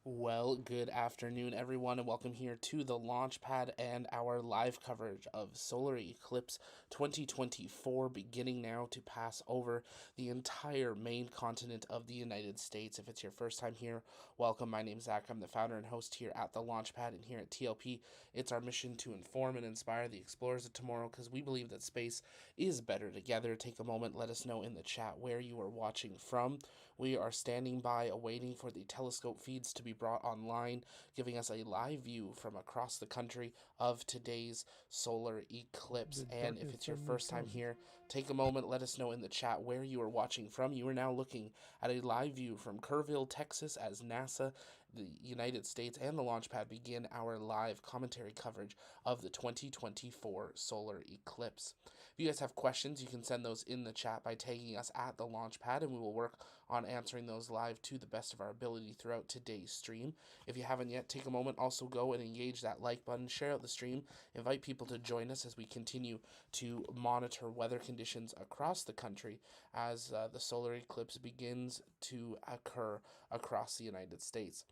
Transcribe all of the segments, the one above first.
Well, good afternoon, everyone, and welcome here to the Launchpad and our live coverage of Solar Eclipse 2024, beginning now to pass over the entire main continent of the United States. If it's your first time here, welcome. My name's Zach. I'm the founder and host here at the Launchpad, and here at TLP, it's our mission to inform and inspire the explorers of tomorrow because we believe that space is better together. Take a moment, let us know in the chat where you are watching from. We are standing by, awaiting for the telescope feeds to be brought online, giving us a live view from across the country of today's solar eclipse. And if it's your first time here, take a moment, let us know in the chat where you are watching from. You are now looking at a live view from Kerrville, Texas, as NASA, the United States, and the Launchpad begin our live commentary coverage of the 2024 solar eclipse. If you guys have questions, you can send those in the chat by tagging us at the Launchpad, and we will work on answering those live to the best of our ability throughout today's stream. If you haven't yet, take a moment, also go and engage that like button, share out the stream, invite people to join us as we continue to monitor weather conditions across the country as the solar eclipse begins to occur across the United States.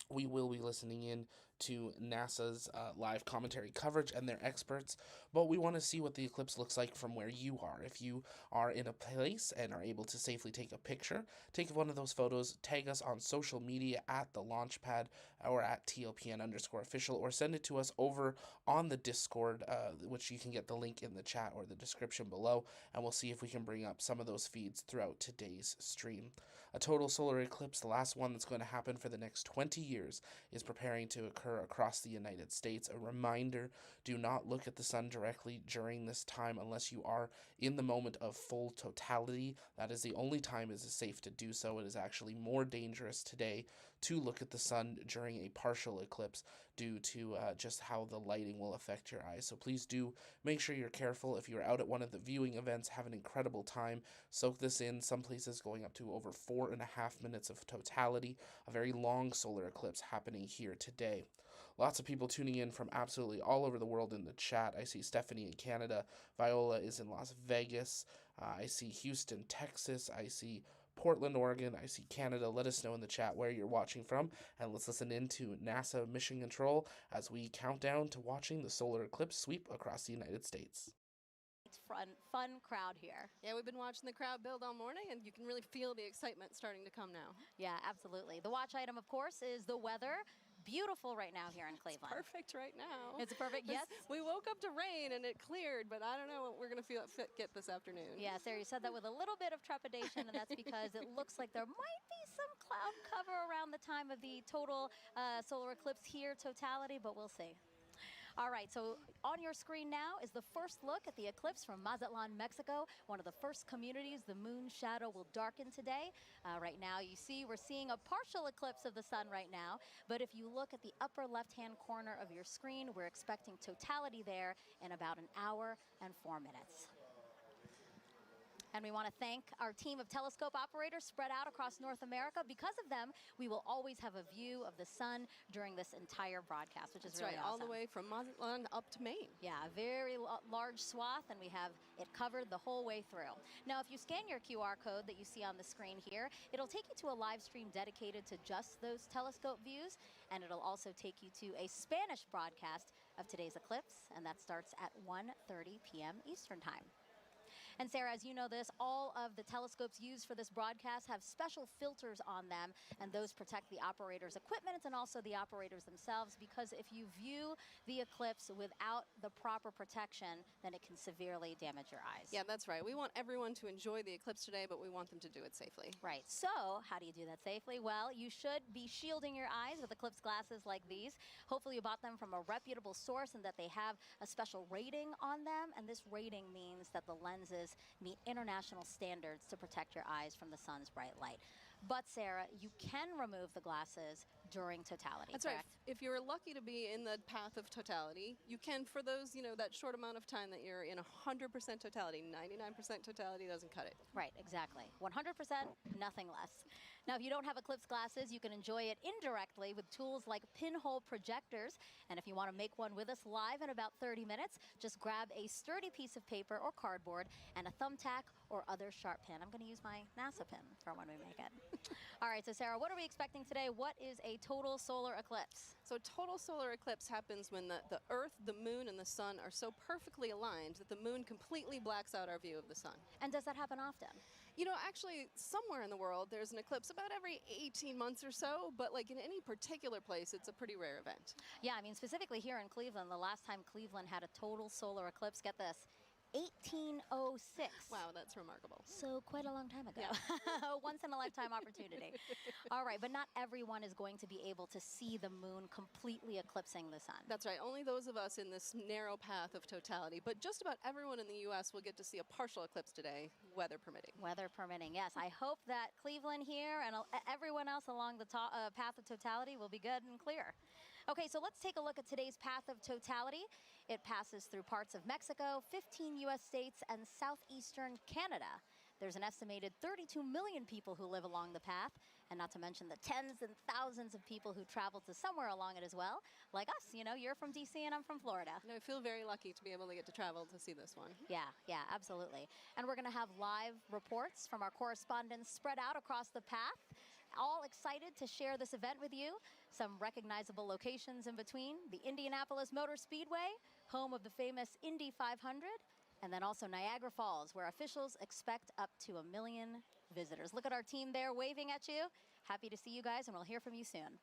We will be listening in to NASA's live commentary coverage and their experts, but we want to see what the eclipse looks like from where you are. If you are in a place and are able to safely take a picture, take one of those photos, tag us on social media at the Launchpad or at TLPN_official, or send it to us over on the Discord, which you can get the link in the chat or the description below, and we'll see if we can bring up some of those feeds throughout today's stream. A total solar eclipse, the last one that's going to happen for the next 20 years, is preparing to occur across the United States. A reminder, do not look at the sun directly during this time unless you are in the moment of full totality. That is the only time it is safe to do so. It is actually more dangerous today to look at the sun during a partial eclipse due to just how the lighting will affect your eyes. So please do make sure you're careful. If you're out at one of the viewing events, have an incredible time. Soak this in. Some places going up to over 4.5 minutes of totality. A very long solar eclipse happening here today. Lots of people tuning in from absolutely all over the world in the chat. I see Stephanie in Canada. Viola is in Las Vegas. I see Houston, Texas. I see Portland, Oregon. I see Canada. Let us know in the chat where you're watching from, and let's listen in to NASA Mission Control as we count down to watching the solar eclipse sweep across the United States. Fun crowd here. Yeah, we've been watching the crowd build all morning, and you can really feel the excitement starting to come now. Yeah, absolutely. The watch item, of course, is the weather. Beautiful right now here in Cleveland. It's perfect right now. It's perfect, yes. We woke up to rain and it cleared, but I don't know what we're going to get this afternoon. Yeah, Sarah, you said that with a little bit of trepidation, and that's because it looks like there might be some cloud cover around the time of the total solar eclipse here, totality, but we'll see. All right, so on your screen now is the first look at the eclipse from Mazatlan, Mexico, one of the first communities the moon's shadow will darken today. Right now, you see we're seeing a partial eclipse of the sun right now, but if you look at the upper left-hand corner of your screen, we're expecting totality there in about an hour and 4 minutes. And we want to thank our team of telescope operators spread out across North America. Because of them, we will always have a view of the sun during this entire broadcast, which is really awesome. All the way from Mazatlan up to Maine. Yeah, a very large swath, and we have it covered the whole way through. Now, if you scan your QR code that you see on the screen here, it'll take you to a live stream dedicated to just those telescope views, and it'll also take you to a Spanish broadcast of today's eclipse, and that starts at 1:30 p.m. Eastern Time. And Sarah, as you know this, all of the telescopes used for this broadcast have special filters on them, and those protect the operator's equipment and also the operators themselves, because if you view the eclipse without the proper protection, then it can severely damage your eyes. Yeah, that's right. We want everyone to enjoy the eclipse today, but we want them to do it safely. Right. So how do you do that safely? Well, you should be shielding your eyes with eclipse glasses like these. Hopefully you bought them from a reputable source and that they have a special rating on them, and this rating means that the lenses meet international standards to protect your eyes from the sun's bright light. But Sarah, you can remove the glasses during totality. That's correct? right. If you're lucky to be in the path of totality, you can, for those, that short amount of time that you're in 100% totality. 99% totality doesn't cut it. Right, exactly. 100%, nothing less. Now, if you don't have Eclipse glasses, you can enjoy it indirectly with tools like pinhole projectors. And if you want to make one with us live in about 30 minutes, just grab a sturdy piece of paper or cardboard and a thumbtack or other sharp pin. I'm going to use my NASA pin for when we make it. All right, so Sarah, what are we expecting today? What is a total solar eclipse? So total solar eclipse happens when the Earth, the Moon, and the Sun are so perfectly aligned that the Moon completely blacks out our view of the Sun. And does that happen often? You know, actually, somewhere in the world, there's an eclipse about every 18 months or so, but like in any particular place, it's a pretty rare event. Yeah, I mean, specifically here in Cleveland, the last time Cleveland had a total solar eclipse, get this, 1806. Wow, that's remarkable. So quite a long time ago. Yeah. Once in a lifetime opportunity. All right, but not everyone is going to be able to see the moon completely eclipsing the sun. That's right. Only those of us in this narrow path of totality. But just about everyone in the U.S. will get to see a partial eclipse today, weather permitting. Weather permitting, yes. I hope that Cleveland here and everyone else along the path of totality will be good and clear. Okay, so let's take a look at today's path of totality. It passes through parts of Mexico, 15 U.S. states, and southeastern Canada. There's an estimated 32 million people who live along the path, and not to mention the tens and thousands of people who travel to somewhere along it as well, like us. You know, you're from D.C. and I'm from Florida. I feel very lucky to be able to get to travel to see this one. Yeah, absolutely. And we're going to have live reports from our correspondents spread out across the path, all excited to share this event with you. Some recognizable locations in between: the Indianapolis Motor Speedway, home of the famous Indy 500, and then also Niagara Falls, where officials expect up to 1 million visitors. Look at our team there waving at you. Happy to see you guys, and we'll hear from you soon.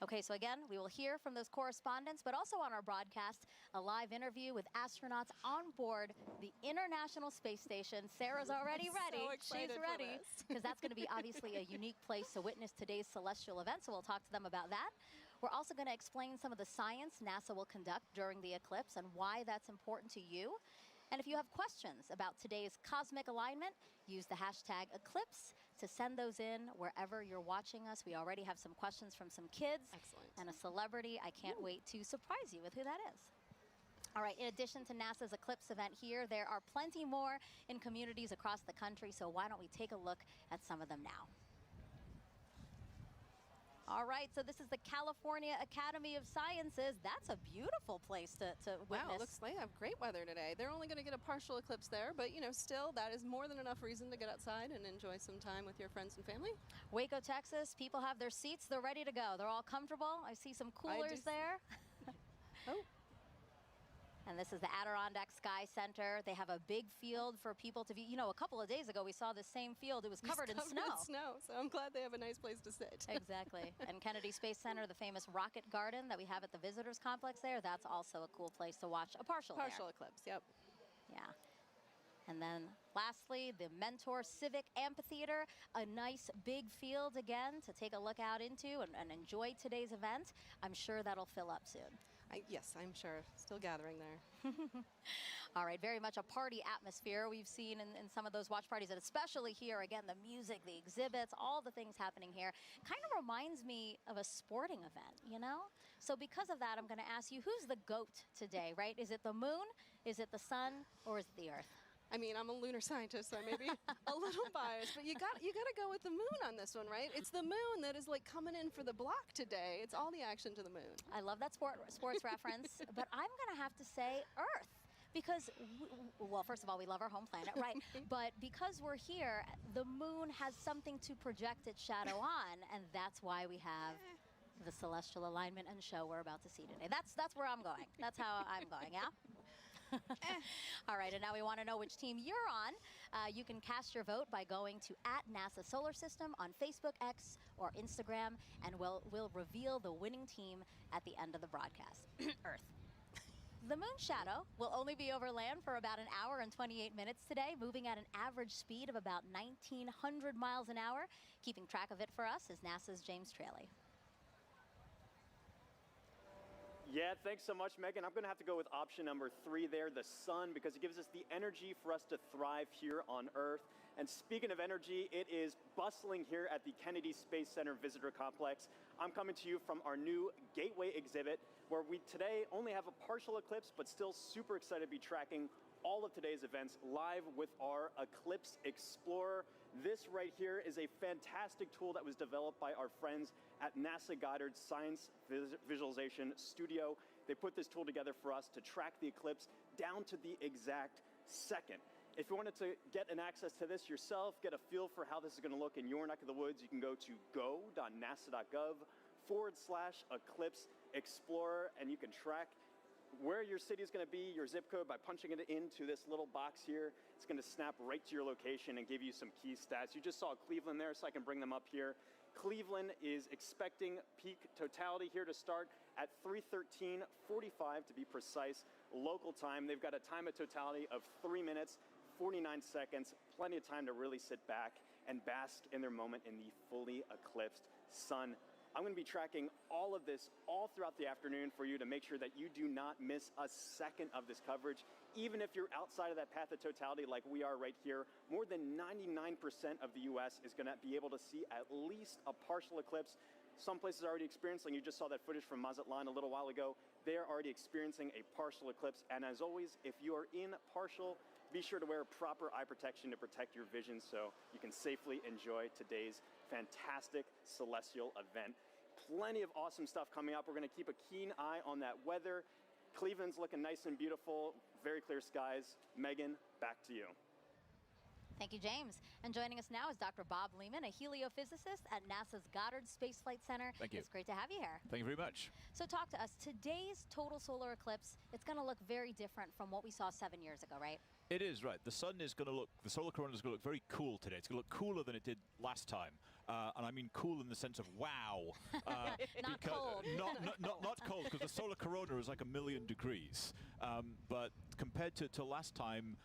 Okay, so again, we will hear from those correspondents, but also on our broadcast, a live interview with astronauts on board the International Space Station. Sarah's already ready. So excited. She's ready, because that's going to be obviously a unique place to witness today's celestial event, so we'll talk to them about that. We're also going to explain some of the science NASA will conduct during the eclipse and why that's important to you. And if you have questions about today's cosmic alignment, use the hashtag Eclipse to send those in wherever you're watching us. We already have some questions from some kids. Excellent. And a celebrity. I can't wait to surprise you with who that is. All right, in addition to NASA's Eclipse event here, there are plenty more in communities across the country, so why don't we take a look at some of them now? All right, so this is the California Academy of Sciences. That's a beautiful place to witness. Wow, looks like they have great weather today. They're only going to get a partial eclipse there, but you know, still, that is more than enough reason to get outside and enjoy some time with your friends and family. Waco, Texas, people have their seats. They're ready to go. They're all comfortable. I see some coolers there. Oh. And this is the Adirondack Sky Center. They have a big field for people to view. You know, a couple of days ago, we saw the same field. It was covered in snow. So I'm glad they have a nice place to sit. Exactly. And Kennedy Space Center, the famous rocket garden that we have at the visitors complex there, that's also a cool place to watch a partial eclipse, yep. Yeah. And then lastly, the Mentor Civic Amphitheater, a nice big field again to take a look out into and enjoy today's event. I'm sure that'll fill up soon. Yes, I'm sure. Still gathering there. All right, very much a party atmosphere we've seen in some of those watch parties, and especially here, again, the music, the exhibits, all the things happening here. Kind of reminds me of a sporting event, you know? So because of that, I'm going to ask you, who's the GOAT today, right? Is it the moon, is it the sun, or is it the earth? I mean, I'm a lunar scientist, so I may be a little biased, but you got to go with the moon on this one, right? It's the moon that is like coming in for the block today. It's all the action to the moon. I love that sports reference, but I'm going to have to say Earth. Because, well, first of all, we love our home planet, right? But because we're here, the moon has something to project its shadow on, and that's why we have the celestial alignment and show we're about to see today. That's where I'm going. That's how I'm going, yeah? All right, and now we want to know which team you're on. You can cast your vote by going to @NASA Solar System on Facebook, X, or Instagram, and we'll reveal the winning team at the end of the broadcast. Earth. The moon shadow will only be over land for about 1 hour and 28 minutes today, moving at an average speed of about 1,900 miles an hour. Keeping track of it for us is NASA's James Traley. Yeah, thanks so much, Megan. I'm going to have to go with option number 3 there, the sun, because it gives us the energy for us to thrive here on Earth. And speaking of energy, it is bustling here at the Kennedy Space Center Visitor Complex. I'm coming to you from our new Gateway exhibit, where we today only have a partial eclipse, but still super excited to be tracking all of today's events live with our Eclipse Explorer. This right here is a fantastic tool that was developed by our friends at NASA Goddard Science Visualization Studio. They put this tool together for us to track the eclipse down to the exact second. If you wanted to get an access to this yourself, get a feel for how this is going to look in your neck of the woods, you can go to go.nasa.gov/Eclipse Explorer, and you can track where your city is going to be, your zip code, by punching it into this little box here. It's going to snap right to your location and give you some key stats. You just saw Cleveland there, so I can bring them up here. Cleveland is expecting peak totality here to start at 3:13:45 to be precise, local time. They've got a time of totality of 3 minutes, 49 seconds, plenty of time to really sit back and bask in their moment in the fully eclipsed sun. I'm going to be tracking all of this all throughout the afternoon for you to make sure that you do not miss a second of this coverage. Even if you're outside of that path of totality like we are right here, more than 99% of the U.S. is going to be able to see at least a partial eclipse. Some places are already experiencing, you just saw that footage from Mazatlan a little while ago, they are already experiencing a partial eclipse. And as always, if you are in partial, be sure to wear proper eye protection to protect your vision so you can safely enjoy today's fantastic celestial event. Plenty of awesome stuff coming up. We're going to keep a keen eye on that weather. Cleveland's looking nice and beautiful, very clear skies. Megan, back to you. Thank you, James. And joining us now is Dr. Bob Lehman, a heliophysicist at NASA's Goddard Space Flight Center. Thank you. It's great to have you here. Thank you very much. So talk to us. Today's total solar eclipse, it's going to look very different from what we saw 7 years ago, right? It is, right. The sun is going to look, the solar corona is going to look very cool today. It's going to look cooler than it did last time. And I mean cool in the sense of wow. Not cold. Not cold, because the solar corona is like 1,000,000 degrees. But compared to last time,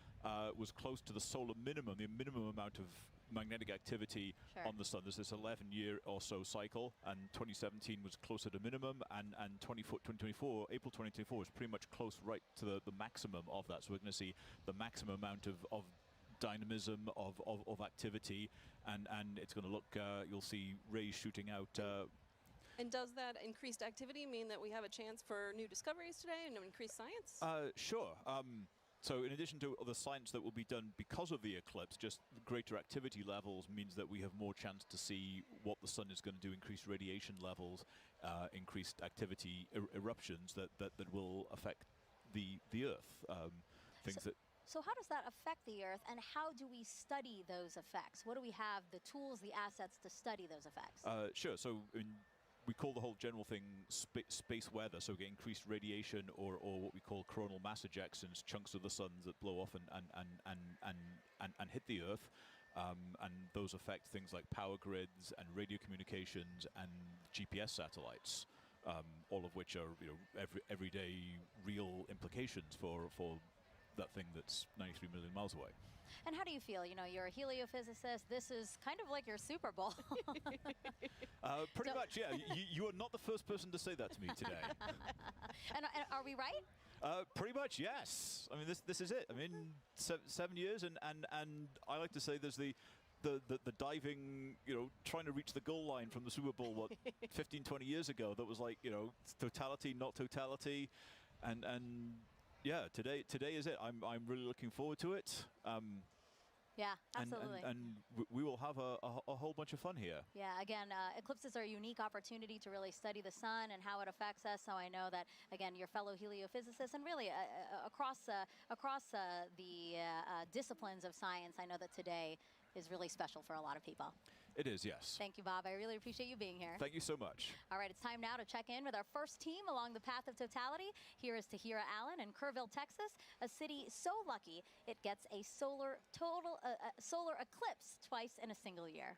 was close to the solar minimum, the minimum amount of magnetic activity on the sun. There's this 11-year or so cycle, and 2017 was closer to minimum, and 2024, April 2024 was pretty much close right to the maximum of that. So we're going to see the maximum amount of dynamism, of activity, and it's going to look, you'll see rays shooting out. And does that increased activity mean that we have a chance for new discoveries today and increased science? Sure. So in addition to the science that will be done because of the eclipse, just greater activity levels means that we have more chance to see what the sun is going to do, increased radiation levels, increased activity, eruptions that will affect the Earth. So how does that affect the Earth, and how do we study those effects? What do we have, the tools, the assets to study those effects? Sure. So we call the whole general thing space weather, so we get increased radiation or what we call coronal mass ejections, chunks of the sun that blow off and hit the Earth, and those affect things like power grids and radio communications and GPS satellites, all of which are everyday real implications for that thing that's 93 million miles away. And how do you feel? You know, you're a heliophysicist. This is kind of like your Super Bowl. Pretty much, yeah. You are not the first person to say that to me today. and are we right? Pretty much, yes. I mean, this is it. I mean, 7 years, and I like to say there's the diving, trying to reach the goal line from the Super Bowl, what, 15, 20 years ago, that was like, totality, not totality, and yeah, today is it. I'm really looking forward to it. Yeah, absolutely. And we will have a whole bunch of fun here. Yeah, again, eclipses are a unique opportunity to really study the sun and how it affects us. So I know that, again, your fellow heliophysicists and really across the disciplines of science, I know that today is really special for a lot of people. It is, yes. Thank you, Bob. I really appreciate you being here. Thank you so much. All right, it's time now to check in with our first team along the path of totality. Here is Tahira Allen in Kerrville, Texas, a city so lucky it gets a solar eclipse twice in a single year.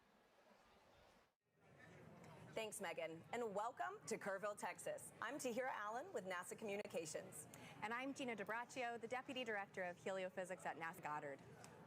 Thanks, Megan, and welcome to Kerrville, Texas. I'm Tahira Allen with NASA Communications. And I'm Gina DiBraccio, the Deputy Director of Heliophysics at NASA Goddard.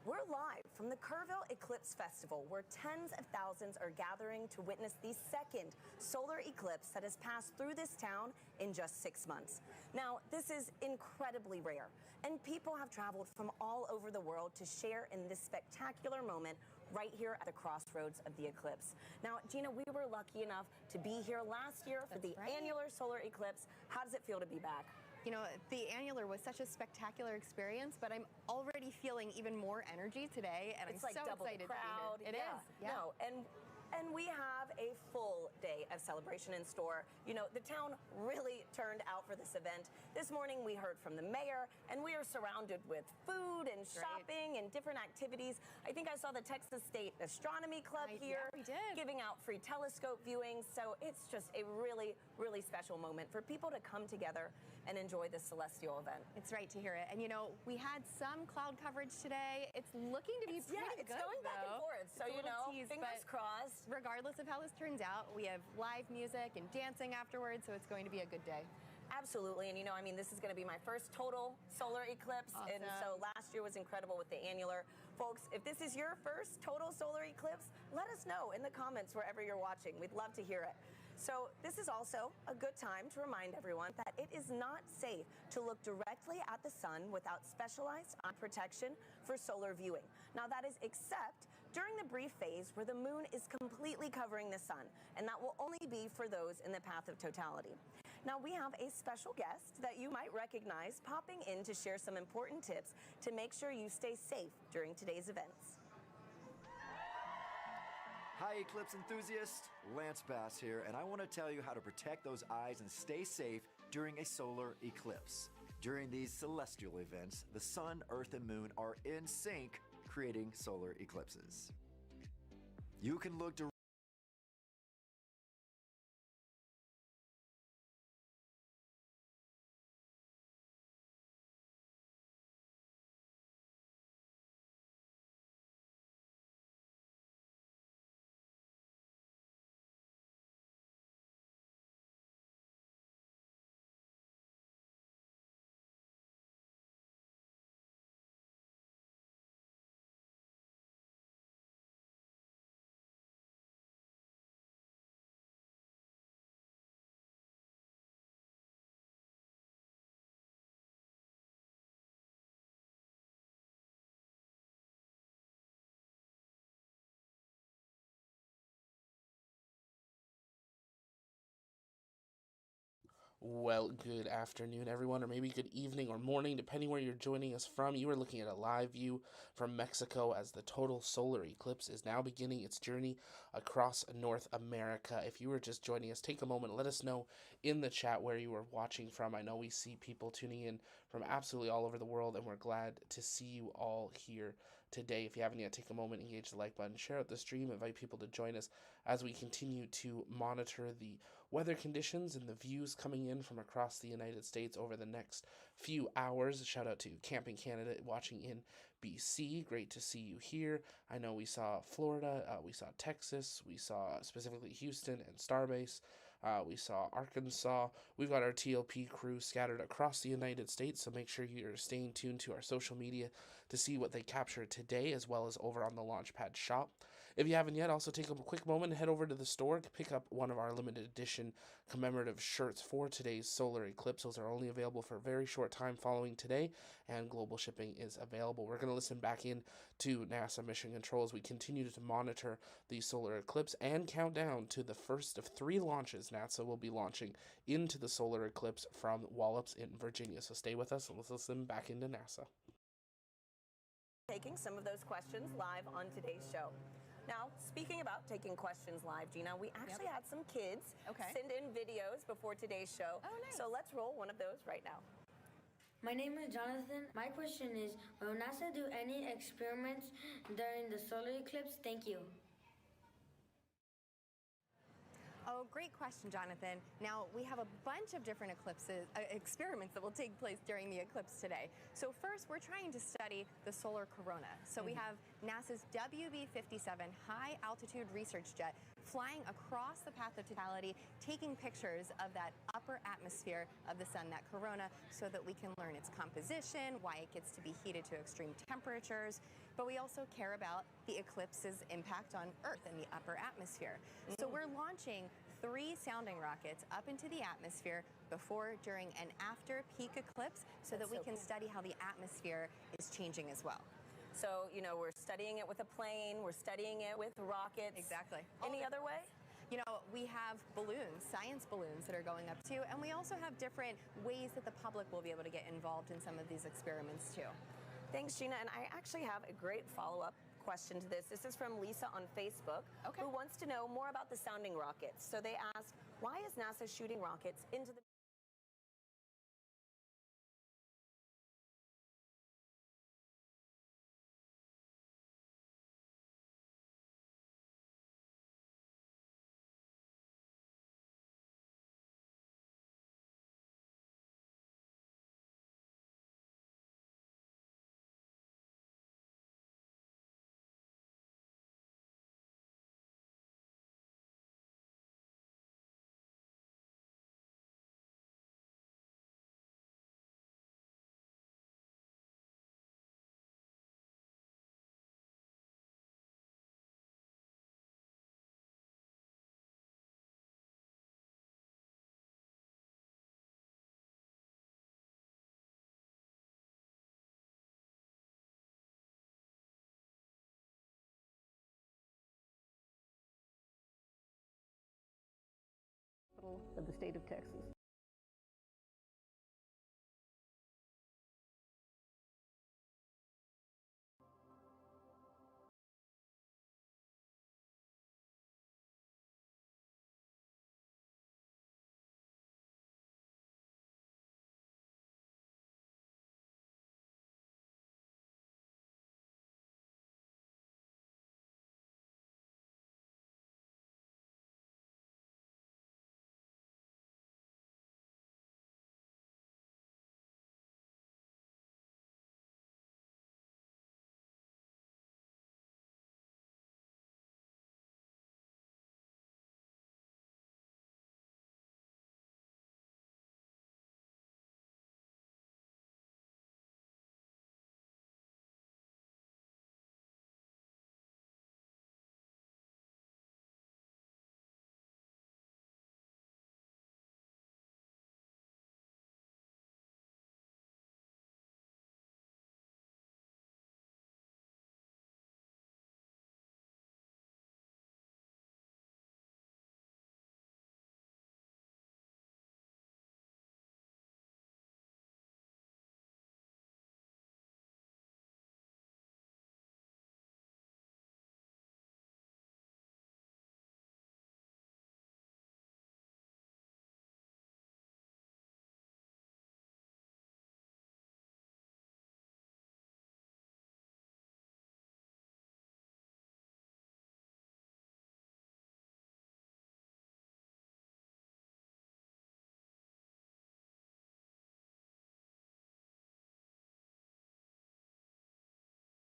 We're live from the Kerrville Eclipse Festival, where tens of thousands are gathering to witness the second solar eclipse that has passed through this town in just 6 months. Now, this is incredibly rare, and people have traveled from all over the world to share in this spectacular moment right here at the crossroads of the eclipse. Now, Gina, we were lucky enough to be here last year for the annular solar eclipse. How does it feel to be back? You know, the annular was such a spectacular experience, but I'm already feeling even more energy today, and It's I'm like so double excited the crowd. to be here. It is. Yeah. No, and we have a full day of celebration in store. You know, the town really turned out for this event. This morning we heard from the mayor, and we are surrounded with food and shopping and different activities. I think I saw the Texas State Astronomy Club here yeah, we did. giving out free telescope viewings. So it's just a really, really special moment for people to come together and enjoy this celestial event. It's right to hear it. And you know, we had some cloud coverage today. It's looking to be pretty it's good, going back and though. forth. So, It's a you little know, tease, fingers but crossed. regardless of how this turns out, we have live music and dancing afterwards, so it's going to be a good day. Absolutely, and you know, I mean, this is going to be my first total solar eclipse, and so last year was incredible with the annular. Folks, if this is your first total solar eclipse, let us know in the comments wherever you're watching. We'd love to hear it. So this is also a good time to remind everyone that it is not safe to look directly at the sun without specialized eye protection for solar viewing. Now that is except during the brief phase where the moon is completely covering the sun, and that will only be for those in the path of totality. Now we have a special guest that you might recognize popping in to share some important tips to make sure you stay safe during today's events. Hi Eclipse enthusiasts, Lance Bass here, and I want to tell you how to protect those eyes and stay safe during a solar eclipse. During these celestial events, the sun, earth, and moon are in sync, creating solar eclipses. You can look directly Well, good afternoon, everyone, or maybe good evening or morning, depending where you're joining us from. You are looking at a live view from Mexico as the total solar eclipse is now beginning its journey across North America. If you were just joining us, take a moment, let us know in the chat where you were watching from. I know we see people tuning in from absolutely all over the world, and we're glad to see you all here today. If you haven't yet, take a moment, engage the like button, share out the stream, invite people to join us as we continue to monitor the weather conditions and the views coming in from across the United States over the next few hours. Shout out to Camping Canada watching in BC. Great to see you here. I know we saw Florida, we saw Texas, we saw specifically Houston and Starbase. We saw Arkansas. We've got our TLP crew scattered across the United States, so make sure you're staying tuned to our social media to see what they capture today, as well as over on the Launchpad shop. If you haven't yet, also take a quick moment and head over to the store to pick up one of our limited edition commemorative shirts for today's solar eclipse. Those are only available for a very short time following today, and global shipping is available. We're going to listen back in to NASA Mission Control as we continue to monitor the solar eclipse and count down to the first of 3 launches NASA will be launching into the solar eclipse from Wallops in Virginia. So stay with us and let's listen back into NASA. Taking some of those questions live on today's show. Now, speaking about taking questions live, Gina, we actually had some kids send in videos before today's show. Oh, nice. So let's roll one of those right now. My name is Jonathan. My question is, will NASA do any experiments during the solar eclipse? Thank you. Oh, great question, Jonathan. Now, we have a bunch of different experiments that will take place during the eclipse today. So first, we're trying to study the solar corona. So we have NASA's WB-57 high-altitude research jet flying across the path of totality, taking pictures of that upper atmosphere of the sun, that corona, so that we can learn its composition, why it gets to be heated to extreme temperatures. But we also care about the eclipse's impact on Earth and the upper atmosphere. So we're launching 3 sounding rockets up into the atmosphere before, during, and after peak eclipse so that we can study how the atmosphere is changing as well. So, you know, we're studying it with a plane, we're studying it with rockets. Exactly. Any other way? You know, we have balloons, science balloons that are going up too, and we also have different ways that the public will be able to get involved in some of these experiments too. Thanks, Gina. And I actually have a great follow-up question to this. This is from Lisa on Facebook, who wants to know more about the sounding rockets. So they ask, why is NASA shooting rockets into the... of the state of Texas.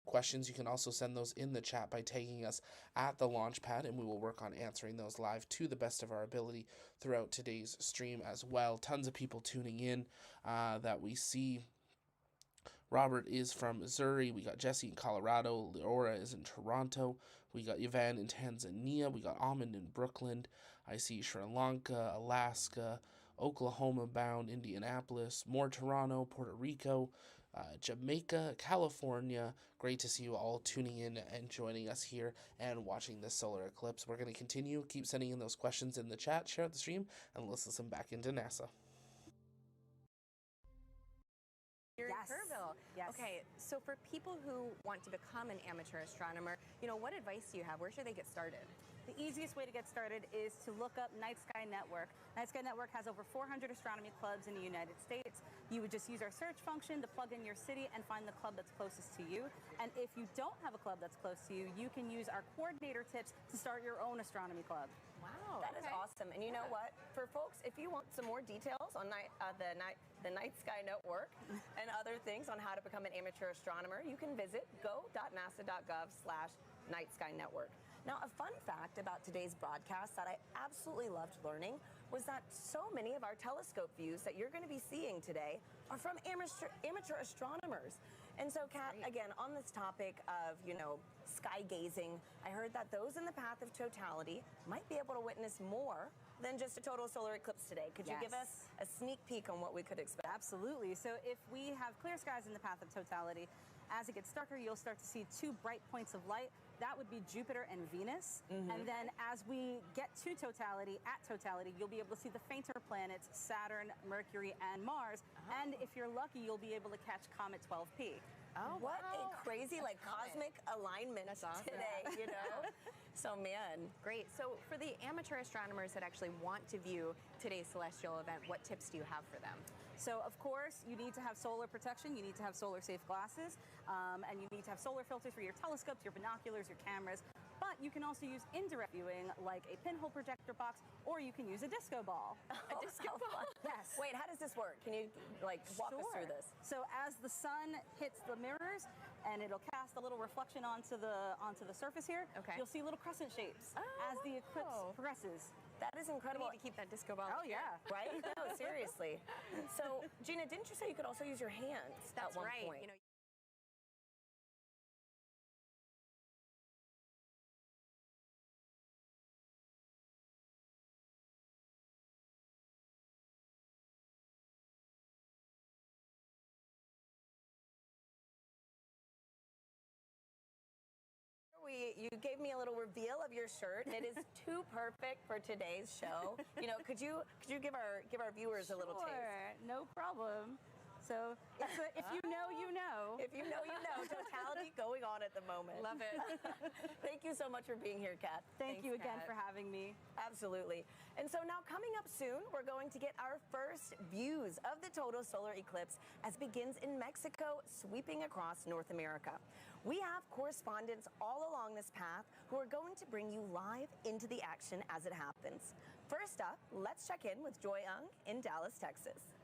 Questions, you can also send those in the chat by tagging us at the Launchpad, and we will work on answering those live to the best of our ability throughout today's stream as well. Tons of people tuning in that we see. Robert is from Missouri. We got Jesse in Colorado. Laura is in Toronto. We got Yvan in Tanzania. We got Amand in Brooklyn. I see Sri Lanka, Alaska, Oklahoma bound, Indianapolis, more Toronto, Puerto Rico, Jamaica, California. Great to see you all tuning in and joining us here and watching this solar eclipse. We're going to continue. Keep sending in those questions in the chat, share the stream, and let's listen back into NASA. You're in Kerrville. Yes. Okay, so for people who want to become an amateur astronomer, what advice do you have? Where should they get started? The easiest way to get started is to look up Night Sky Network. Night Sky Network has over 400 astronomy clubs in the United States. You would just use our search function to plug in your city and find the club that's closest to you. And if you don't have a club that's close to you, you can use our coordinator tips to start your own astronomy club. Wow, that is awesome. And you know what? For folks, if you want some more details on the Night Sky Network and other things on how to become an amateur astronomer, you can visit go.nasa.gov/Night Sky Network. Now, a fun fact about today's broadcast that I absolutely loved learning was that so many of our telescope views that you're going to be seeing today are from amateur astronomers. And so, Kat, again, on this topic of, sky gazing, I heard that those in the path of totality might be able to witness more than just a total solar eclipse today. Could you give us a sneak peek on what we could expect? Absolutely. So if we have clear skies in the path of totality, as it gets darker, you'll start to see two bright points of light that would be Jupiter and Venus. And then as we get to totality, you'll be able to see the fainter planets, Saturn, Mercury, and Mars. And if you're lucky, you'll be able to catch Comet 12P. Oh, what a crazy, like, cosmic alignment today, you know? So, man. Great. So for the amateur astronomers that actually want to view today's celestial event, what tips do you have for them? So, of course, you need to have solar protection, you need to have solar-safe glasses, and you need to have solar filters for your telescopes, your binoculars, your cameras. But you can also use indirect viewing, like a pinhole projector box, or you can use a disco ball. A disco ball? Yes. Wait, how does this work? Can you, like, walk us through this? So as the sun hits the mirrors, and it'll cast a little reflection onto the surface here, you'll see little crescent shapes as the eclipse progresses. That is incredible. We need to keep that disco ball. Oh, yeah. Right? No, seriously. So, Gina, didn't you say you could also use your hands That's at one right. point? You know, You gave me a little reveal of your shirt, and it is too perfect for today's show. You know, could you give our viewers a little taste? No problem. So if you know, you know. If you know, you know. Totality going on at the moment. love it. Thank you so much for being here, Kat. Thank you again Kat. for having me. Absolutely. And so now coming up soon, we're going to get our first views of the total solar eclipse as it begins in Mexico, sweeping across North America. We have correspondents all along this path who are going to bring you live into the action as it happens. First up, let's check in with Joy Ung in Dallas, Texas.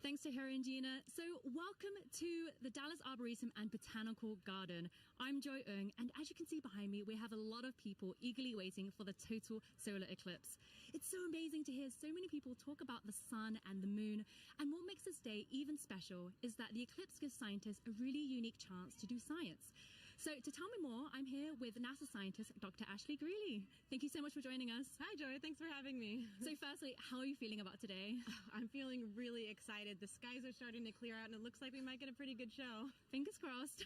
Thanks to her and Gina. So welcome to the Dallas Arboretum and Botanical Garden. I'm Joy Ung, and as you can see behind me, we have a lot of people eagerly waiting for the total solar eclipse. It's so amazing to hear so many people talk about the sun and the moon, and what makes this day even special is that the eclipse gives scientists a really unique chance to do science. So to tell me more, I'm here with NASA scientist, Dr. Ashley Greeley. Thank you so much for joining us. Hi, Joy. Thanks for having me. So firstly, how are you feeling about today? I'm feeling really excited. The skies are starting to clear out, and it looks like we might get a pretty good show. Fingers crossed.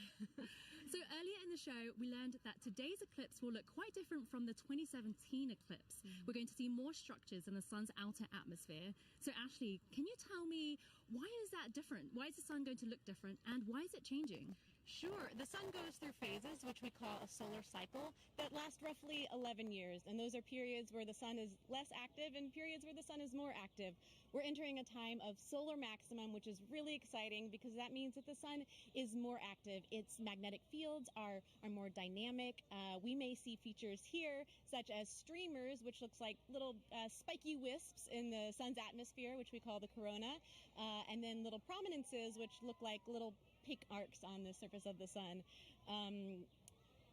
So earlier in the show, we learned that today's eclipse will look quite different from the 2017 eclipse. We're going to see more structures in the sun's outer atmosphere. So Ashley, can you tell me, why is that different? Why is the sun going to look different, and why is it changing? Sure. The sun goes through phases, which we call a solar cycle, that last roughly 11 years. And those are periods where the sun is less active and periods where the sun is more active. We're entering a time of solar maximum, which is really exciting because that means that the sun is more active. Its magnetic fields are more dynamic. We may see features here, such as streamers, which looks like little spiky wisps in the sun's atmosphere, which we call the corona, and then little prominences, which look like little pink arcs on the surface of the sun.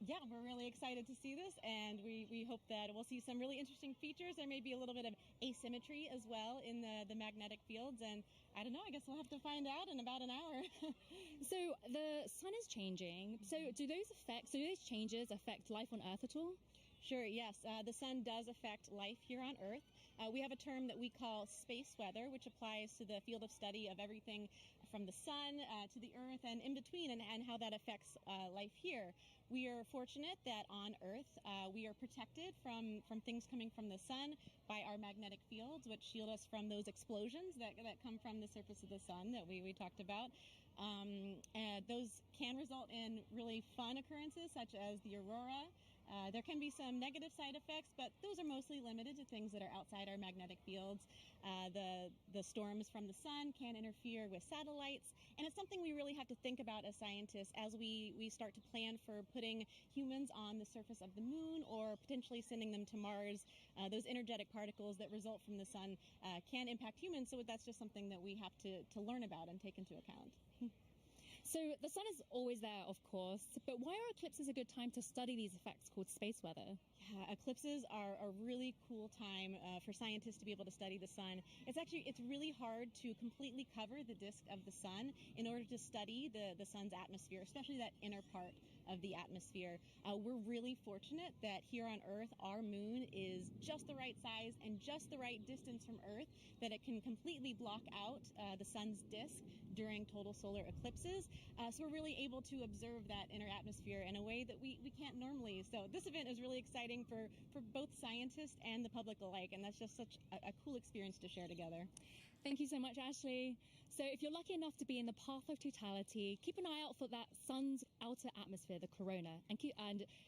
Yeah, we're really excited to see this, and we hope that we'll see some really interesting features. There may be a little bit of asymmetry as well in the magnetic fields, and I don't know, I guess we'll have to find out in about an hour. So the sun is changing. So do those changes affect life on Earth at all? Sure, yes. The sun does affect life here on Earth. We have a term that we call space weather, which applies to the field of study of everything from the sun to the Earth and in between, and how that affects life here. We are fortunate that on Earth we are protected from things coming from the sun by our magnetic fields, which shield us from those explosions that come from the surface of the sun that we talked about. Those can result in really fun occurrences, such as the aurora. There can be some negative side effects, but those are mostly limited to things that are outside our magnetic fields. The storms from the sun can interfere with satellites, and it's something we really have to think about as scientists as we start to plan for putting humans on the surface of the moon or potentially sending them to Mars. Those energetic particles that result from the sun can impact humans, so that's just something that we have to learn about and take into account. So the sun is always there, of course, but why are eclipses a good time to study these effects called space weather? Yeah, eclipses are a really cool time for scientists to be able to study the sun. It's really hard to completely cover the disk of the sun in order to study the sun's atmosphere, especially that inner part. of the atmosphere. We're really fortunate that here on Earth, our moon is just the right size and just the right distance from Earth that it can completely block out the sun's disk during total solar eclipses. So we're really able to observe that inner atmosphere in a way that we can't normally. So this event is really exciting for both scientists and the public alike, and that's just such a cool experience to share together. Thank you so much, Ashley. So if you're lucky enough to be in the path of totality, keep an eye out for that sun's outer atmosphere, the corona, and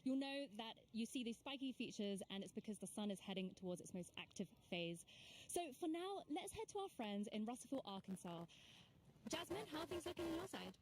you'll know that you see these spiky features, and it's because the sun is heading towards its most active phase. So for now, let's head to our friends in Russellville, Arkansas. Jasmine, how are things looking on your side?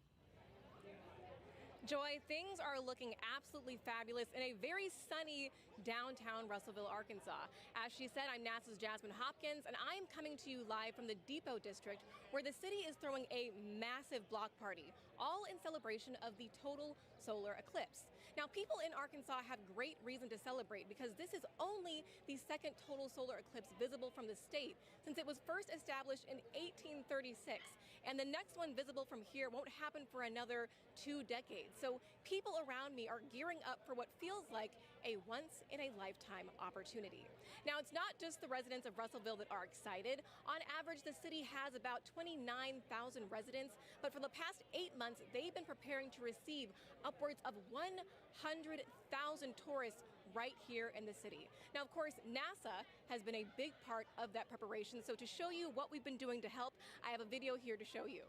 Joy, things are looking absolutely fabulous in a very sunny downtown Russellville, Arkansas. As she said, I'm NASA's Jasmine Hopkins, and I am coming to you live from the Depot District, where the city is throwing a massive block party, all in celebration of the total solar eclipse. Now, people in Arkansas have great reason to celebrate because this is only the second total solar eclipse visible from the state since it was first established in 1836. And the next one visible from here won't happen for another 2 decades. So people around me are gearing up for what feels like a once-in-a-lifetime opportunity. Now, it's not just the residents of Russellville that are excited. On average, the city has about 29,000 residents, but for the past 8 months, they've been preparing to receive upwards of 100,000 tourists right here in the city. Now, of course, NASA has been a big part of that preparation. So to show you what we've been doing to help, I have a video here to show you.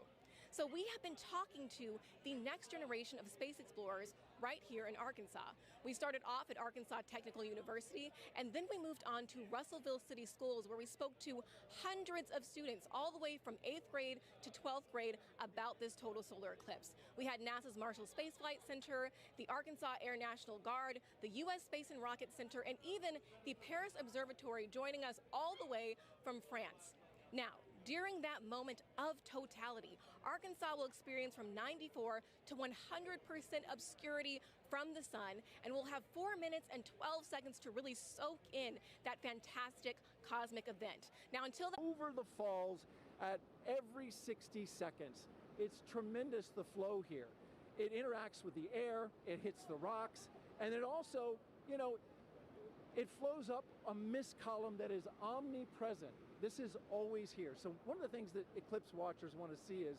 So we have been talking to the next generation of space explorers right here in Arkansas. We started off at Arkansas Technical University, and then we moved on to Russellville City Schools, where we spoke to hundreds of students all the way from 8th grade to 12th grade about this total solar eclipse. We had NASA's Marshall Space Flight Center, the Arkansas Air National Guard, the U.S. Space and Rocket Center, and even the Paris Observatory joining us all the way from France. Now, during that moment of totality, Arkansas will experience from 94 to 100% obscurity from the sun, and we'll have 4 minutes and 12 seconds to really soak in that fantastic cosmic event. Now, until over the falls at every 60 seconds. It's tremendous, the flow here. It interacts with the air, it hits the rocks, and it also, it flows up a mist column that is omnipresent. This is always here. So one of the things that eclipse watchers want to see is,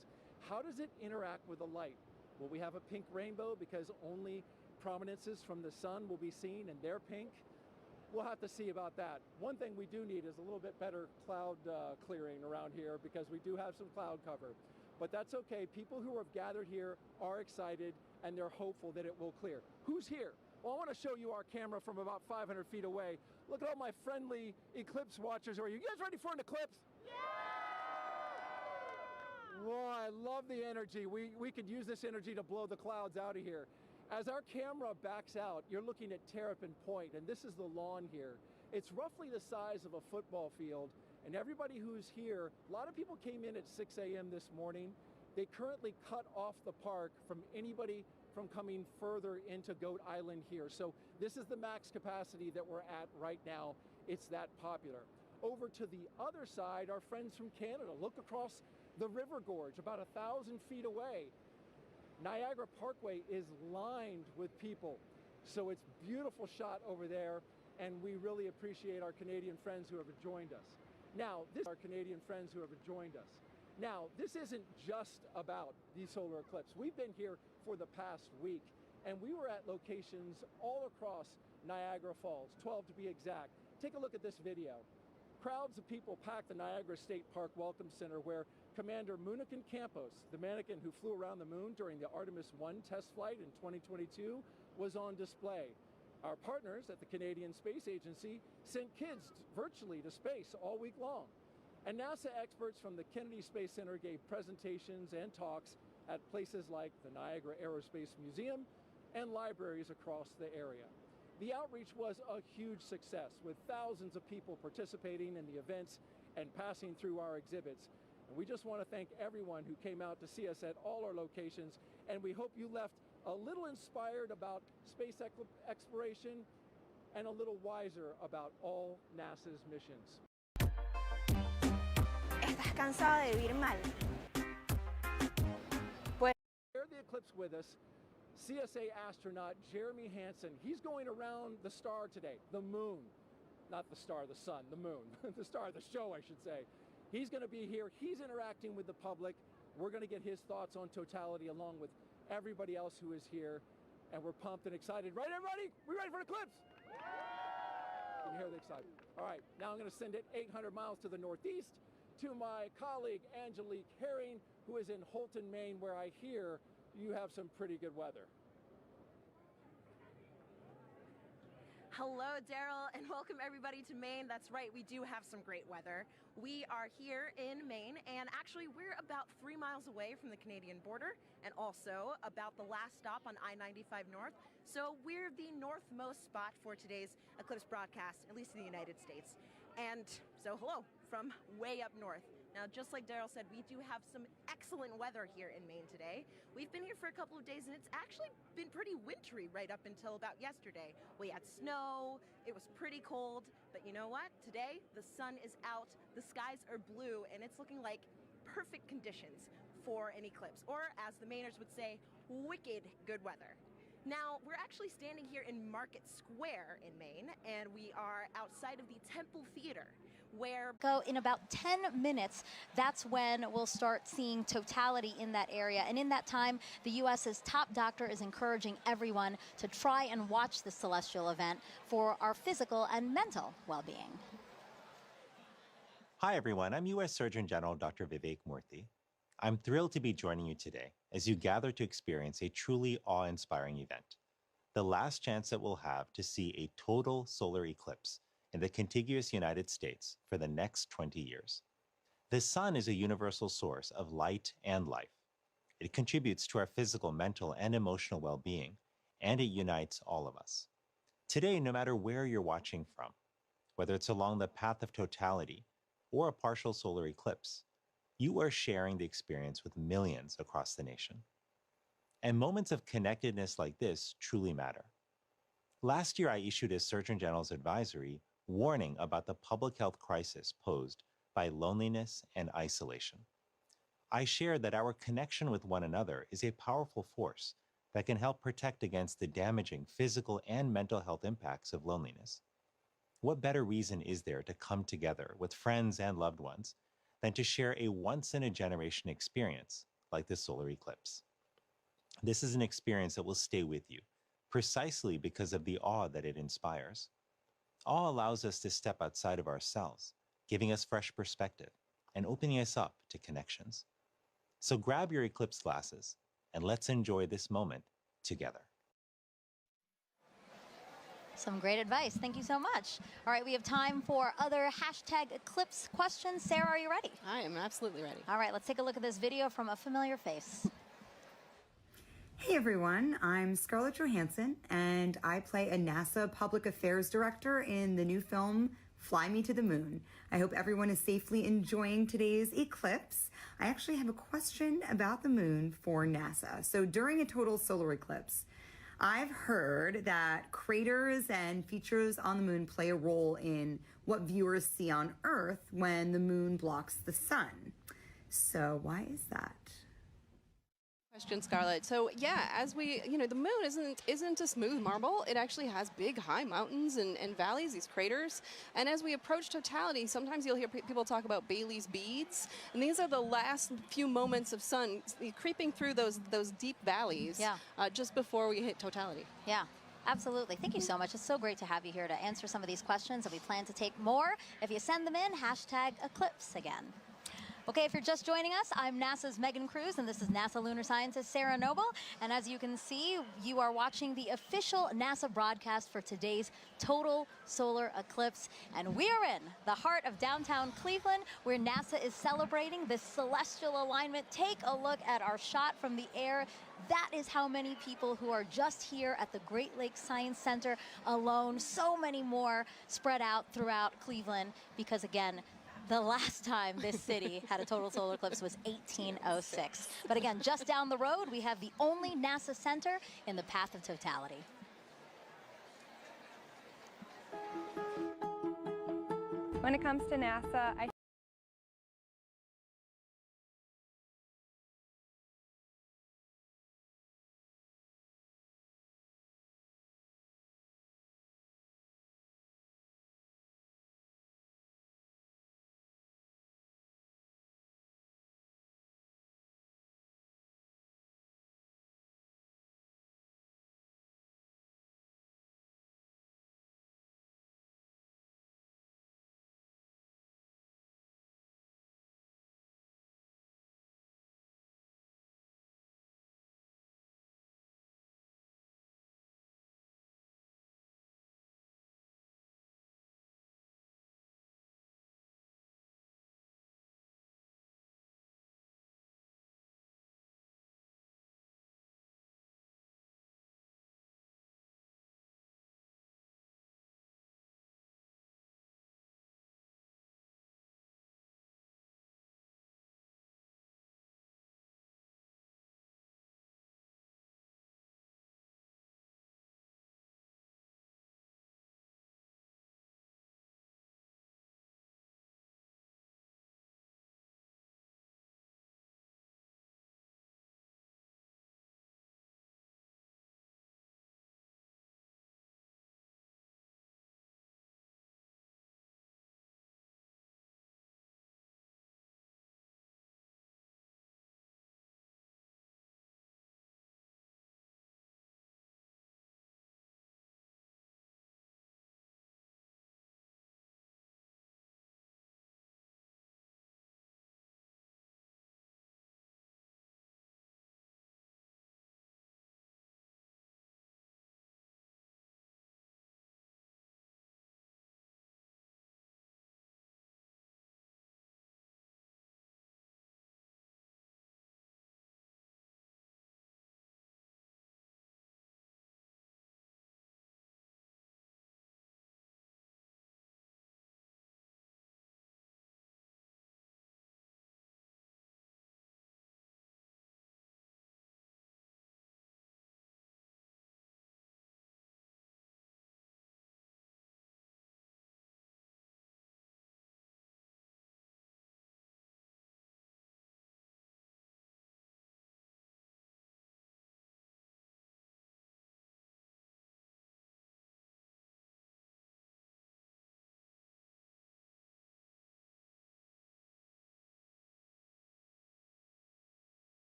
how does it interact with the light? Will we have a pink rainbow because only prominences from the sun will be seen and they're pink? We'll have to see about that. One thing we do need is a little bit better cloud clearing around here, because we do have some cloud cover. But that's okay. People who have gathered here are excited and they're hopeful that it will clear. Who's here? Well, I want to show you our camera from about 500 feet away. Look at all my friendly eclipse watchers. Are you guys ready for an eclipse? Yeah! Well, I love the energy. We could use this energy to blow the clouds out of here. As our camera backs out, you're looking at Terrapin Point, and this is the lawn here. It's roughly the size of a football field, and everybody who's here, a lot of people came in at 6 a.m. this morning. They currently cut off the park from anybody from coming further into Goat Island here. So this is the max capacity that we're at right now. It's that popular. Over to the other side, our friends from Canada. Look across the river gorge, about 1,000 feet away. Niagara Parkway is lined with people. So it's a beautiful shot over there, and we really appreciate our Canadian friends who have joined us. Now, this isn't just about the solar eclipse. We've been here for the past week, and we were at locations all across Niagara Falls, 12 to be exact. Take a look at this video. Crowds of people packed the Niagara State Park Welcome Center, where Commander Munikin Campos, the mannequin who flew around the moon during the Artemis 1 test flight in 2022, was on display. Our partners at the Canadian Space Agency sent kids virtually to space all week long. And NASA experts from the Kennedy Space Center gave presentations and talks at places like the Niagara Aerospace Museum and libraries across the area. The outreach was a huge success, with thousands of people participating in the events and passing through our exhibits. And we just want to thank everyone who came out to see us at all our locations, and we hope you left a little inspired about space exploration and a little wiser about all NASA's missions. ¿Estás cansada de vivir mal? Share the eclipse with us. CSA astronaut Jeremy Hansen. He's going around the star today, the moon. Not the star, the sun, the moon. The star of the show, I should say. He's going to be here. He's interacting with the public. We're going to get his thoughts on totality along with everybody else who is here. And we're pumped and excited. Right, everybody? We ready for Eclipse? You can hear the excitement. All right, now I'm going to send it 800 miles to the northeast to my colleague Angelique Herring, who is in Holton, Maine, where I hear you have some pretty good weather. Hello, Daryl, and welcome everybody to Maine. That's right, we do have some great weather. We are here in Maine, and actually we're about 3 miles away from the Canadian border and also about the last stop on I-95 North. So we're the northmost spot for today's Eclipse broadcast, at least in the United States. And so hello from way up north. Now, just like Daryl said, we do have some excellent weather here in Maine today. We've been here for a couple of days, and it's actually been pretty wintry right up until about yesterday. We had snow, it was pretty cold, but you know what? Today, the sun is out, the skies are blue, and it's looking like perfect conditions for an eclipse, or as the Mainers would say, wicked good weather. Now, we're actually standing here in Market Square in Maine, and we are outside of the Temple Theater, where go in about 10 minutes. That's when we'll start seeing totality in that area. And in that time, the U.S.'s top doctor is encouraging everyone to try and watch the celestial event for our physical and mental well-being. Hi, everyone. I'm U.S. Surgeon General Dr. Vivek Murthy. I'm thrilled to be joining you today as you gather to experience a truly awe-inspiring event, the last chance that we'll have to see a total solar eclipse in the contiguous United States for the next 20 years. The sun is a universal source of light and life. It contributes to our physical, mental, and emotional well-being, and it unites all of us. Today, no matter where you're watching from, whether it's along the path of totality or a partial solar eclipse, you are sharing the experience with millions across the nation. And moments of connectedness like this truly matter. Last year, I issued a Surgeon General's advisory warning about the public health crisis posed by loneliness and isolation. I shared that our connection with one another is a powerful force that can help protect against the damaging physical and mental health impacts of loneliness. What better reason is there to come together with friends and loved ones than to share a once-in-a-generation experience like the solar eclipse? This is an experience that will stay with you, precisely because of the awe that it inspires. Awe allows us to step outside of ourselves, giving us fresh perspective and opening us up to connections. So grab your eclipse glasses and let's enjoy this moment together. Some great advice. Thank you so much. All right, we have time for other hashtag Eclipse questions. Sarah, are you ready? I am absolutely ready. All right, let's take a look at this video from a familiar face. Hey everyone, I'm Scarlett Johansson, and I play a NASA Public Affairs Director in the new film, Fly Me to the Moon. I hope everyone is safely enjoying today's eclipse. I actually have a question about the moon for NASA. So during a total solar eclipse, I've heard that craters and features on the moon play a role in what viewers see on Earth when the moon blocks the sun. So why is that? Question, Scarlett. So yeah, as we, the moon isn't a smooth marble. It actually has big, high mountains and valleys, these craters. And as we approach totality, sometimes you'll hear people talk about Bailey's beads, and these are the last few moments of sun creeping through those deep valleys. Yeah. Just before we hit totality. Yeah. Absolutely. Thank you so much. It's so great to have you here to answer some of these questions, and we plan to take more. If you send them in, hashtag Eclipse again. Okay, if you're just joining us, I'm NASA's Megan Cruz, and this is NASA lunar scientist Sarah Noble. And as you can see, you are watching the official NASA broadcast for today's total solar eclipse. And we are in the heart of downtown Cleveland, where NASA is celebrating this celestial alignment. Take a look at our shot from the air. That is how many people who are just here at the Great Lakes Science Center alone. So many more spread out throughout Cleveland, because again, the last time this city had a total solar eclipse was 1806. But again, just down the road, we have the only NASA center in the path of totality. When it comes to NASA, I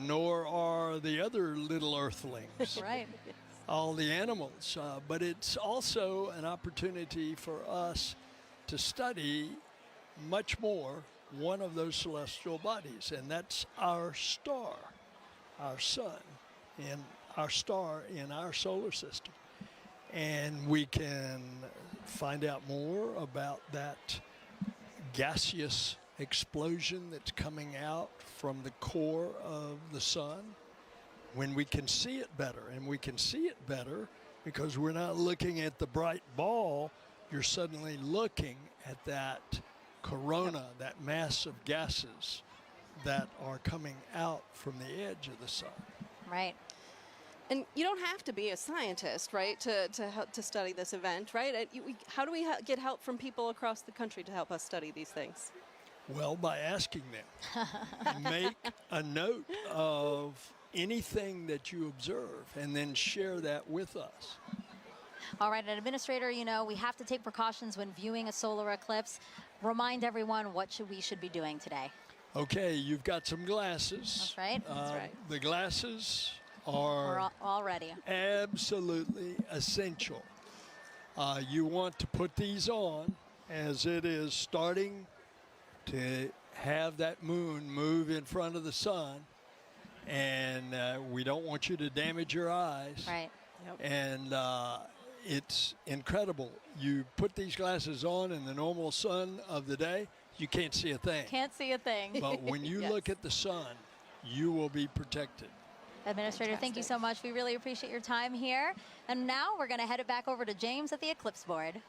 nor are the other little earthlings. Right. All the animals. But it's also an opportunity for us to study much more one of those celestial bodies, and that's our star, our sun, and our star in our solar system. And we can find out more about that gaseous explosion that's coming out from the core of the sun when we can see it better. And we can see it better because we're not looking at the bright ball. You're suddenly looking at that corona, that mass of gases that are coming out from the edge of the sun. Right. And you don't have to be a scientist, right, to study this event, right? How do we get help from people across the country to help us study these things? Well, by asking them. Make a note of anything that you observe and then share that with us. All right, an administrator, you know, we have to take precautions when viewing a solar eclipse. Remind everyone what we should be doing today. Okay, you've got some glasses. That's right. That's right. The glasses are all ready. Absolutely essential. You want to put these on as it is starting to have that moon move in front of the sun, and we don't want you to damage your eyes. Right. Yep. And it's incredible. You put these glasses on in the normal sun of the day, you can't see a thing. Can't see a thing. But when you look at the sun, you will be protected. Administrator, thank you so much. We really appreciate your time here. And now we're going to head it back over to James at the Eclipse board.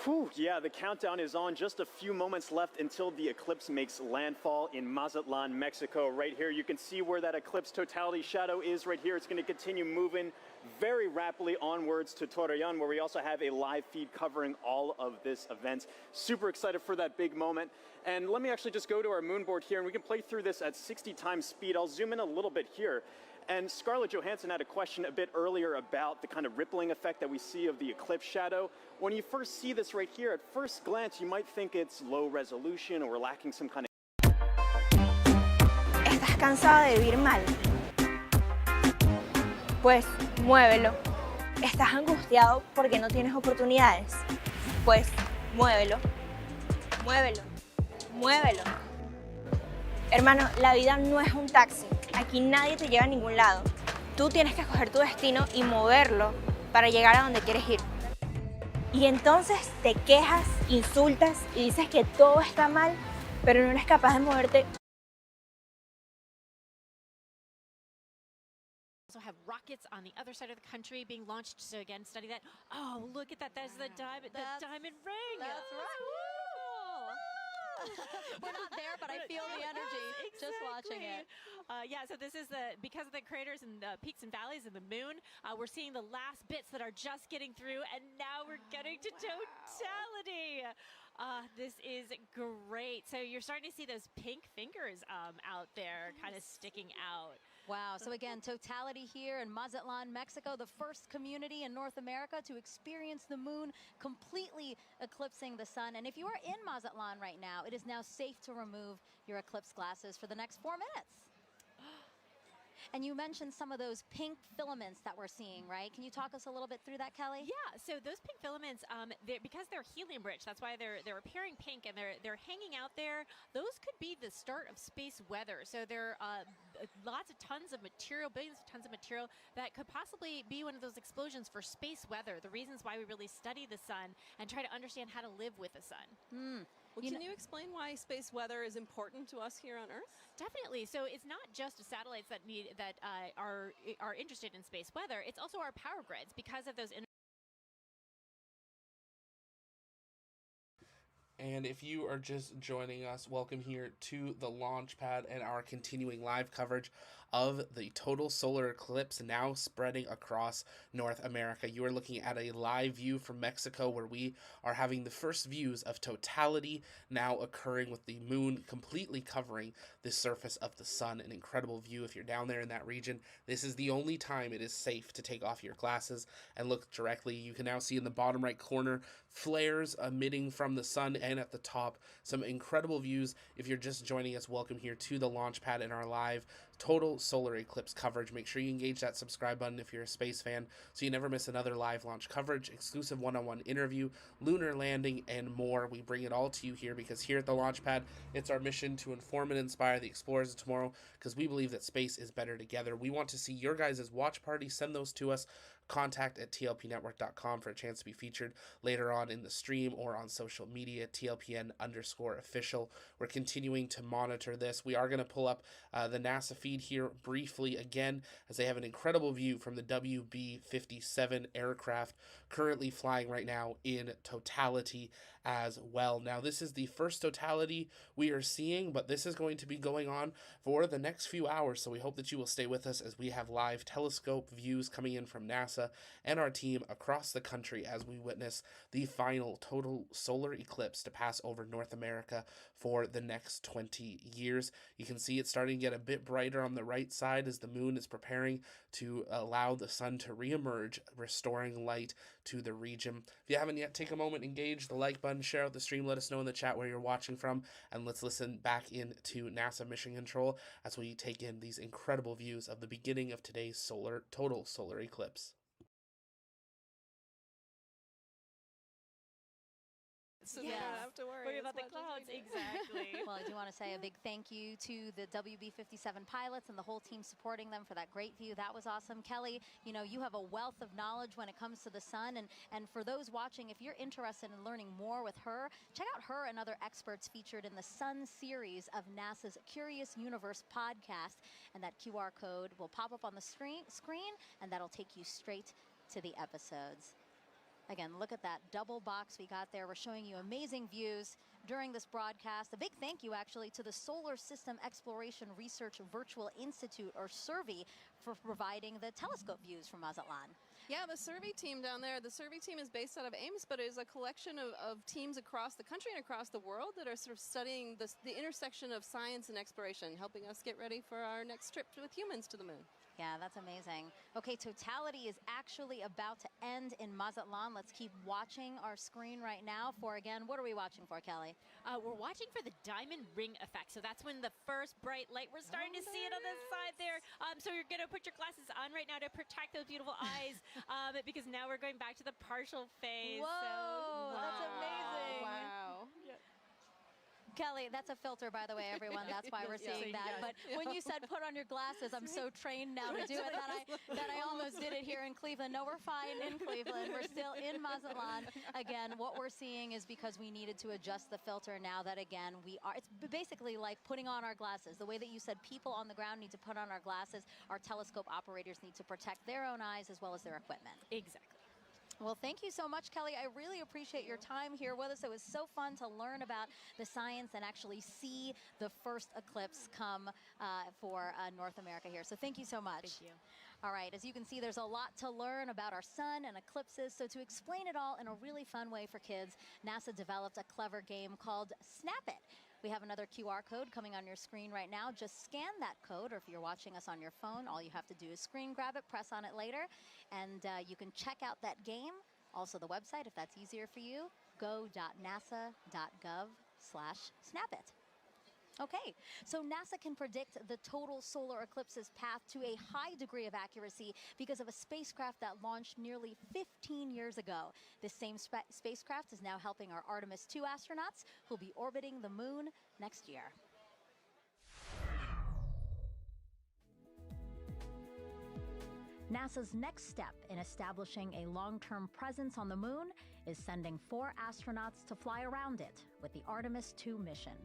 Whew, yeah, the countdown is on. Just a few moments left until the eclipse makes landfall in Mazatlan, Mexico. Right here, you can see where that eclipse totality shadow is right here. It's going to continue moving very rapidly onwards to Torreon, where we also have a live feed covering all of this event. Super excited for that big moment. And let me actually just go to our moon board here, and we can play through this at 60 times speed. I'll zoom in a little bit here. And Scarlett Johansson had a question a bit earlier about the kind of rippling effect that we see of the eclipse shadow. When you first see this right here, at first glance, you might think it's low resolution or lacking some kind of... ¿Estás cansado de vivir mal? Pues muévelo. ¿Estás angustiado porque no tienes oportunidades? Pues muévelo. Muévelo. Muévelo. Hermano, la vida no es un taxi. Aquí nadie te lleva a ningún lado. Tú tienes que escoger tu destino y moverlo para llegar a donde quieres ir. Y entonces te quejas, insultas y dices que todo está mal, pero no eres capaz de moverte. Also have rockets on the other side of the country being launched to again study that. Oh, look at that! That's the diamond ring. That's right. We're not there, but I feel the energy just watching it. Yeah, so this is because of the craters and the peaks and valleys of the moon, we're seeing the last bits that are just getting through, and now we're getting to totality. This is great. So you're starting to see those pink fingers out there kind of sticking out. Wow. So again, totality here in Mazatlan, Mexico, the first community in North America to experience the moon completely eclipsing the sun. And if you are in Mazatlan right now, it is now safe to remove your eclipse glasses for the next 4 minutes. And you mentioned some of those pink filaments that we're seeing, right? Can you talk us a little bit through that, Kelly? Yeah, so those pink filaments, because they're helium rich, that's why they're appearing pink and they're hanging out there. Those could be the start of space weather. So there are lots of tons of material, billions of tons of material that could possibly be one of those explosions for space weather. The reasons why we really study the sun and try to understand how to live with the sun. Well, can you explain why space weather is important to us here on Earth? Definitely. So it's not just satellites that are interested in space weather. It's also our power grids because of those. And if you are just joining us, welcome here to the launch pad and our continuing live coverage of the total solar eclipse now spreading across North America. You are looking at a live view from Mexico where we are having the first views of totality now occurring with the moon completely covering the surface of the sun. An incredible view if you're down there in that region. This is the only time it is safe to take off your glasses and look directly. You can now see in the bottom right corner flares emitting from the sun, and at the top some incredible views. If you're just joining us, welcome here to the launch pad in our live total solar eclipse coverage. Make sure you engage that subscribe button if you're a space fan so you never miss another live launch coverage, exclusive one-on-one interview, lunar landing, and more. We bring it all to you here because here at the launch pad, it's our mission to inform and inspire the explorers of tomorrow, because we believe that space is better together. We want to see your guys' watch parties. Send those to us. Contact at tlpnetwork.com for a chance to be featured later on in the stream or on social media, tlpn_official. We're continuing to monitor this. We are going to pull up the NASA feed here briefly again, as they have an incredible view from the WB-57 aircraft currently flying right now in totality as well. Now, this is the first totality we are seeing, but this is going to be going on for the next few hours, so we hope that you will stay with us as we have live telescope views coming in from NASA and our team across the country as we witness the final total solar eclipse to pass over North America for the next 20 years. You can see it starting to get a bit brighter on the right side as the moon is preparing to allow the sun to reemerge, restoring light to the region. If you haven't yet, take a moment, engage the like button, share out the stream, let us know in the chat where you're watching from, and let's listen back into NASA Mission Control as we take in these incredible views of the beginning of today's total solar eclipse. So they don't have to worry about the clouds. Exactly. Well, I do want to say a big thank you to the WB-57 pilots and the whole team supporting them for that great view. That was awesome. Kelly, you know, you have a wealth of knowledge when it comes to the sun. And for those watching, if you're interested in learning more with her, check out her and other experts featured in the Sun series of NASA's Curious Universe podcast. And that QR code will pop up on the screen, and that'll take you straight to the episodes. Again, look at that double box we got there. We're showing you amazing views during this broadcast. A big thank you, actually, to the Solar System Exploration Research Virtual Institute, or SERVI, for providing the telescope views from Mazatlan. Yeah, the SERVI team down there, the SERVI team is based out of Ames, but it is a collection of teams across the country and across the world that are sort of studying the intersection of science and exploration, helping us get ready for our next trip with humans to the moon. Yeah, that's amazing. Okay, totality is actually about to end in Mazatlan. Let's keep watching our screen right now for, again, what are we watching for, Kelly? We're watching for the diamond ring effect. So that's when the first bright light, we're starting to see it on the side there. So you're going to put your glasses on right now to protect those beautiful eyes, because now we're going back to the partial phase. Whoa, that's amazing. Wow. Kelly, that's a filter, by the way, everyone. That's why we're seeing that. But when you said put on your glasses, I'm so trained now to do it that I almost did it here in Cleveland. No, we're fine in Cleveland. We're still in Mazatlan. Again, what we're seeing is because we needed to adjust the filter now that, again, it's basically like putting on our glasses. The way that you said people on the ground need to put on our glasses, our telescope operators need to protect their own eyes as well as their equipment. Exactly. Well, thank you so much, Kelly. I really appreciate your time here with us. It was so fun to learn about the science and actually see the first eclipse come for North America here. So thank you so much. Thank you. All right, as you can see, there's a lot to learn about our sun and eclipses. So to explain it all in a really fun way for kids, NASA developed a clever game called Snap It. We have another QR code coming on your screen right now. Just scan that code, or if you're watching us on your phone, all you have to do is screen grab it, press on it later, and you can check out that game. Also the website, if that's easier for you, go.nasa.gov/snapit. Okay, so NASA can predict the total solar eclipse's path to a high degree of accuracy because of a spacecraft that launched nearly 15 years ago. This same spacecraft is now helping our Artemis 2 astronauts who'll be orbiting the moon next year. NASA's next step in establishing a long-term presence on the moon is sending 4 astronauts to fly around it with the Artemis 2 mission.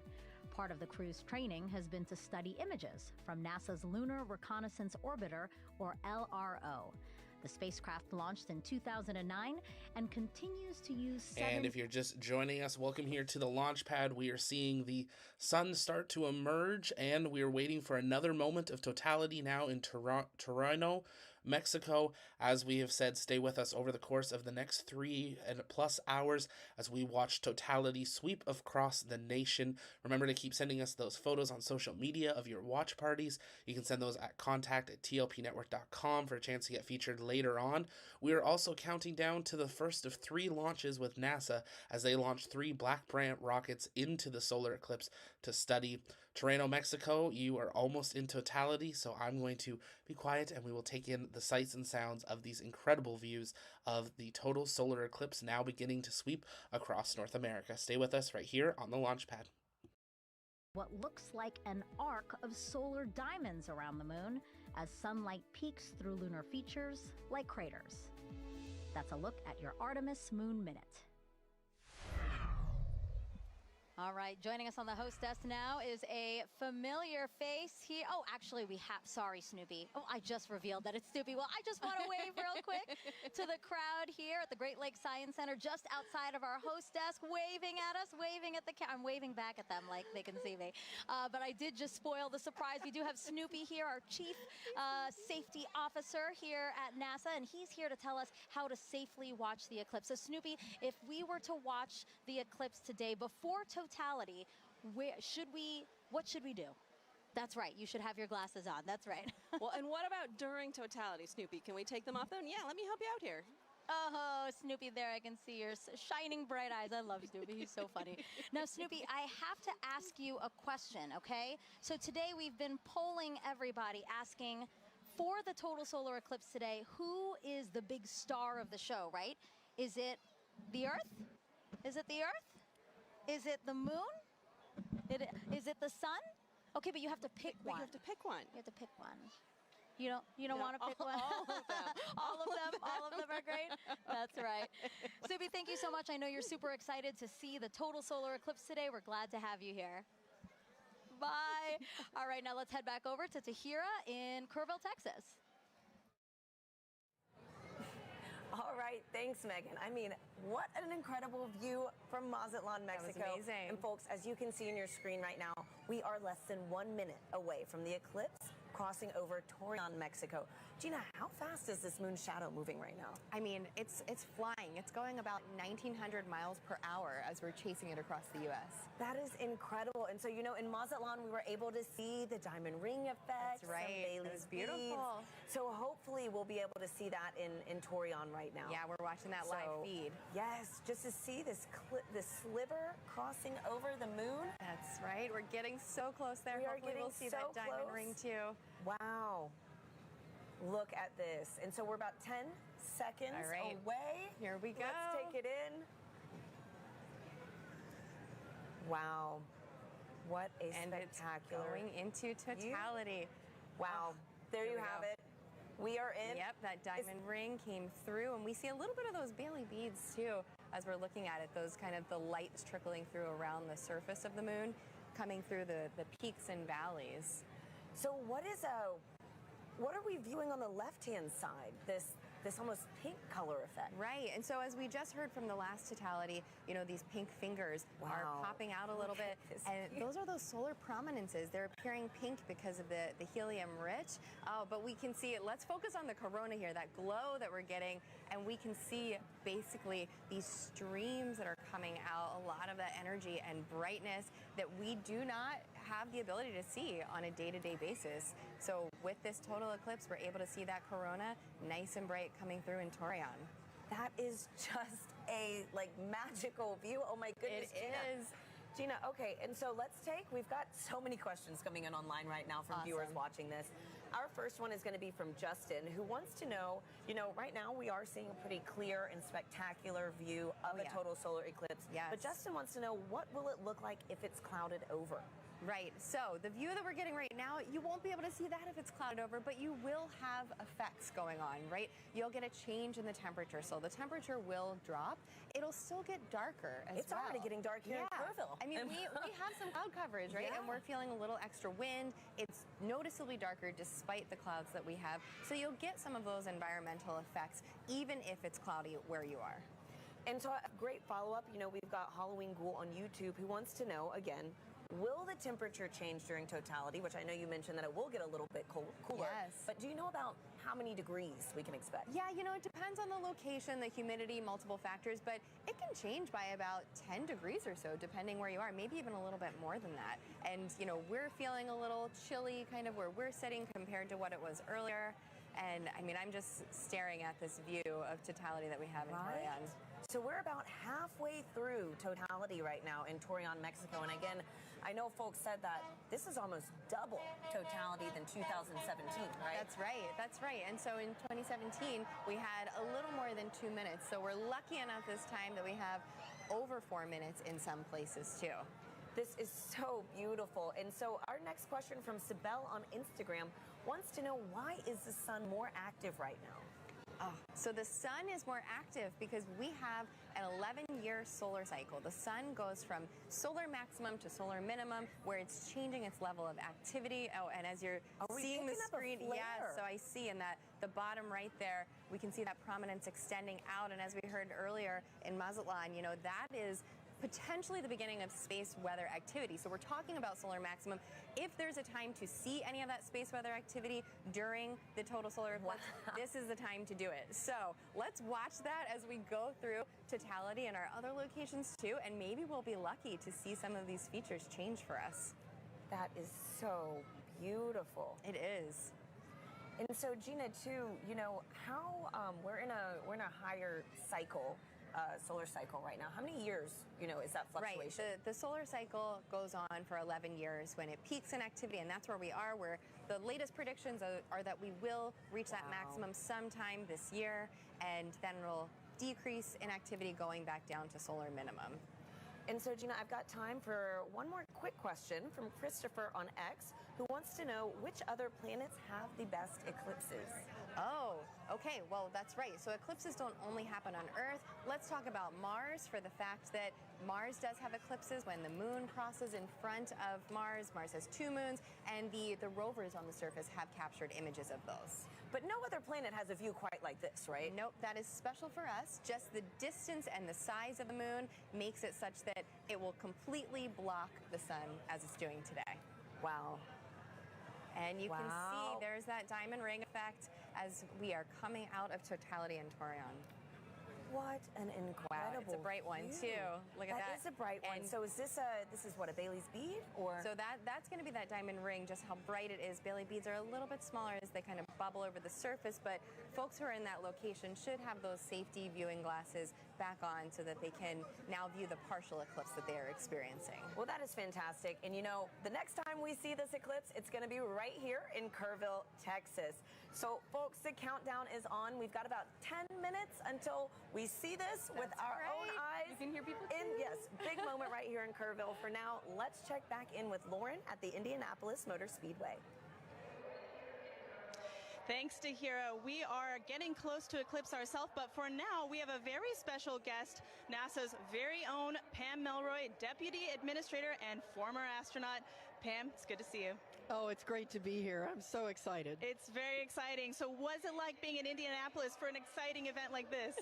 Part of the crew's training has been to study images from NASA's Lunar Reconnaissance Orbiter, or LRO. The spacecraft launched in 2009 and continues to use 7... And if you're just joining us, welcome here to the launch pad. We are seeing the sun start to emerge, and we are waiting for another moment of totality now in Toronto, Mexico. As we have said, stay with us over the course of the next 3+ hours as we watch totality sweep across the nation. Remember to keep sending us those photos on social media of your watch parties. You can send those at contact@tlpnetwork.com for a chance to get featured later on. We are also counting down to the first of 3 launches with NASA as they launch 3 Black Brant rockets into the solar eclipse to study. Toronto, Mexico, you are almost in totality, so I'm going to be quiet and we will take in the sights and sounds of these incredible views of the total solar eclipse now beginning to sweep across North America. Stay with us right here on the launch pad. What looks like an arc of solar diamonds around the moon as sunlight peeks through lunar features like craters. That's a look at your Artemis Moon Minute. All right, joining us on the host desk now is a familiar face here. Oh, actually, sorry, Snoopy. Oh, I just revealed that it's Snoopy. Well, I just want to wave real quick to the crowd here at the Great Lakes Science Center, just outside of our host desk, waving at us, waving at the I'm waving back at them like they can see me. But I did just spoil the surprise. We do have Snoopy here, our Chief Safety Officer here at NASA, and he's here to tell us how to safely watch the eclipse. So, Snoopy, if we were to watch the eclipse today before totality, what should we do? That's right. You should have your glasses on. That's right. Well, and what about during totality, Snoopy? Can we take them off then? Yeah, let me help you out here. Oh, Snoopy, there I can see your shining bright eyes. I love Snoopy. He's so funny. Now, Snoopy, I have to ask you a question, okay? So today we've been polling everybody, asking for the total solar eclipse today, who is the big star of the show, right? Is it the Earth? Is it the Earth? Is it the moon? Is it the sun? Okay, but you have to pick one. You have to pick one. You have to pick one. You don't want to pick one? All of them. All of them are great? That's right. Snoopy, thank you so much. I know you're super excited to see the total solar eclipse today. We're glad to have you here. Bye. All right, now let's head back over to Tahira in Kerrville, Texas. All right, thanks, Megan. I mean, what an incredible view from Mazatlan, Mexico. That was amazing. And folks, as you can see in your screen right now, we are less than 1 minute away from the eclipse crossing over Torreon, Mexico. Gina, how fast is this moon shadow moving right now? I mean, it's flying. It's going about 1,900 miles per hour as we're chasing it across the U.S. That is incredible. And so, you know, in Mazatlan, we were able to see the diamond ring effect. That's right. It was beautiful. Beads. So hopefully we'll be able to see that in Torreon right now. Yeah, we're watching that live feed. Yes, just to see this sliver crossing over the moon. That's right. We're getting so close there. Hopefully we'll see that diamond ring too. Wow. Look at this. And so we're about 10 seconds away. Here we go. Let's take it in. Wow. What a spectacular. Going into totality. Wow. There you have it. We are in. Yep, that diamond ring came through, and we see a little bit of those Bailey beads too as we're looking at it. Those kind of the lights trickling through around the surface of the moon, coming through the peaks and valleys. So what are we viewing on the left-hand side? This almost pink color effect. Right, and so as we just heard from the last totality, you know, these pink fingers are popping out a little bit, and those are those solar prominences. They're appearing pink because of the helium rich, but we can see it. Let's focus on the corona here, that glow that we're getting, and we can see basically these streams that are coming out, a lot of that energy and brightness that we do not have the ability to see on a day-to-day basis. So with this total eclipse, we're able to see that corona nice and bright coming through in Torreon. That is just a magical view. Oh my goodness, It is. Gina, okay, and so we've got so many questions coming in online right now from viewers watching this. Our first one is going to be from Justin, who wants to know, you know, right now we are seeing a pretty clear and spectacular view of a total solar eclipse. Yes. But Justin wants to know, what will it look like if it's clouded over? Right, so the view that we're getting right now, you won't be able to see that if it's clouded over, but you will have effects going on, right? You'll get a change in the temperature, so the temperature will drop. It'll still get darker as It's well. already getting dark here in Kerrville. I mean, we have some cloud coverage, right? And we're feeling a little extra wind. It's noticeably darker despite the clouds that we have, so you'll get some of those environmental effects, even if it's cloudy where you are. And so a great follow-up, you know, we've got Halloween Ghoul on YouTube who wants to know, again, will the temperature change during totality, which I know you mentioned that it will get a little bit cooler. Yes. But do you know about how many degrees we can expect? Yeah, you know, it depends on the location, the humidity, multiple factors, but it can change by about 10 degrees or so, depending where you are, maybe even a little bit more than that. And, you know, we're feeling a little chilly kind of where we're sitting compared to what it was earlier. And, I mean, I'm just staring at this view of totality that we have in Torreon. So we're about halfway through totality right now in Torreon, Mexico. And again, I know folks said that this is almost double totality than 2017, right? That's right, that's right. And so in 2017, we had a little more than 2 minutes. So we're lucky enough this time that we have over 4 minutes in some places too. This is so beautiful. And so our next question from Sibel on Instagram wants to know, why is the sun more active right now? So the sun is more active because we have an 11-year solar cycle. The sun goes from solar maximum to solar minimum, where it's changing its level of activity. Oh, and as you're seeing the screen, yeah, so I see in that the bottom right there, we can see that prominence extending out. And as we heard earlier in Mazatlan, you know, that is potentially the beginning of space weather activity. So we're talking about solar maximum. If there's a time to see any of that space weather activity during the total solar eclipse, this is the time to do it. So let's watch that as we go through totality in our other locations too, and maybe we'll be lucky to see some of these features change for us. That is so beautiful. It is. And so Gina, too, you know, how we're in a higher cycle, solar cycle right now. How many years, you know, is that fluctuation? Right. The solar cycle goes on for 11 years when it peaks in activity, and that's where we are, where the latest predictions are that we will reach that maximum sometime this year, and then it'll decrease in activity going back down to solar minimum. And so, Gina, I've got time for one more quick question from Christopher on X, who wants to know which other planets have the best eclipses. Oh, okay, well, that's right. So eclipses don't only happen on Earth. Let's talk about Mars, for the fact that Mars does have eclipses when the moon crosses in front of Mars. Mars has 2 moons, and the rovers on the surface have captured images of those. But no other planet has a view quite like this, right? Nope, that is special for us. Just the distance and the size of the moon makes it such that it will completely block the sun as it's doing today. Wow. And you can see there's that diamond ring effect as we are coming out of totality in Torreon. What an incredible Wow, it's a bright one view. too. Look at that. That is a bright one. So is this what, a Bailey's bead, or? So that's going to be that diamond ring, just how bright it is. Bailey beads are a little bit smaller as they kind of bubble over the surface, but folks who are in that location should have those safety viewing glasses back on so that they can now view the partial eclipse that they are experiencing. Well, that is fantastic. And you know, the next time we see this eclipse, it's going to be right here in Kerrville, Texas. So folks, the countdown is on. We've got about 10 minutes until we see this with our own eyes. You can hear people Yes, big moment right here in Kerrville. For now, let's check back in with Lauren at the Indianapolis Motor Speedway. Thanks to Hira. We are getting close to eclipse ourselves, but for now, we have a very special guest, NASA's very own Pam Melroy, Deputy Administrator and former astronaut. Pam, it's good to see you. Oh, it's great to be here. I'm so excited. It's very exciting. So what's it like being in Indianapolis for an exciting event like this?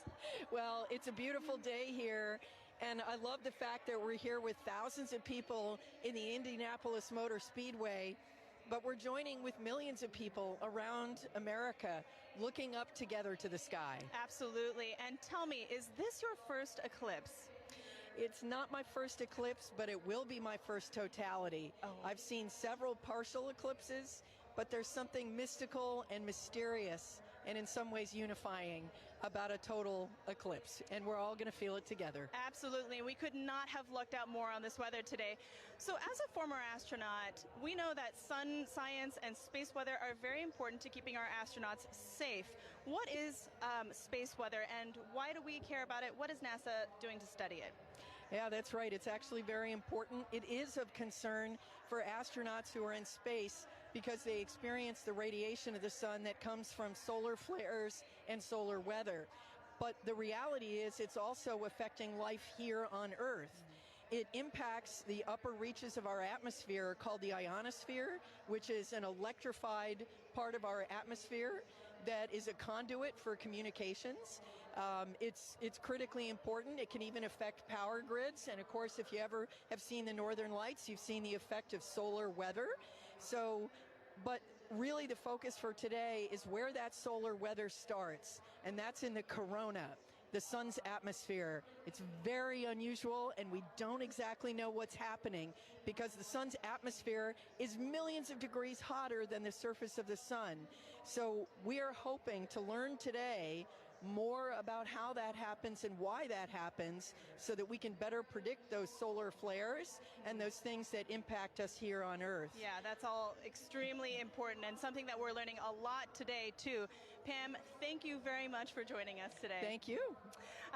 Well, it's a beautiful day here, and I love the fact that we're here with thousands of people in the Indianapolis Motor Speedway, but we're joining with millions of people around America looking up together to the sky. Absolutely. And tell me, is this your first eclipse? It's not my first eclipse, but it will be my first totality. I've seen several partial eclipses, but there's something mystical and mysterious and in some ways unifying about a total eclipse, and we're all going to feel it together. Absolutely. We could not have lucked out more on this weather today. So as a former astronaut, we know that sun science and space weather are very important to keeping our astronauts safe. What is space weather, and why do we care about it? What is NASA doing to study it? Yeah, that's right. It's actually very important. It is of concern for astronauts who are in space because they experience the radiation of the sun that comes from solar flares and solar weather. But the reality is it's also affecting life here on Earth. It impacts the upper reaches of our atmosphere called the ionosphere, which is an electrified part of our atmosphere that is a conduit for communications. It's critically important. It can even affect power grids. And of course, if you ever have seen the Northern Lights, you've seen the effect of solar weather. So, but really the focus for today is where that solar weather starts, and that's in the corona, the sun's atmosphere. It's very unusual, and we don't exactly know what's happening because the sun's atmosphere is millions of degrees hotter than the surface of the sun. So we are hoping to learn today more about how that happens and why that happens so that we can better predict those solar flares and those things that impact us here on Earth. Yeah, that's all extremely important and something that we're learning a lot today, too. Pam, thank you very much for joining us today. Thank you.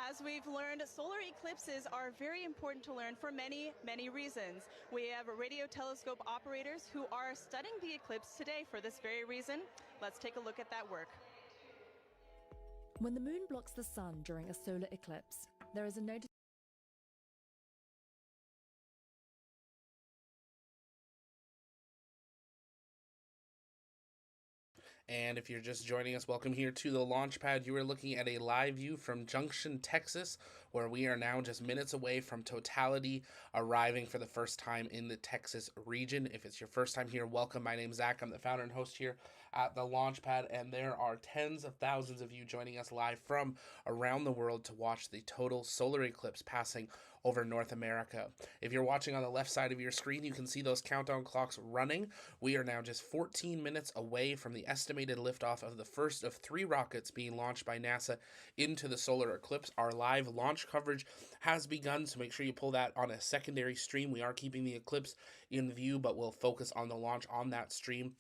As we've learned, solar eclipses are very important to learn for many, many reasons. We have radio telescope operators who are studying the eclipse today for this very reason. Let's take a look at that work. When the moon blocks the sun during a solar eclipse, there is a noticeable And if you're just joining us, welcome here to the launch pad. You are looking at a live view from Junction, Texas, where we are now just minutes away from Totality arriving for the first time in the Texas region. If it's your first time here, welcome. My name's Zach. I'm the founder and host here at the launch pad, and there are tens of thousands of you joining us live from around the world to watch the total solar eclipse passing over North America. If you're watching on the left side of your screen, you can see those countdown clocks running. We are now just 14 minutes away from the estimated liftoff of the first of 3 rockets being launched by NASA into the solar eclipse. Our live launch coverage has begun, so make sure you pull that on a secondary stream. We are keeping the eclipse in view, but we'll focus on the launch on that stream.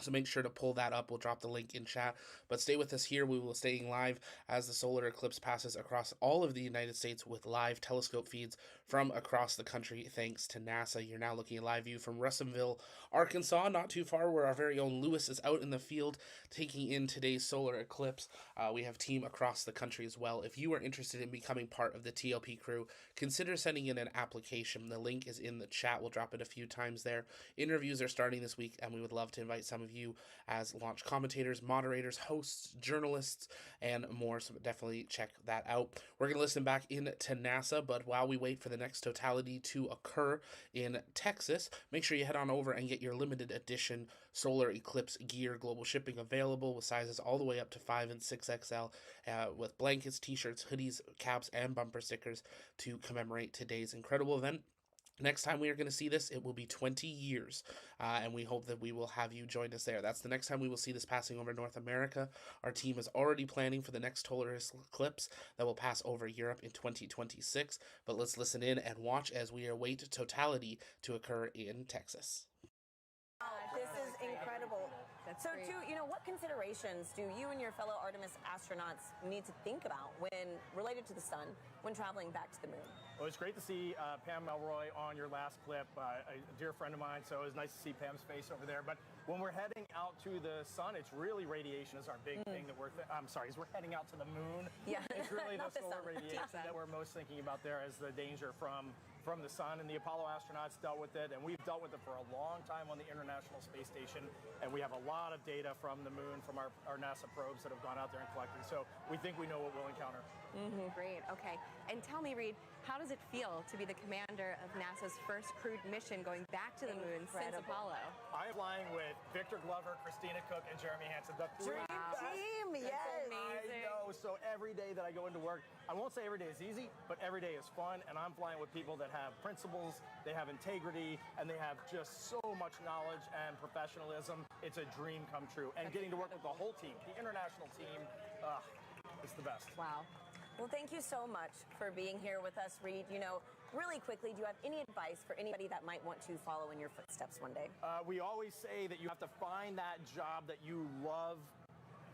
So make sure to pull that up. We'll drop the link in chat. But stay with us here. We will stay live as the solar eclipse passes across all of the United States with live telescope feeds from across the country thanks to NASA. You're now looking at a live view from Russellville, Arkansas, not too far, where our very own Lewis is out in the field taking in today's solar eclipse. We have team across the country as well. If you are interested in becoming part of the TLP crew, consider sending in an application. The link is in the chat. We'll drop it a few times there. Interviews are starting this week, and we would love to invite some of you as launch commentators, moderators, hosts, journalists, and more. So definitely check that out. We're going to listen back in to NASA, but while we wait for the next totality to occur in Texas, make sure you head on over and get your limited edition solar eclipse gear. Global shipping available with sizes all the way up to 5 and 6XL with blankets, t-shirts, hoodies, caps, and bumper stickers to commemorate today's incredible event. Next time we are going to see this, it will be 20 years, and we hope that we will have you join us there. That's the next time we will see this passing over North America. Our team is already planning for the next solar eclipse that will pass over Europe in 2026, but let's listen in and watch as we await totality to occur in Texas. This is incredible. So, too, what considerations do you and your fellow Artemis astronauts need to think about when related to the sun when traveling back to the moon? Well, it's great to see Pam Melroy on your last clip, a dear friend of mine, so it was nice to see Pam's face over there. But when we're heading out to the sun, it's really radiation is our big thing that as we're heading out to the moon. Yeah, it's really the not the solar sun. radiation that we're most thinking about there as the danger from the sun, and the Apollo astronauts dealt with it, and we've dealt with it for a long time on the International Space Station, and we have a lot of data from the moon from our NASA probes that have gone out there and collected, so we think we know what we'll encounter. Great. Okay. And tell me, Reed, how does it feel to be the commander of NASA's first crewed mission going back to the moon since Apollo? I am flying with Victor Glover, Christina Cook, and Jeremy Hansen. The three best. Team, yes. I know. So every day that I go into work, I won't say every day is easy, but every day is fun. And I'm flying with people that have principles, they have integrity, and they have just so much knowledge and professionalism. It's a dream come true. And getting to work with the whole team, the international team, it's the best. Wow. Well, thank you so much for being here with us, Reed. Really quickly, do you have any advice for anybody that might want to follow in your footsteps one day? We always say that you have to find that job that you love,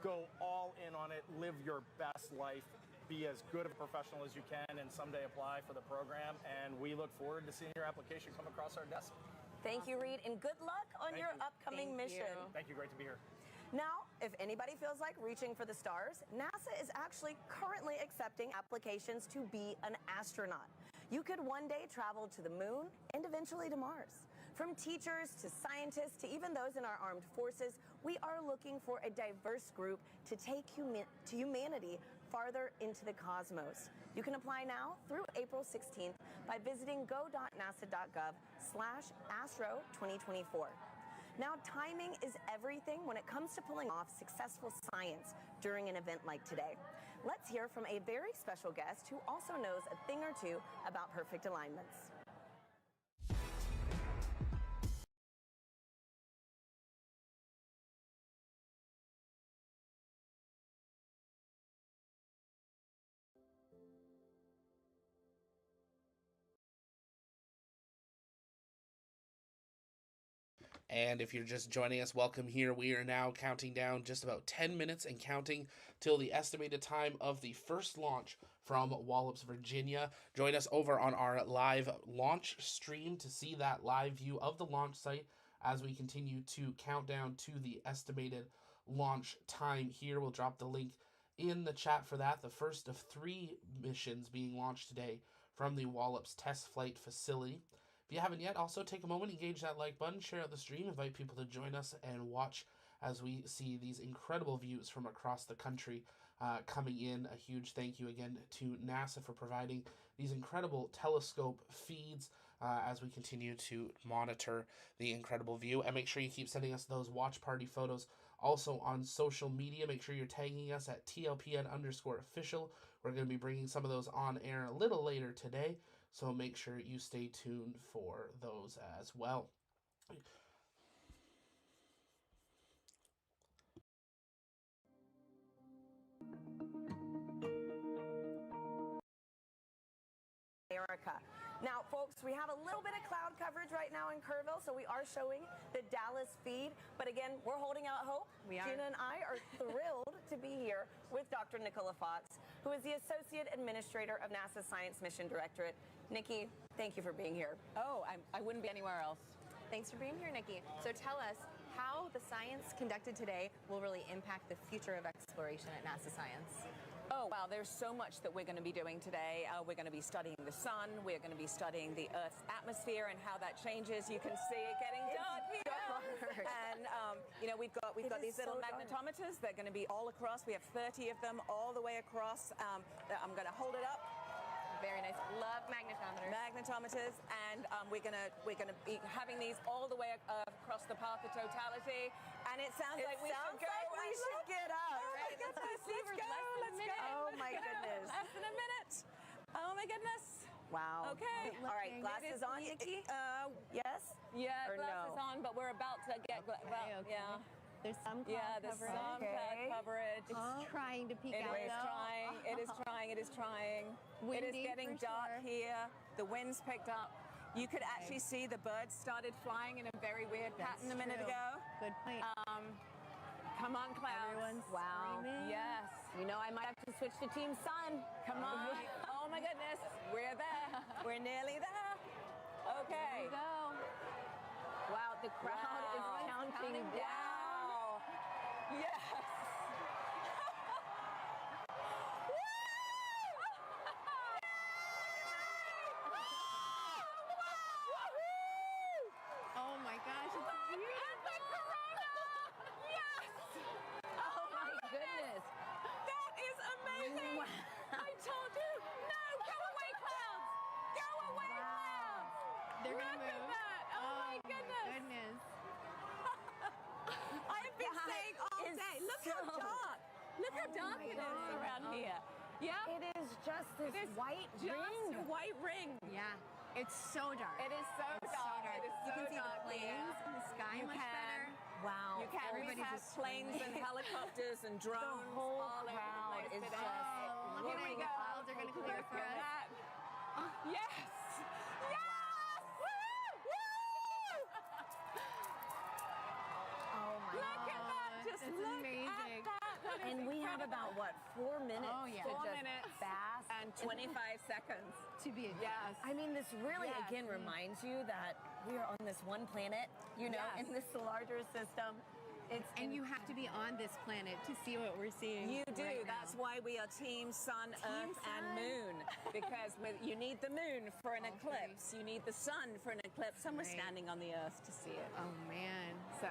go all in on it, live your best life. be as good of a professional as you can and someday apply for the program. And we look forward to seeing your application come across our desk. Thank you, Reed, and good luck on your upcoming mission. Thank you. Great to be here. Now, if anybody feels like reaching for the stars, NASA is actually currently accepting applications to be an astronaut. You could one day travel to the moon and eventually to Mars. From teachers to scientists to even those in our armed forces, we are looking for a diverse group to take humanity farther into the cosmos. You can apply now through April 16th by visiting go.nasa.gov/astro2024. Now, timing is everything when it comes to pulling off successful science during an event like today. Let's hear from a very special guest who also knows a thing or two about perfect alignments. And if you're just joining us, welcome here. We are now counting down just about 10 minutes and counting till the estimated time of the first launch from Wallops, Virginia. Join us over on our live launch stream to see that live view of the launch site as we continue to count down to the estimated launch time here. We'll drop the link in the chat for that. The first of 3 missions being launched today from the Wallops Test Flight Facility. If you haven't yet, also take a moment, engage that like button, share out the stream, invite people to join us and watch as we see these incredible views from across the country coming in. A huge thank you again to NASA for providing these incredible telescope feeds as we continue to monitor the incredible view. And make sure you keep sending us those watch party photos also on social media. Make sure you're tagging us at TLPN_official. We're going to be bringing some of those on air a little later today. So make sure you stay tuned for those as well. America. Now, folks, we have a little bit of cloud coverage right now in Kerrville, so we are showing the Dallas feed. But again, we're holding out hope. We are. Gina and I are thrilled to be here with Dr. Nicola Fox, who is the Associate Administrator of NASA's Science Mission Directorate. Nikki, thank you for being here. Oh, I wouldn't be anywhere else. Thanks for being here, Nikki. So tell us how the science conducted today will really impact the future of exploration at NASA Science. Oh, wow, there's so much that we're going to be doing today. We're going to be studying the sun. We're going to be studying the Earth's atmosphere and how that changes. You can see it getting dark here. And, you know, we've got these little magnetometers. They're going to be all across. We have 30 of them all the way across. I'm going to hold it up. Very nice. Love magnetometers. Magnetometers, and we're gonna be having these all the way across the path of totality. And it sounds like we should get up. All right, let's go. Let's go. Oh my goodness. Less than a minute. Oh my goodness. Wow. Okay. All right, glasses on, Nikki? Yes? Yeah, or glasses no? on, but we're about to get. Yeah. There's some cloud there's coverage. some cloud coverage. It's trying to peek It out. is trying. It is trying. It is trying. It is Windy getting for dark sure. here. The wind's picked up. You could actually see the birds started flying in a very weird pattern a minute ago. Good point. Come on, clouds. Everyone's wow. screaming. Yes. You know, I might have to switch to Team Sun. Come on. Oh my goodness. We're there. We're nearly there. Okay. Here we go. Wow, the crowd is counting down. Yes. Oh my gosh, it's beautiful. Yes. Oh my goodness. That is amazing. I told you. No, go away, clouds. Go away, clouds. They're Look gonna at move. that. Oh my goodness. I have been saying all day. Look how dark. Look how dark it is around here. Yeah. It is just this white ring. White ring. Yeah, it's so dark. It is so dark. It is You so can see the dark planes here. in the sky You much can. better. Wow. You can. Everybody's We have just planes and helicopters and drones. The whole all over the crowd place is today. just Oh, Here we looking. go. The clouds are gonna clear for Look us. at that. Yes. Yes. Woo! Oh my Look at that. Just It's look amazing. at that. That And we have about, what, 4 minutes Oh, yeah. to 4 just minutes bask. and 25 seconds. To be Yes. I mean, this really, Yes. again, reminds you that we are on this one planet, you know, Yes. in this larger system. And you have to be on this planet to see what we're seeing. You do. right now. That's why we are Team Sun, Earth, and Moon. Because you need the moon for an eclipse. You need the sun for an eclipse. And we're Right. standing on the Earth to see it. Oh, man. So,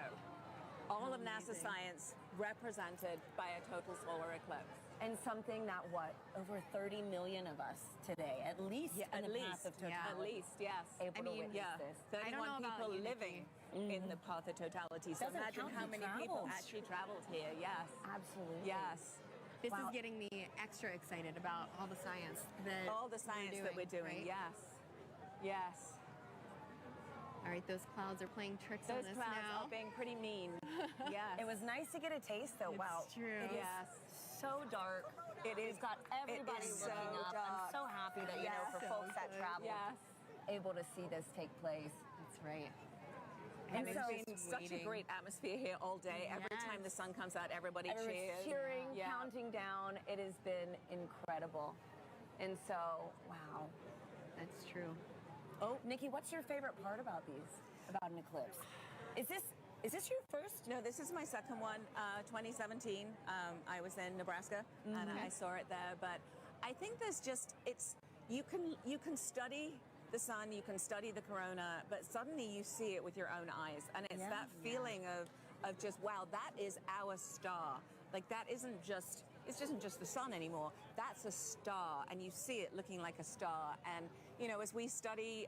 all of Amazing. NASA science represented by a total solar eclipse. And something that, what, over 30 million of us today, at least Yeah, in at the least. path of Yeah. totality. At least, yes. Able I to mean, witness Yeah, this. I don't 31 know about people you, living in the path of totality. So Doesn't imagine count how who many people travels. actually traveled here. Yes. Absolutely. Yes. This Wow. is getting me extra excited about all the science that All the science that we're doing. right? Yes. Yes. All right, those clouds are playing tricks Those on us clouds now. are being pretty mean. Yes. It was nice to get a taste, though. It's Wow. true. It is Yes. so dark. It is. We've got everybody is looking so up. dark. I'm so happy that, you know, Yes. for So folks that good. travel, Yes. able to see this take place. That's right. And And it's so- been such a waiting. great atmosphere here all day. Every time the sun comes out, everybody Everyone's cheers. cheering, Yeah. counting down. It has been incredible. And so, wow. That's true. Oh, Nikki, what's your favorite part about these? About an eclipse? Is this your first? No, this is my second one, 2017. I was in Nebraska and I saw it there. But I think there's just you can study the sun, you can study the corona, but suddenly you see it with your own eyes, and it's that feeling of just wow, that is our star. Like it isn't just the sun anymore. That's a star, and you see it looking like a star. And you know, as we study.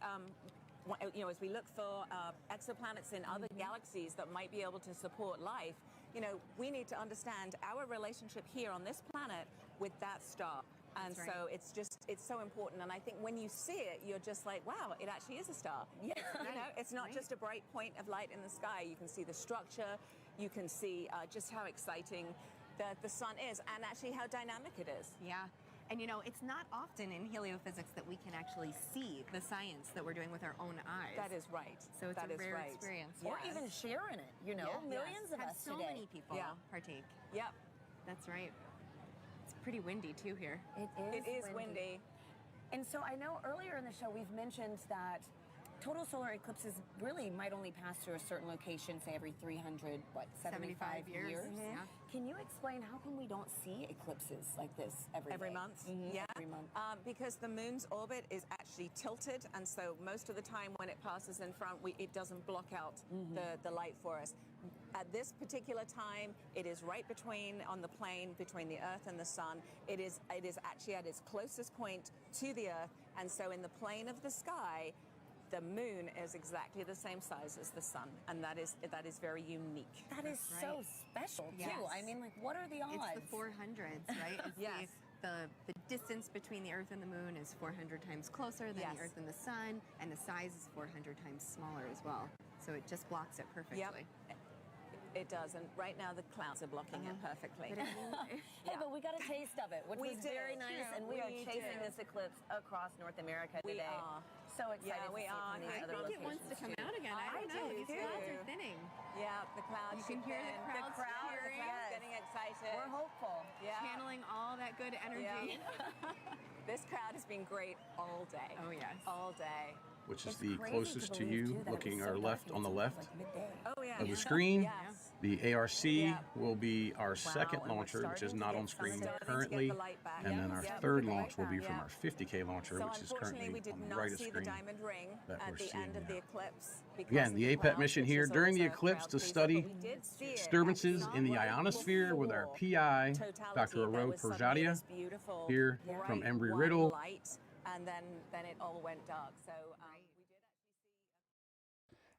As we look for exoplanets in other galaxies that might be able to support life, you know, we need to understand our relationship here on this planet with that star. And That's so it's so important. And I think when you see it, you're just like, wow, it actually is a star. Yeah. You know, it's not just a bright point of light in the sky. You can see the structure. You can see just how exciting the sun is and actually how dynamic it is. Yeah. And you know, it's not often in heliophysics that we can actually see the science that we're doing with our own eyes. That is right. So it's That a is rare right. experience. Or even sharing it, you know? Yeah. Millions of Have us so today. many people partake. Yep. That's right. It's pretty windy too here. It is windy. And so I know earlier in the show we've mentioned that total solar eclipses really might only pass through a certain location, say every 375 years. Yeah. Can you explain how come we don't see eclipses like this every day? month? Yeah. Every month. Because the moon's orbit is actually tilted, and so most of the time when it passes in front, it doesn't block out the light for us. At this particular time, it is right on the plane between the Earth and the Sun. It is actually at its closest point to the Earth, and so in the plane of the sky, the moon is exactly the same size as the sun, and that is very unique. That is so special, too. Yes. I mean, like, what are the odds? It's the 400s, right? It's Yes. The distance between the Earth and the Moon is 400 times closer than Yes. the Earth and the Sun, and the size is 400 times smaller as well. So it just blocks it perfectly. Yep. It does, and right now the clouds are blocking it perfectly. Hey, but we got a taste of it, which We was did. very nice, and we are We chasing did. this eclipse across North America We today. are. So excited Yeah, to we see it are. from these I other think it wants to locations, come too. out again. I don't know. do These clouds too. are thinning. Yeah, the clouds. You can hear the shift in. crowds cheering. The crowd's getting excited. We're hopeful. Yeah. Channeling all that good energy. This crowd has been great all day. Oh, yes. All day. Which is It's the crazy closest to believe, you, too, that it looking was our so left dark on the and it's left like midday. Oh, yeah. of the screen. Yes. The ARC will be our second and we're launcher, which is starting to not get on screen started to get currently. the light back. And Yeah. then our Yeah, third we get the launch will light be back. from Yeah. our 50K launcher, So which is unfortunately, currently we did on the not right of see the screen. diamond ring that at we're the seeing end of the now. eclipse. Again, the APET mission here during the eclipse to study disturbances in the ionosphere with our PI, Dr. Aro Perjadia, here from Embry-Riddle. And then it all went dark. So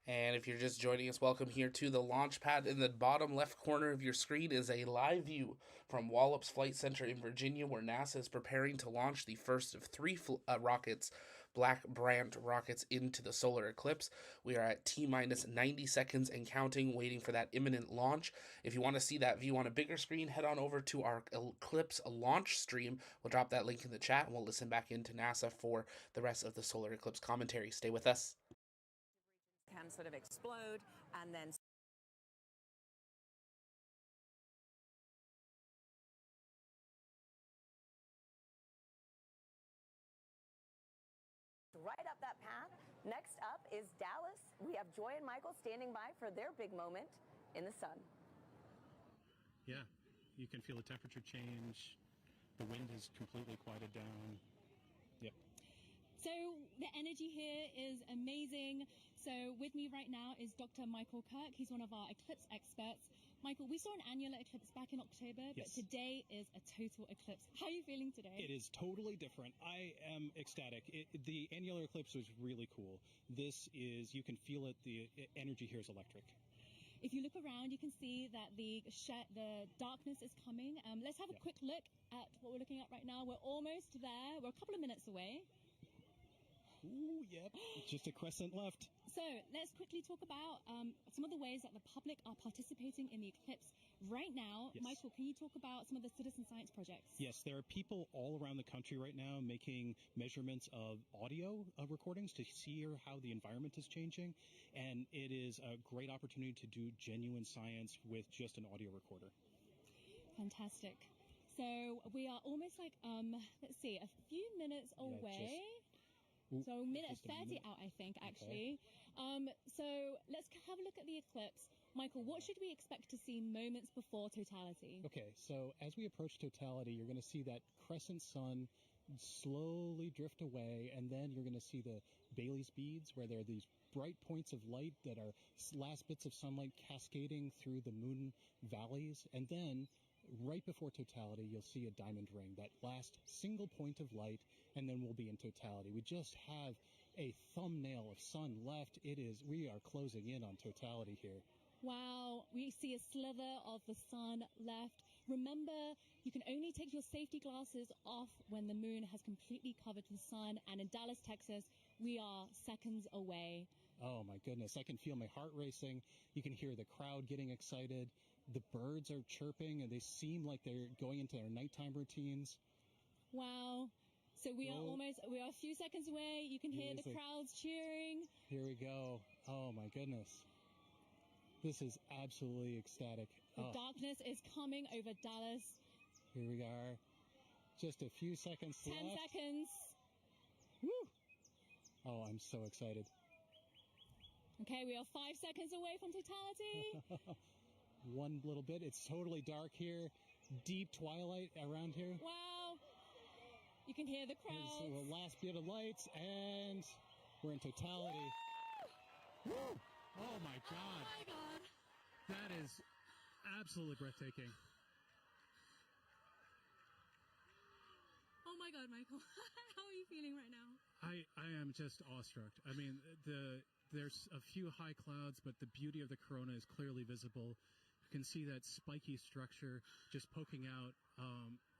And if you're just joining us, welcome here to the launch pad. In the bottom left corner of your screen is a live view from Wallops Flight Center in Virginia, where NASA is preparing to launch the first of three rockets, Black Brant rockets, into the solar eclipse. We are at T-minus 90 seconds and counting, waiting for that imminent launch. If you want to see that view on a bigger screen, head on over to our Eclipse launch stream. We'll drop that link in the chat, and we'll listen back into NASA for the rest of the solar eclipse commentary. Stay with us. can sort of explode and then right up that path. Next up is Dallas. We have Joy and Michael standing by for their big moment in the sun. Yeah, you can feel the temperature change. The wind has completely quieted down. Yep. So the energy here is amazing. So with me right now is Dr. Michael Kirk. He's one of our eclipse experts. Michael, we saw an annular eclipse back in October, but Yes. today is a total eclipse. How are you feeling today? It is totally different. I am ecstatic. The annular eclipse was really cool. This is, you can feel it, the energy here is electric. If you look around, you can see that the darkness is coming. Let's have a quick look at what we're looking at right now. We're almost there. We're a couple of minutes away. Ooh, yep. Just a crescent left. So let's quickly talk about some of the ways that the public are participating in the eclipse right now. Yes. Michael, can you talk about some of the citizen science projects? Yes, there are people all around the country right now making measurements of audio recordings to see how the environment is changing. And it is a great opportunity to do genuine science with just an audio recorder. Fantastic. So we are almost like, let's see, a few minutes away. So minute 30 out, I think, actually. So let's have a look at the eclipse. Michael, what should we expect to see moments before totality? Okay, so as we approach totality, you're going to see that crescent sun slowly drift away, and then you're going to see the Bailey's beads, where there are these bright points of light that are last bits of sunlight cascading through the moon valleys, and then right before totality, you'll see a diamond ring, that last single point of light, and then we'll be in totality. We just have a thumbnail of sun left. We are closing in on totality here. Wow, we see a slither of the sun left. Remember, you can only take your safety glasses off when the moon has completely covered the sun, and in Dallas, Texas, we are seconds away. Oh my goodness, I can feel my heart racing. You can hear the crowd getting excited. The birds are chirping, and they seem like they're going into their nighttime routines. Wow. So we are a few seconds away. You can hear the crowds cheering. Here we go. Oh my goodness. This is absolutely ecstatic. The darkness is coming over Dallas. Here we are. Just a few seconds left. 10 seconds. Woo! Oh, I'm so excited. Okay, we are 5 seconds away from totality. One little bit. It's totally dark here. Deep twilight around here. Wow. You can hear the crowd. The last bit of lights, and we're in totality. Woo! Oh my God. Oh my God. That is absolutely breathtaking. Oh my God, Michael. How are you feeling right now? I am just awestruck. I mean, there's a few high clouds, but the beauty of the corona is clearly visible. You can see that spiky structure just poking out.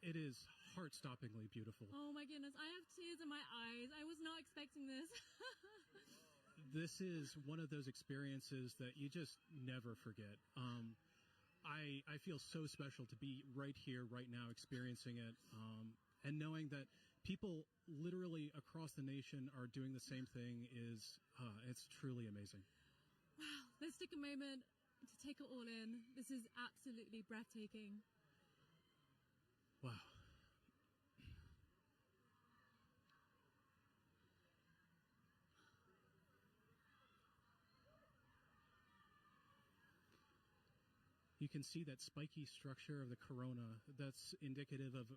It is heart-stoppingly beautiful. Oh my goodness, I have tears in my eyes. I was not expecting this. This is one of those experiences that you just never forget. I feel so special to be right here, right now, experiencing it, and knowing that people literally across the nation are doing the same thing it's truly amazing. Wow, let's take a moment to take it all in. This is absolutely breathtaking. Wow. You can see that spiky structure of the corona. That's indicative of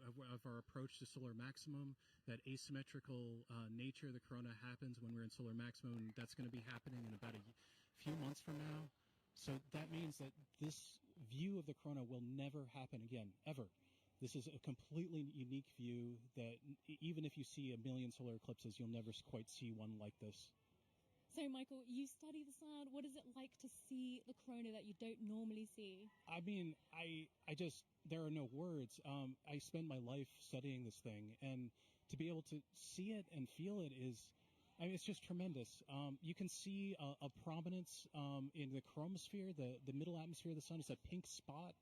our approach to solar maximum. That asymmetrical nature of the corona happens when we're in solar maximum. That's going to be happening in about a few months from now. So that means that this view of the corona will never happen again, ever. This is a completely unique view that even if you see a million solar eclipses, you'll never quite see one like this. So, Michael, you study the sun. What is it like to see the corona that you don't normally see? I mean, there are no words. I spend my life studying this thing, and to be able to see it and feel it it's just tremendous. You can see a prominence in the chromosphere, the middle atmosphere of the sun is a pink spot,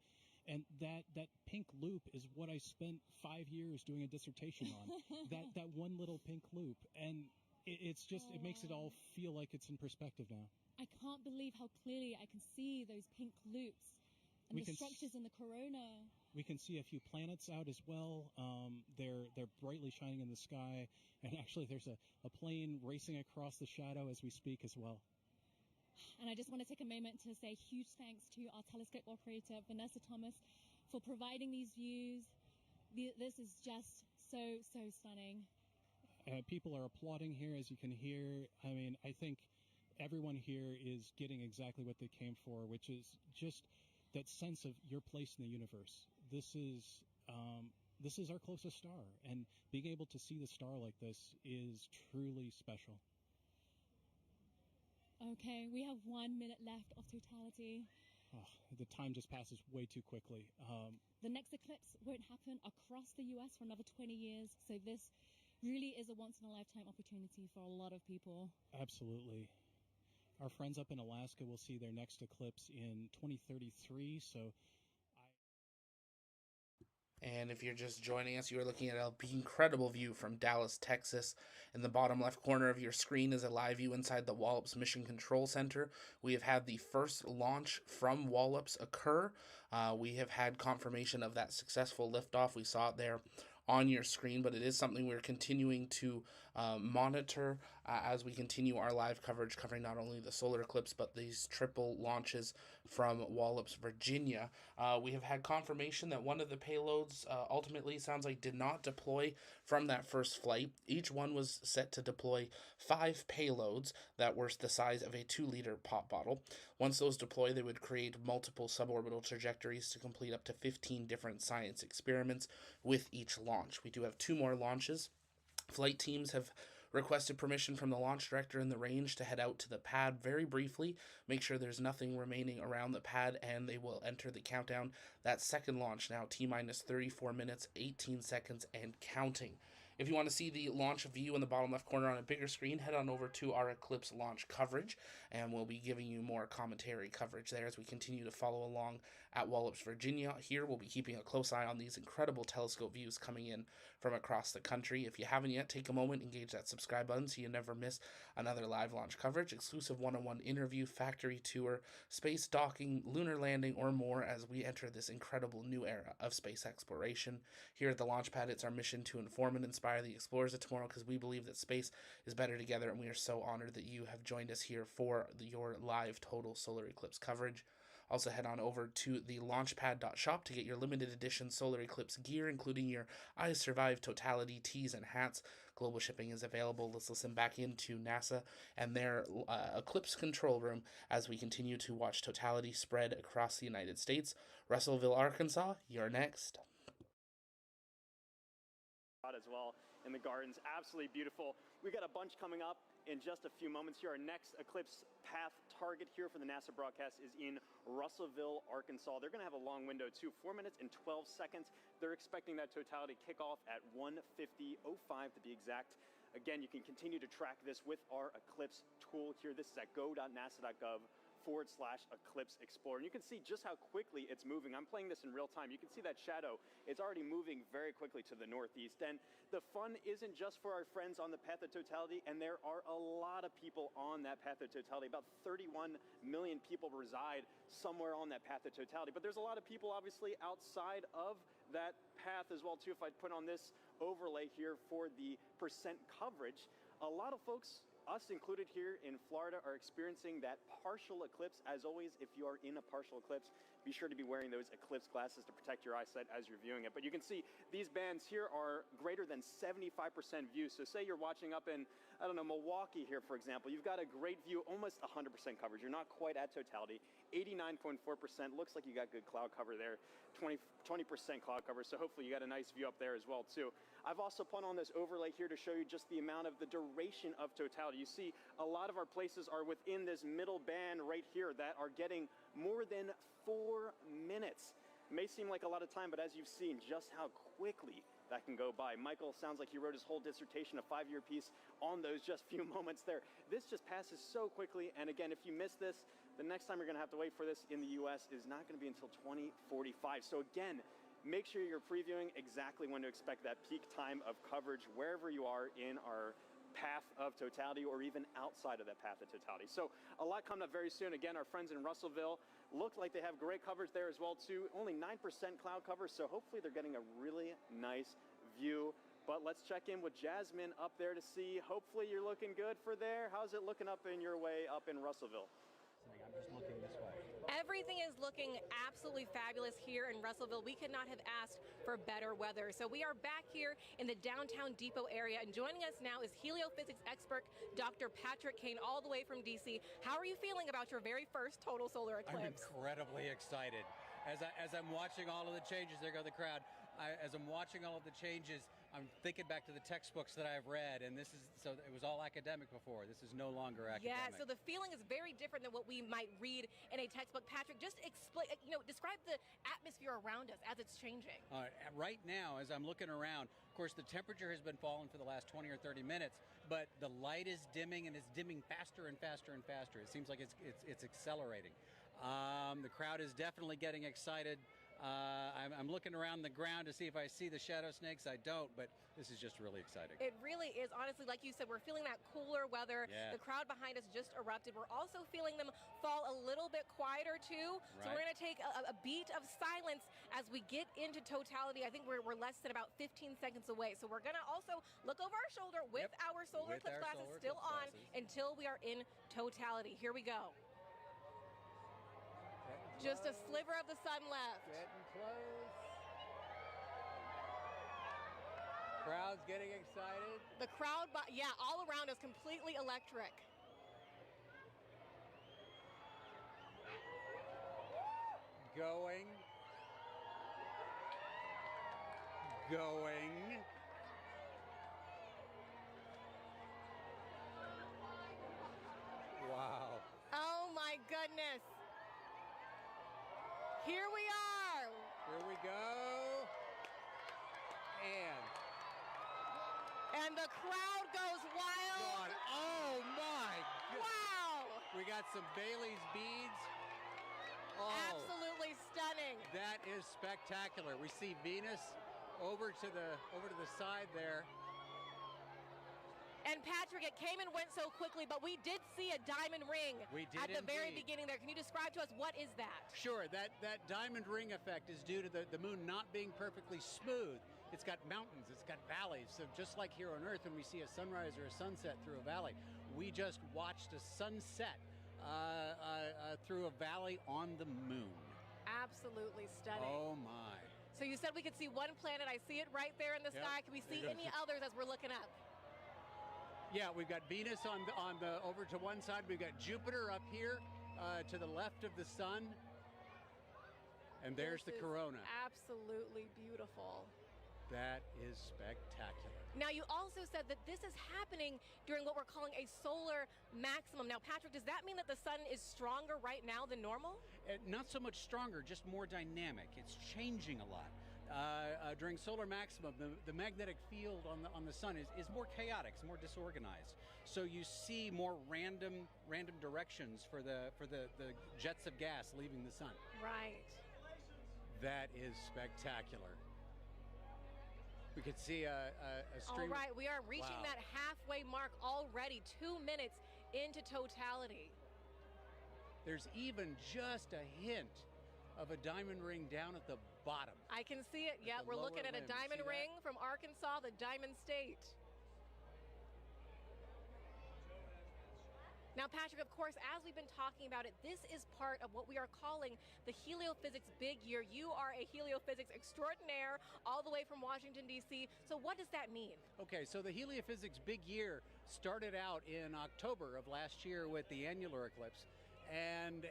and that pink loop is what I spent 5 years doing a dissertation on. that one little pink loop, and it makes it all feel like it's in perspective now. I can't believe how clearly I can see those pink loops and the structures in the corona. We can see a few planets out as well. They're brightly shining in the sky, and actually there's a plane racing across the shadow as we speak as well. And I just want to take a moment to say huge thanks to our telescope operator, Vanessa Thomas, for providing these views. This is just so stunning. People are applauding here, as you can hear. I mean, I think everyone here is getting exactly what they came for, which is just that sense of your place in the universe. This is our closest star, and being able to see the star like this is truly special. Okay, we have 1 minute left of totality. Oh, the time just passes way too quickly. The next eclipse won't happen across the US for another 20 years, so this really is a once-in-a-lifetime opportunity for a lot of people. Absolutely. Our friends up in Alaska will see their next eclipse in 2033, so And if you're just joining us, you are looking at an incredible view from Dallas, Texas. In the bottom left corner of your screen is a live view inside the Wallops Mission Control Center. We have had the first launch from Wallops occur. We have had confirmation of that successful liftoff. We saw it there on your screen, but it is something we're continuing to monitor as we continue our live coverage covering not only the solar eclipse but these triple launches from Wallops, Virginia. We have had confirmation that one of the payloads ultimately sounds like did not deploy from that first flight. Each one was set to deploy 5 payloads that were the size of a 2-liter pop bottle. Once those deploy, they would create multiple suborbital trajectories to complete up to 15 different science experiments with each launch. We do have 2 more launches. Flight teams have requested permission from the launch director in the range to head out to the pad very briefly, make sure there's nothing remaining around the pad, and they will enter the countdown. That second launch now, T-minus 34 minutes, 18 seconds, and counting. If you want to see the launch view in the bottom left corner on a bigger screen, head on over to our Eclipse launch coverage, and we'll be giving you more commentary coverage there as we continue to follow along at Wallops, Virginia. Here, we'll be keeping a close eye on these incredible telescope views coming in from across the country. If you haven't yet, take a moment, engage that subscribe button so you never miss another live launch coverage, exclusive one-on-one interview, factory tour, space docking, lunar landing, or more as we enter this incredible new era of space exploration. Here at the launch pad, it's our mission to inform and inspire the explorers of tomorrow, because we believe that space is better together, and we are so honored that you have joined us here for your live total solar eclipse coverage. Also, head on over to the launchpad.shop to get your limited edition solar eclipse gear, including your I Survive Totality tees and hats. Global shipping is available. Let's listen back into NASA and their eclipse control room as we continue to watch totality spread across the United States. Russellville, Arkansas, you're next. As well in the gardens, absolutely beautiful. We got a bunch coming up in just a few moments here. Our next eclipse path target here for the NASA broadcast is in Russellville, Arkansas. They're going to have a long window too, 4 minutes and 12 seconds. They're expecting that totality kickoff at 1:50:05 to be exact. Again, you can continue to track this with our Eclipse tool here. This is at go.nasa.gov/Eclipse Explorer. And you can see just how quickly it's moving. I'm playing this in real time. You can see that shadow. It's already moving very quickly to the northeast. And the fun isn't just for our friends on the path of totality, and there are a lot of people on that path of totality. About 31 million people reside somewhere on that path of totality. But there's a lot of people obviously outside of that path as well too. If I put on this overlay here for the percent coverage, a lot of folks, us included here in Florida, are experiencing that partial eclipse. As always, if you are in a partial eclipse, be sure to be wearing those eclipse glasses to protect your eyesight as you're viewing it. But you can see these bands here are greater than 75% view. So say you're watching up in, I don't know, Milwaukee here, for example. You've got a great view, almost 100% coverage. You're not quite at totality. 89.4%. Looks like you got good cloud cover there. 20% cloud cover. So hopefully you got a nice view up there as well too. I've also put on this overlay here to show you just the amount of the duration of totality. You see a lot of our places are within this middle band right here that are getting more than 4 minutes. It may seem like a lot of time, but as you've seen just how quickly that can go by. Michael sounds like he wrote his whole dissertation, a 5-year piece on those just few moments there. This just passes so quickly. And again, if you miss this, the next time you're going to have to wait for this in the US is not going to be until 2045. So again, make sure you're previewing exactly when to expect that peak time of coverage wherever you are in our path of totality or even outside of that path of totality. So a lot coming up very soon. Again, our friends in Russellville look like they have great coverage there as well too. Only 9% cloud cover, so hopefully they're getting a really nice view. But let's check in with Jasmine up there to see. Hopefully you're looking good for there. How's it looking up in your way up in Russellville? I'm just looking this way. Everything is looking absolutely fabulous here in Russellville. We could not have asked for better weather. So we are back here in the downtown Depot area, and joining us now is heliophysics expert Dr. Patrick Kane, all the way from DC. How are you feeling about your very first total solar eclipse? I'm incredibly excited. As I'm watching all of the changes, there go the crowd. As I'm watching all of the changes, I'm thinking back to the textbooks that I've read, and this is, so it was all academic before. This is no longer academic. Yeah, so the feeling is very different than what we might read in a textbook. Patrick, just explain, describe the atmosphere around us as it's changing. Right now, as I'm looking around, of course, the temperature has been falling for the last 20 or 30 minutes, but the light is dimming, and it's dimming faster and faster and faster. It seems like it's accelerating. The crowd is definitely getting excited. I'm looking around the ground to see if I see the shadow snakes. I don't, but this is just really exciting. It really is. Honestly, like you said, we're feeling that cooler weather. Yeah. The crowd behind us just erupted. We're also feeling them fall a little bit quieter, too. Right. So we're going to take a beat of silence as we get into totality. I think we're less than about 15 seconds away. So we're going to also look over our shoulder with our solar eclipse glasses still on until we are in totality. Here we go. Just a sliver of the sun left. Getting close. Crowd's getting excited. The crowd, all around us, completely electric. Going. Wow. Oh my goodness. Here we are. Here we go. And the crowd goes wild. Oh my God. Wow. We got some Bailey's beads. Oh, absolutely stunning. That is spectacular. We see Venus over to the side there. And Patrick, it came and went so quickly, but we did see a diamond ring at the very beginning there. Can you describe to us what is that? Sure, that diamond ring effect is due to the moon not being perfectly smooth. It's got mountains, it's got valleys. So just like here on Earth, when we see a sunrise or a sunset through a valley, we just watched a sunset through a valley on the moon. Absolutely stunning. Oh my. So you said we could see one planet. I see it right there in the sky. Can we see any others as we're looking up? Yeah, we've got Venus on the over to one side. We've got Jupiter up here to the left of the sun. And there's the corona. Absolutely beautiful. That is spectacular. Now, you also said that this is happening during what we're calling a solar maximum. Now, Patrick, does that mean that the sun is stronger right now than normal? Not so much stronger, just more dynamic. It's changing a lot. During solar maximum, the magnetic field on the sun is more chaotic, it's more disorganized. So you see more random directions for the jets of gas leaving the sun. Right. That is spectacular. We could see a stream. All right, we are reaching that halfway mark already, 2 minutes into totality. There's even just a hint of a diamond ring down at the bottom. I can see it. Yeah, we're looking at a diamond ring from Arkansas, the Diamond State. Now, Patrick, of course, as we've been talking about it, this is part of what we are calling the heliophysics big year. You are a heliophysics extraordinaire all the way from Washington, D.C. So what does that mean? Okay, so the heliophysics big year started out in October of last year with the annular eclipse. And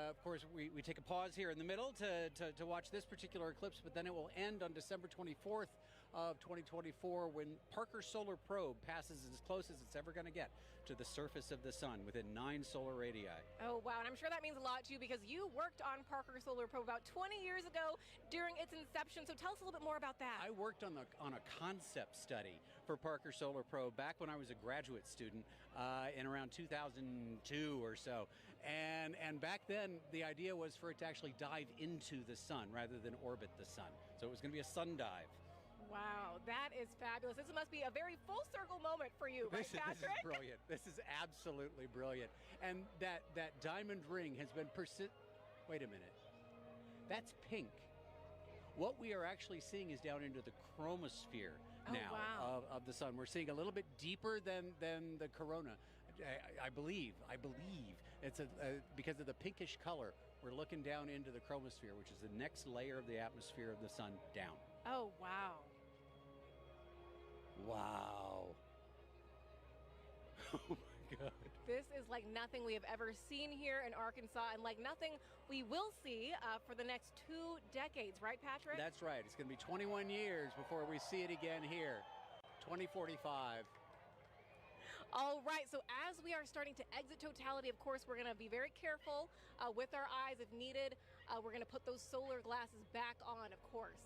of course, we take a pause here in the middle to watch this particular eclipse, but then it will end on December 24th of 2024 when Parker Solar Probe passes as close as it's ever going to get to the surface of the sun within 9 solar radii. Oh, wow. And I'm sure that means a lot to you because you worked on Parker Solar Probe about 20 years ago during its inception. So tell us a little bit more about that. I worked on a concept study for Parker Solar Probe back when I was a graduate student in around 2002 or so. And back then, the idea was for it to actually dive into the sun rather than orbit the sun. So it was going to be a sun dive. Wow, that is fabulous. This must be a very full circle moment for you, right, Patrick? This is brilliant. This is absolutely brilliant. And that diamond ring has been Wait a minute. That's pink. What we are actually seeing is down into the chromosphere now of the sun. We're seeing a little bit deeper than the corona. I believe it's because of the pinkish color. We're looking down into the chromosphere, which is the next layer of the atmosphere of the sun down. Oh, wow. Wow. Oh my God. This is like nothing we have ever seen here in Arkansas, and like nothing we will see for the next 2 decades, right, Patrick? That's right. It's going to be 21 years before we see it again here. 2045. All right, so as we are starting to exit totality, of course, we're going to be very careful with our eyes if needed. We're going to put those solar glasses back on, of course.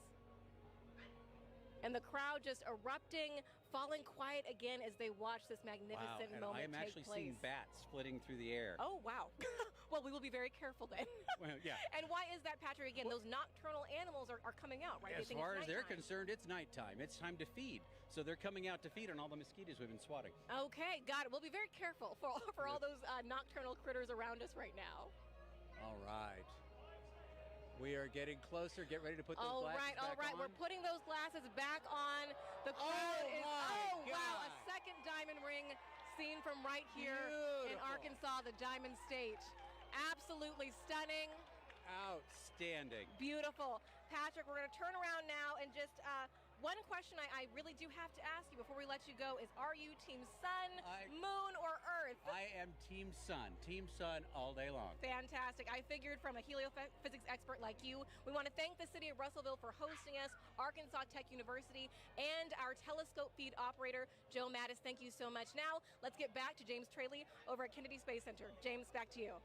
And the crowd just erupting, falling quiet again as they watch this magnificent moment I am take actually place. seeing bats flitting through the air. Oh, wow. Well, we will be very careful then. Well, yeah. And why is that, Patrick? Again, those nocturnal animals are coming out, right? As They think far it's as they're nighttime. concerned, it's nighttime. It's time to feed. So they're coming out to feed on all the mosquitoes we've been swatting. Okay, got it. We'll be very careful for all those nocturnal critters around us right now. All right. We are getting closer. Get ready to put those glasses back All right. on. We're putting those glasses back on. The crowd is, wow, a second diamond ring seen from right here in Arkansas, the Diamond State. Absolutely stunning. Outstanding. Beautiful. Patrick, we're going to turn around now and just one question I really do have to ask you before we let you go is, are you Team Sun, Moon, or Earth? I am Team Sun. Team Sun all day long. Fantastic. I figured from a heliophysics expert like you. We want to thank the city of Russellville for hosting us, Arkansas Tech University, and our telescope feed operator, Joe Mattis. Thank you so much. Now, let's get back to James Traley over at Kennedy Space Center. James, back to you.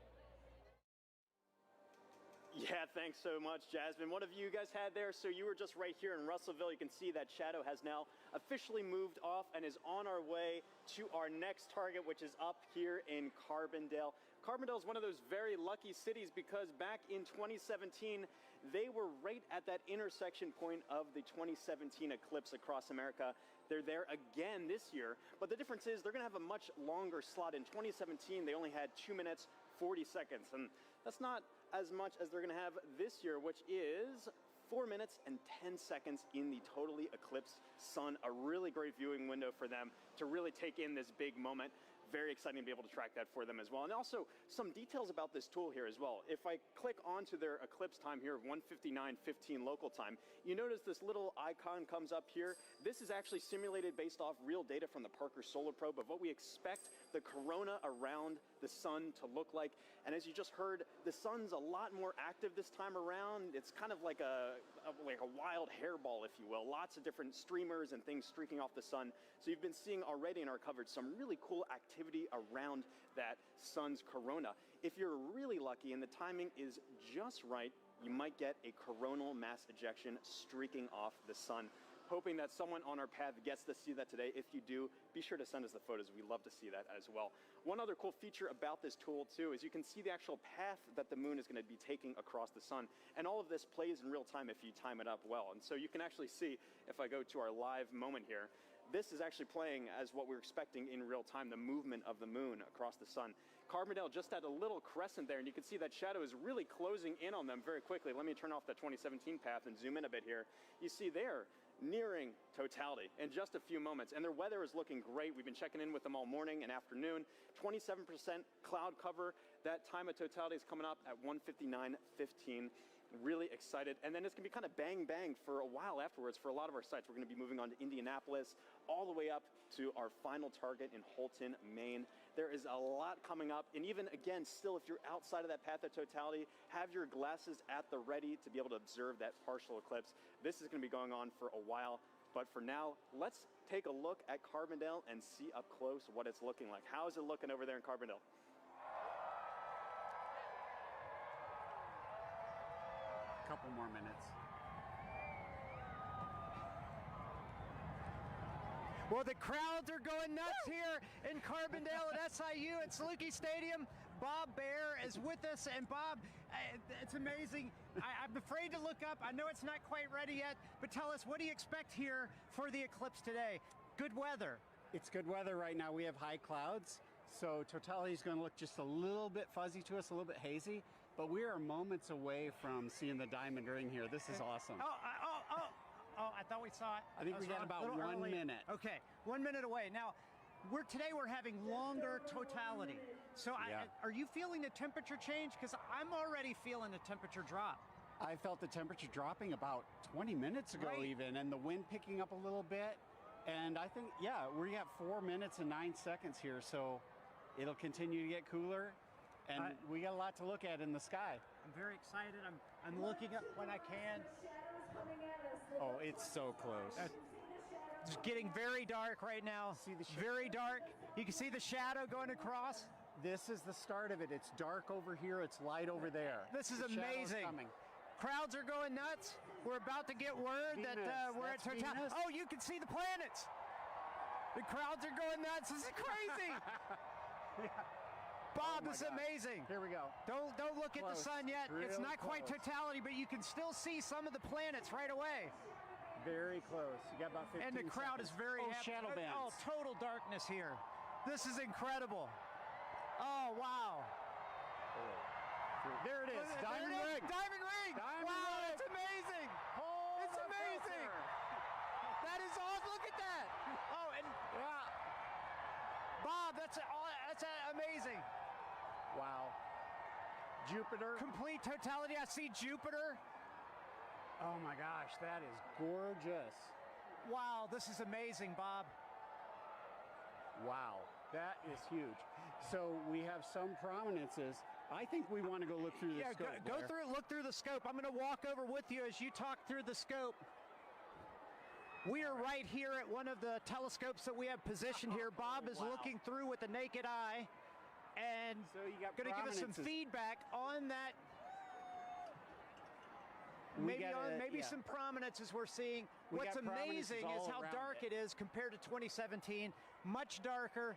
Yeah, thanks so much, Jasmine. What have you guys had there? So you were just right here in Russellville. You can see that shadow has now officially moved off and is on our way to our next target, which is up here in Carbondale. Carbondale is one of those very lucky cities because back in 2017, they were right at that intersection point of the 2017 eclipse across America. They're there again this year, but the difference is they're going to have a much longer slot. In 2017, they only had 2 minutes, 40 seconds, and that's not as much as they're going to have this year, which is 4 minutes and 10 seconds in the totally eclipsed sun. A really great viewing window for them to really take in this big moment. Very exciting to be able to track that for them as well. And also some details about this tool here as well. If I click onto their eclipse time here of 1:59:15 local time, you notice this little icon comes up here. This is actually simulated based off real data from the Parker Solar Probe of what we expect the corona around the sun to look like. And as you just heard, the sun's a lot more active this time around. It's kind of like a wild hairball, if you will. Lots of different streamers and things streaking off the sun. So you've been seeing already in our coverage some really cool activity around that sun's corona. If you're really lucky and the timing is just right, you might get a coronal mass ejection streaking off the sun. Hoping that someone on our path gets to see that today. If you do, be sure to send us the photos. We love to see that as well. One other cool feature about this tool too is you can see the actual path that the moon is going to be taking across the sun. And all of this plays in real time if you time it up well. And so you can actually see, if I go to our live moment here, this is actually playing as what we're expecting in real time, the movement of the moon across the sun. Carbondale just had a little crescent there, and you can see that shadow is really closing in on them very quickly. Let me turn off the 2017 path and zoom in a bit here. You see there, nearing totality in just a few moments, and their weather is looking great. We've been checking in with them all morning and afternoon. 27% cloud cover. That time of totality is coming up at 1:59:15. Really excited. And then it's going to be kind of bang bang for a while afterwards for a lot of our sites. We're going to be moving on to Indianapolis, all the way up to our final target in Holton, Maine. There is a lot coming up. And even again, still, if you're outside of that path of totality, have your glasses at the ready to be able to observe that partial eclipse. This is going to be going on for a while. But for now, let's take a look at Carbondale and see up close what it's looking like. How is it looking over there in Carbondale? Couple more minutes. Well, the crowds are going nuts here in Carbondale at SIU at Saluki Stadium. Bob Bear is with us, and Bob, it's amazing. I'm afraid to look up. I know it's not quite ready yet, but tell us, what do you expect here for the eclipse today? Good weather. It's good weather right now. We have high clouds, so totality is going to look just a little bit fuzzy to us, a little bit hazy, but we are moments away from seeing the diamond ring here. This is awesome. Oh, I thought we saw it. I think we got about 1 minute. Okay, 1 minute away. Now, today we're having longer totality. So are you feeling the temperature change? Because I'm already feeling the temperature drop. I felt the temperature dropping about 20 minutes ago even, and the wind picking up a little bit. And I think, we have 4 minutes and 9 seconds here, so it'll continue to get cooler. And we got a lot to look at in the sky. I'm very excited. I'm looking up when I can. Oh, it's so close. It's getting very dark right now. See the very dark. You can see the shadow going across. This is the start of it. It's dark over here. It's light over there. This is the amazing. Crowds are going nuts. We're about to get word that we're at totality. Oh, you can see the planets. The crowds are going nuts. This is crazy. Bob, this is amazing. Here we go. Don't look at the sun yet. It's not quite totality, but you can still see some of the planets right away. Very close. You got about 15 And the crowd seconds. is very happy. shadow bands. Oh, total darkness here. This is incredible. Oh, wow. There it is. Diamond ring. Diamond ring. Wow, it's amazing. It's amazing. That is awesome. Look at that. Oh, and Bob, that's amazing. Wow. Jupiter. Complete totality. I see Jupiter. Oh my gosh, that is gorgeous. Wow, this is amazing, Bob. Wow, that is huge. So we have some prominences. I think we want to go look through the scope. Go through it, look through the scope. I'm going to walk over with you as you talk through the scope. We are right here at one of the telescopes that we have positioned here. Bob is looking through with the naked eye and going to give us some feedback on that. Maybe some prominences we're seeing. What's amazing is how dark it is compared to 2017. Much darker,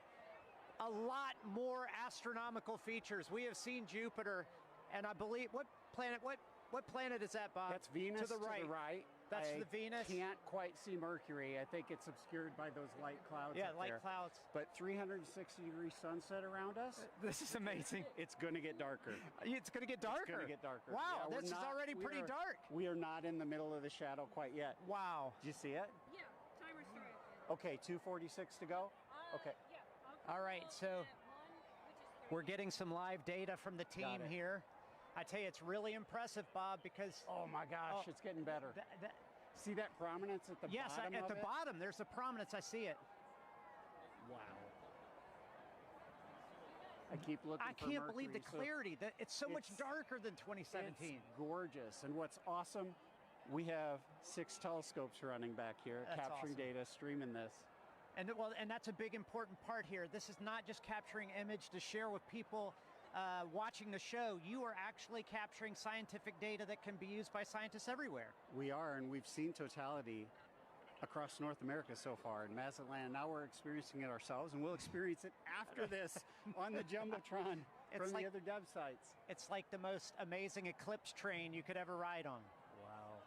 a lot more astronomical features. We have seen Jupiter, and I believe what planet is that, Bob? That's Venus to the right. That's the Venus. Can't quite see Mercury. I think it's obscured by those light clouds. Yeah, up light there. clouds. But 360-degree sunset around us. This is amazing. It's going to get darker. It's going to get darker. It's going to get darker. Wow, this is already pretty dark. We are not in the middle of the shadow quite yet. Wow. Did you see it? Yeah, timer started. Okay, 2:46 to go. Okay. Yeah. All right, so we're getting some live data from the team here. I tell you, it's really impressive, Bob, because... Oh, my gosh, it's getting better. See that prominence at the bottom Yes, at the bottom, there's the prominence. I see it. Wow. I keep looking I for can't Mercury, believe the clarity. It's so much darker than 2017. It's gorgeous. And what's awesome, we have 6 telescopes running back here, That's capturing awesome. data, streaming this. And that's a big important part here. This is not just capturing image to share with people watching the show. You are actually capturing scientific data that can be used by scientists everywhere. We are, and we've seen totality across North America so far in Mazatlan. Now we're experiencing it ourselves, and we'll experience it after this on the Jumbotron from the other dev sites. It's like the most amazing eclipse train you could ever ride on. Wow.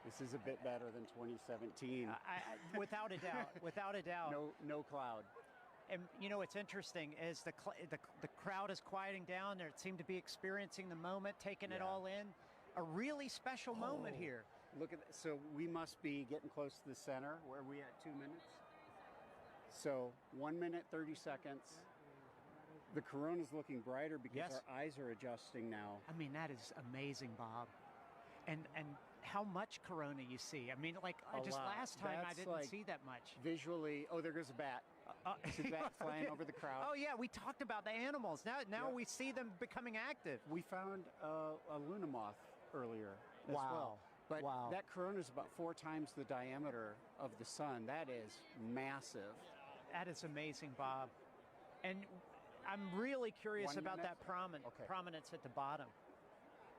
This is a bit better than 2017. Without a doubt. Without a doubt. No cloud. And you know what's interesting is the crowd is quieting down. They seem to be experiencing the moment, taking it all in. A really special moment here. Look at that. So we must be getting close to the center. Where are we at? 2 minutes? So 1 minute, 30 seconds. The corona's looking brighter because our eyes are adjusting now. I mean, that is amazing, Bob. And how much corona you see. I mean, like just last time I didn't see that much. Visually, oh, there goes a bat. See the bat flying over the crowd. Oh yeah, we talked about the animals. Now we see them becoming active. We found a Luna moth earlier as well. But that corona is about 4 times the diameter of the sun. That is massive. That is amazing, Bob. And I'm really curious 1 about minute? that prominence at the bottom.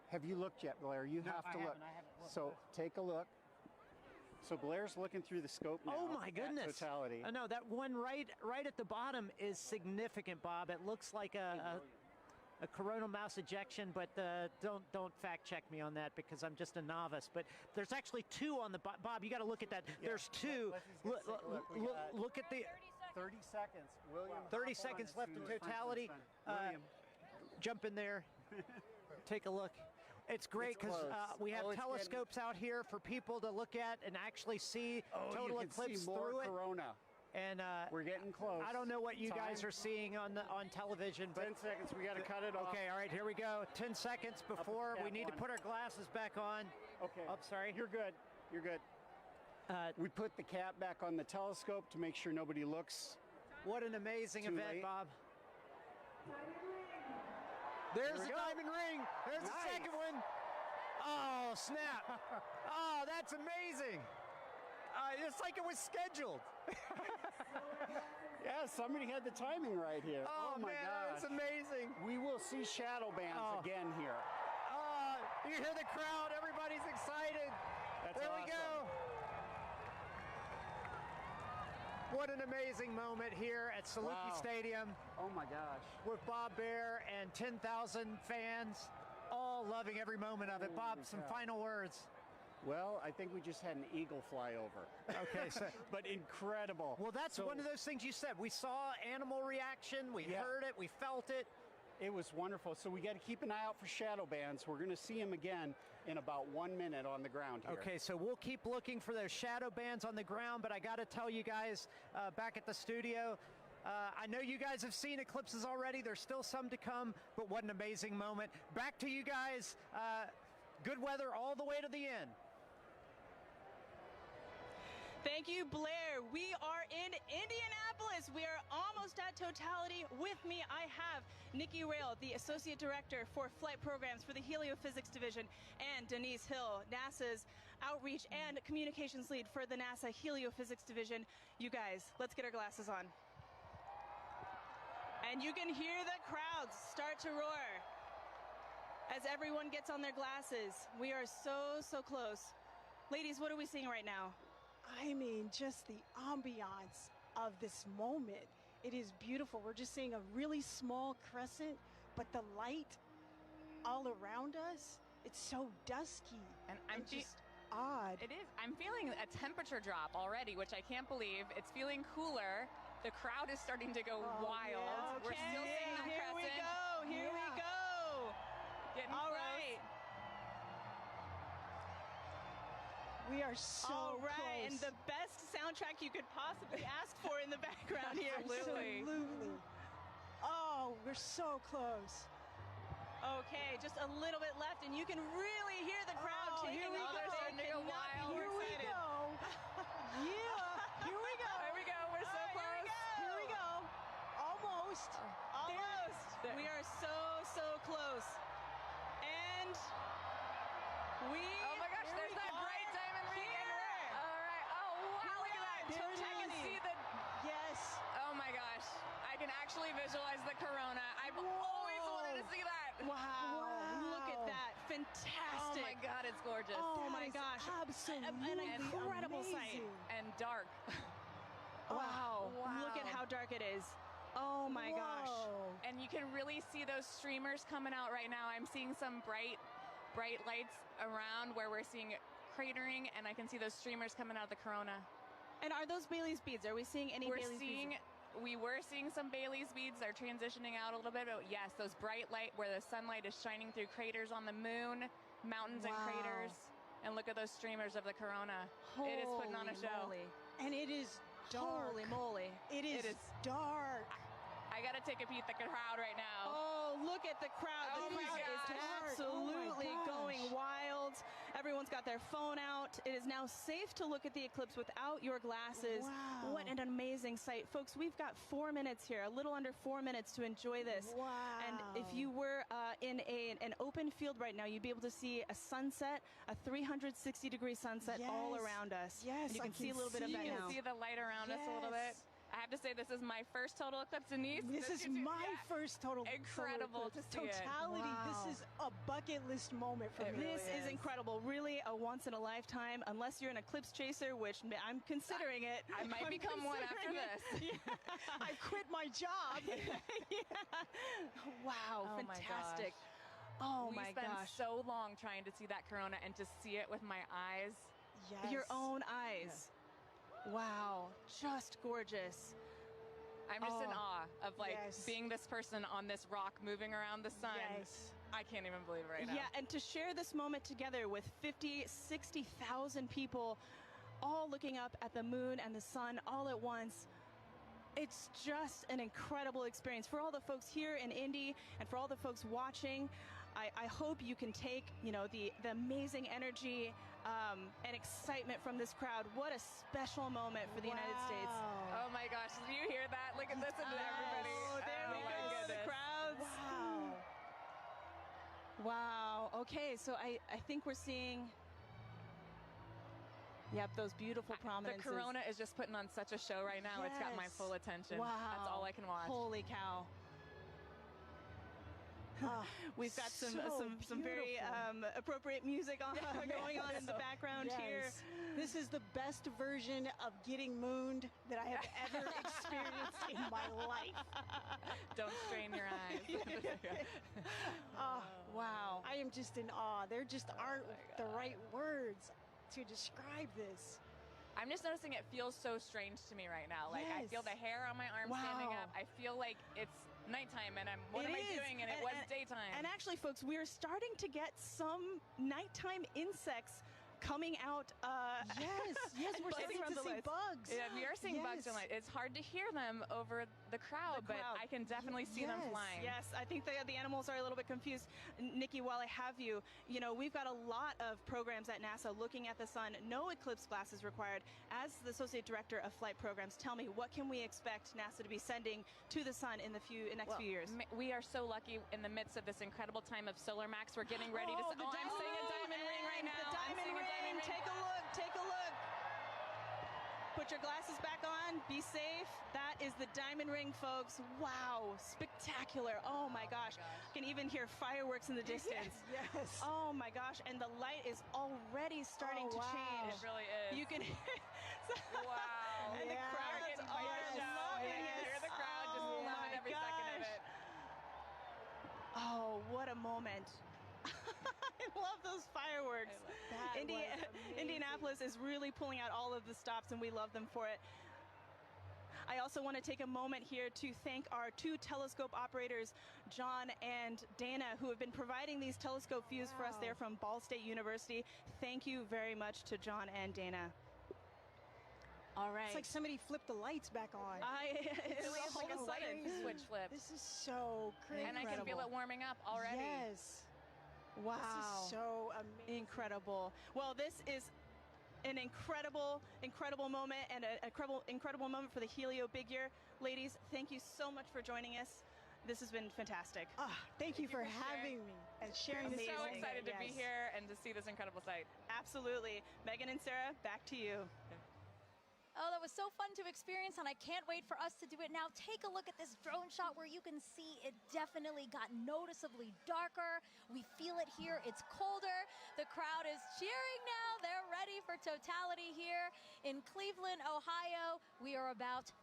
Have you looked yet, Blair? You have to look. I haven't looked. So take a look. So Blair's looking through the scope now. Oh my goodness! Totality. No, that one right at the bottom is significant, Bob. It looks like a coronal mass ejection, but don't fact check me on that because I'm just a novice. But there's actually two on the Bob. You got to look at that. Yeah. There's two. Look at the 30 seconds. William. 30 seconds left in totality. Jump in there. Take a look. It's great because we have telescopes out here for people to look at and actually see total eclipse through it. Corona. And we're getting close. I don't know what you guys are seeing on television, but 10 seconds. We got to cut it off. Okay, all right, here we go. 10 seconds before we need to put our glasses back on. Okay. Oh, sorry. You're good. You're good. We put the cap back on the telescope to make sure nobody looks. What an amazing Too event, late. Bob. There's the diamond ring. There's the second one. Oh, snap. Oh, that's amazing. It's like it was scheduled. Yeah, somebody had the timing right here. Oh my man, God, it's amazing. We will see shadow bands again here. You hear the crowd. Everybody's excited. There we go. What an amazing moment here at Saluki Stadium. Oh my gosh. With Bob Bear and 10,000 fans, all loving every moment of it. Bob, some final words. Well, I think we just had an eagle fly over. Okay, so but incredible. Well, that's one of those things you said. We saw animal reaction, we heard it, we felt it. It was wonderful. So we got to keep an eye out for shadow bands. We're going to see them again in about 1 minute on the ground here. Okay, so we'll keep looking for those shadow bands on the ground, but I got to tell you guys back at the studio, I know you guys have seen eclipses already. There's still some to come, but what an amazing moment. Back to you guys. Good weather all the way to the end. Thank you, Blair. We are in Indianapolis. We are almost at totality. With me, I have Nikki Rail, the Associate Director for Flight Programs for the Heliophysics Division, and Denise Hill, NASA's Outreach and Communications Lead for the NASA Heliophysics Division. You guys, let's get our glasses on. And you can hear the crowds start to roar as everyone gets on their glasses. We are so close. Ladies, what are we seeing right now? I mean, just the ambiance of this moment. It is beautiful. We're just seeing a really small crescent, but the light all around us, it's so dusky. And I'm just odd. It is. I'm feeling a temperature drop already, which I can't believe. It's feeling cooler. The crowd is starting to go wild. Yeah. We're still seeing them Here we crescent. go. Here we go. Getting All close. right. We are so All right, close. and the best soundtrack you could possibly ask for in the background here. Absolutely. Absolutely. Oh, we're so close. Okay, just a little bit left, and you can really hear the crowd taking here we off. go. They starting to go cannot be wild. more Here we excited. go. Yeah, here we go. There we go. We're so All right, close. Here we go. Almost. Almost. We are so close. And we. Oh my gosh, here there's we that are bright diamond ring. here. All right. Oh wow, look at that. There it I can is. see the. Yes. Oh my gosh, I can actually visualize the corona. I've always wanted to see that. Wow. Look at that. Fantastic. Oh my God, it's gorgeous. Oh That my is gosh. absolutely An incredible sight. amazing. And dark. Wow. Wow. Look at how dark it is. Oh my gosh. Whoa. And you can really see those streamers coming out right now. I'm seeing some bright lights around where we're seeing cratering, and I can see those streamers coming out of the corona. And are those Bailey's beads? Are we seeing any Bailey's beads? We were seeing some Bailey's beads. They're transitioning out a little bit, but yes, those bright light where the sunlight is shining through craters on the moon, mountains and craters. And look at those streamers of the corona. It is putting on a show. Moly. And it is dark. Holy moly. It is dark. I gotta take a peek at the crowd right now. Oh, look at the crowd. Oh The my crowd is gosh. absolutely Oh my going gosh. wild. Everyone's got their phone out. It is now safe to look at the eclipse without your glasses. Wow. What an amazing sight. Folks, we've got 4 minutes here, a little under 4 minutes to enjoy this. Wow. And if you were in an open field right now, you'd be able to see a sunset, a 360-degree sunset all Yes. around us. Yes, And you I can see a can little bit of see that You it. now. can see the light around us a little bit. Yes. I have to say, this is my first total eclipse, Denise. This is my first total Incredible solar eclipse. to see it. Totality. Wow. This is a bucket list moment for me. This is incredible. Really a once in a lifetime, unless you're an eclipse chaser, which I'm considering it. I might I'm become one after considering it. this. Yeah. I quit my job. Wow, Oh fantastic. My gosh. Oh we my spent gosh. so long trying to see that corona and to see it with my eyes. Yes. Your own eyes. Wow, just gorgeous. I'm just in awe of yes. being this person on this rock moving around the sun. Yes. I can't even believe it right now. Yeah, and to share this moment together with 50, 60,000 people all looking up at the moon and the sun all at once. It's just an incredible experience for all the folks here in Indy and for all the folks watching. I hope you can take, the amazing energy and excitement from this crowd. What a special moment for the United States. Oh my gosh, did you hear that? Look at this and everybody. Oh, there we my go, goodness. the crowds. Wow. Okay, so I think we're seeing, those beautiful prominences. The corona is just putting on such a show right now. It's got my full attention. Wow. That's all I can watch. Holy cow. We've got some very appropriate music going on in the background here. This is the best version of getting mooned that I have ever experienced in my life. Don't strain your eyes. Wow. I am just in awe. There just aren't the right words to describe this. I'm just noticing it feels so strange to me right now. Like I feel the hair on my arm standing up. I feel like it's nighttime and what am I doing? And it was daytime. And actually, folks, we are starting to get some nighttime insects coming out. Yes, we're starting to see bugs. Yeah, we are seeing bugs. It's hard to hear them over the crowd, but I can definitely see them flying. Yes, I think the animals are a little bit confused. Nikki, while I have you, we've got a lot of programs at NASA looking at the sun. No eclipse glasses required. As the Associate Director of Flight Programs, tell me, what can we expect NASA to be sending to the sun in the next few years? We are so lucky in the midst of this incredible time of Solar Max. We're getting ready to... I'm seeing a diamond ring right now. The diamond ring. Take a look. Take a look. Put your glasses back on. Be safe. That is the diamond ring, folks. Wow. Spectacular. Oh, my gosh. You can even hear fireworks in the distance. Yes. Oh, my gosh. And the light is already starting to change. It really is. You can wow. And the crowds are loving it. Hear the crowd just loving every second of it. Oh, what a moment. I love those fireworks. Indianapolis is really pulling out all of the stops, and we love them for it. I also want to take a moment here to thank our two telescope operators, John and Dana, who have been providing these telescope views for us there from Ball State University. Thank you very much to John and Dana. All right. It's like somebody flipped the lights back on. It's really like a sudden switch flip. This is so crazy. And I can feel it warming up already. Yes. Wow. This is so amazing. Incredible. Well, this is an incredible moment and an incredible moment for the Helio Big Year. Ladies, thank you so much for joining us. This has been fantastic. Thank you for having me and sharing this. I'm so excited to be here and to see this incredible sight. Absolutely. Megan and Sarah, back to you. Oh, that was so fun to experience, and I can't wait for us to do it now. Take a look at this drone shot where you can see it definitely got noticeably darker. We feel it here. It's colder. The crowd is cheering now. They're ready for totality here in Cleveland, Ohio. We are less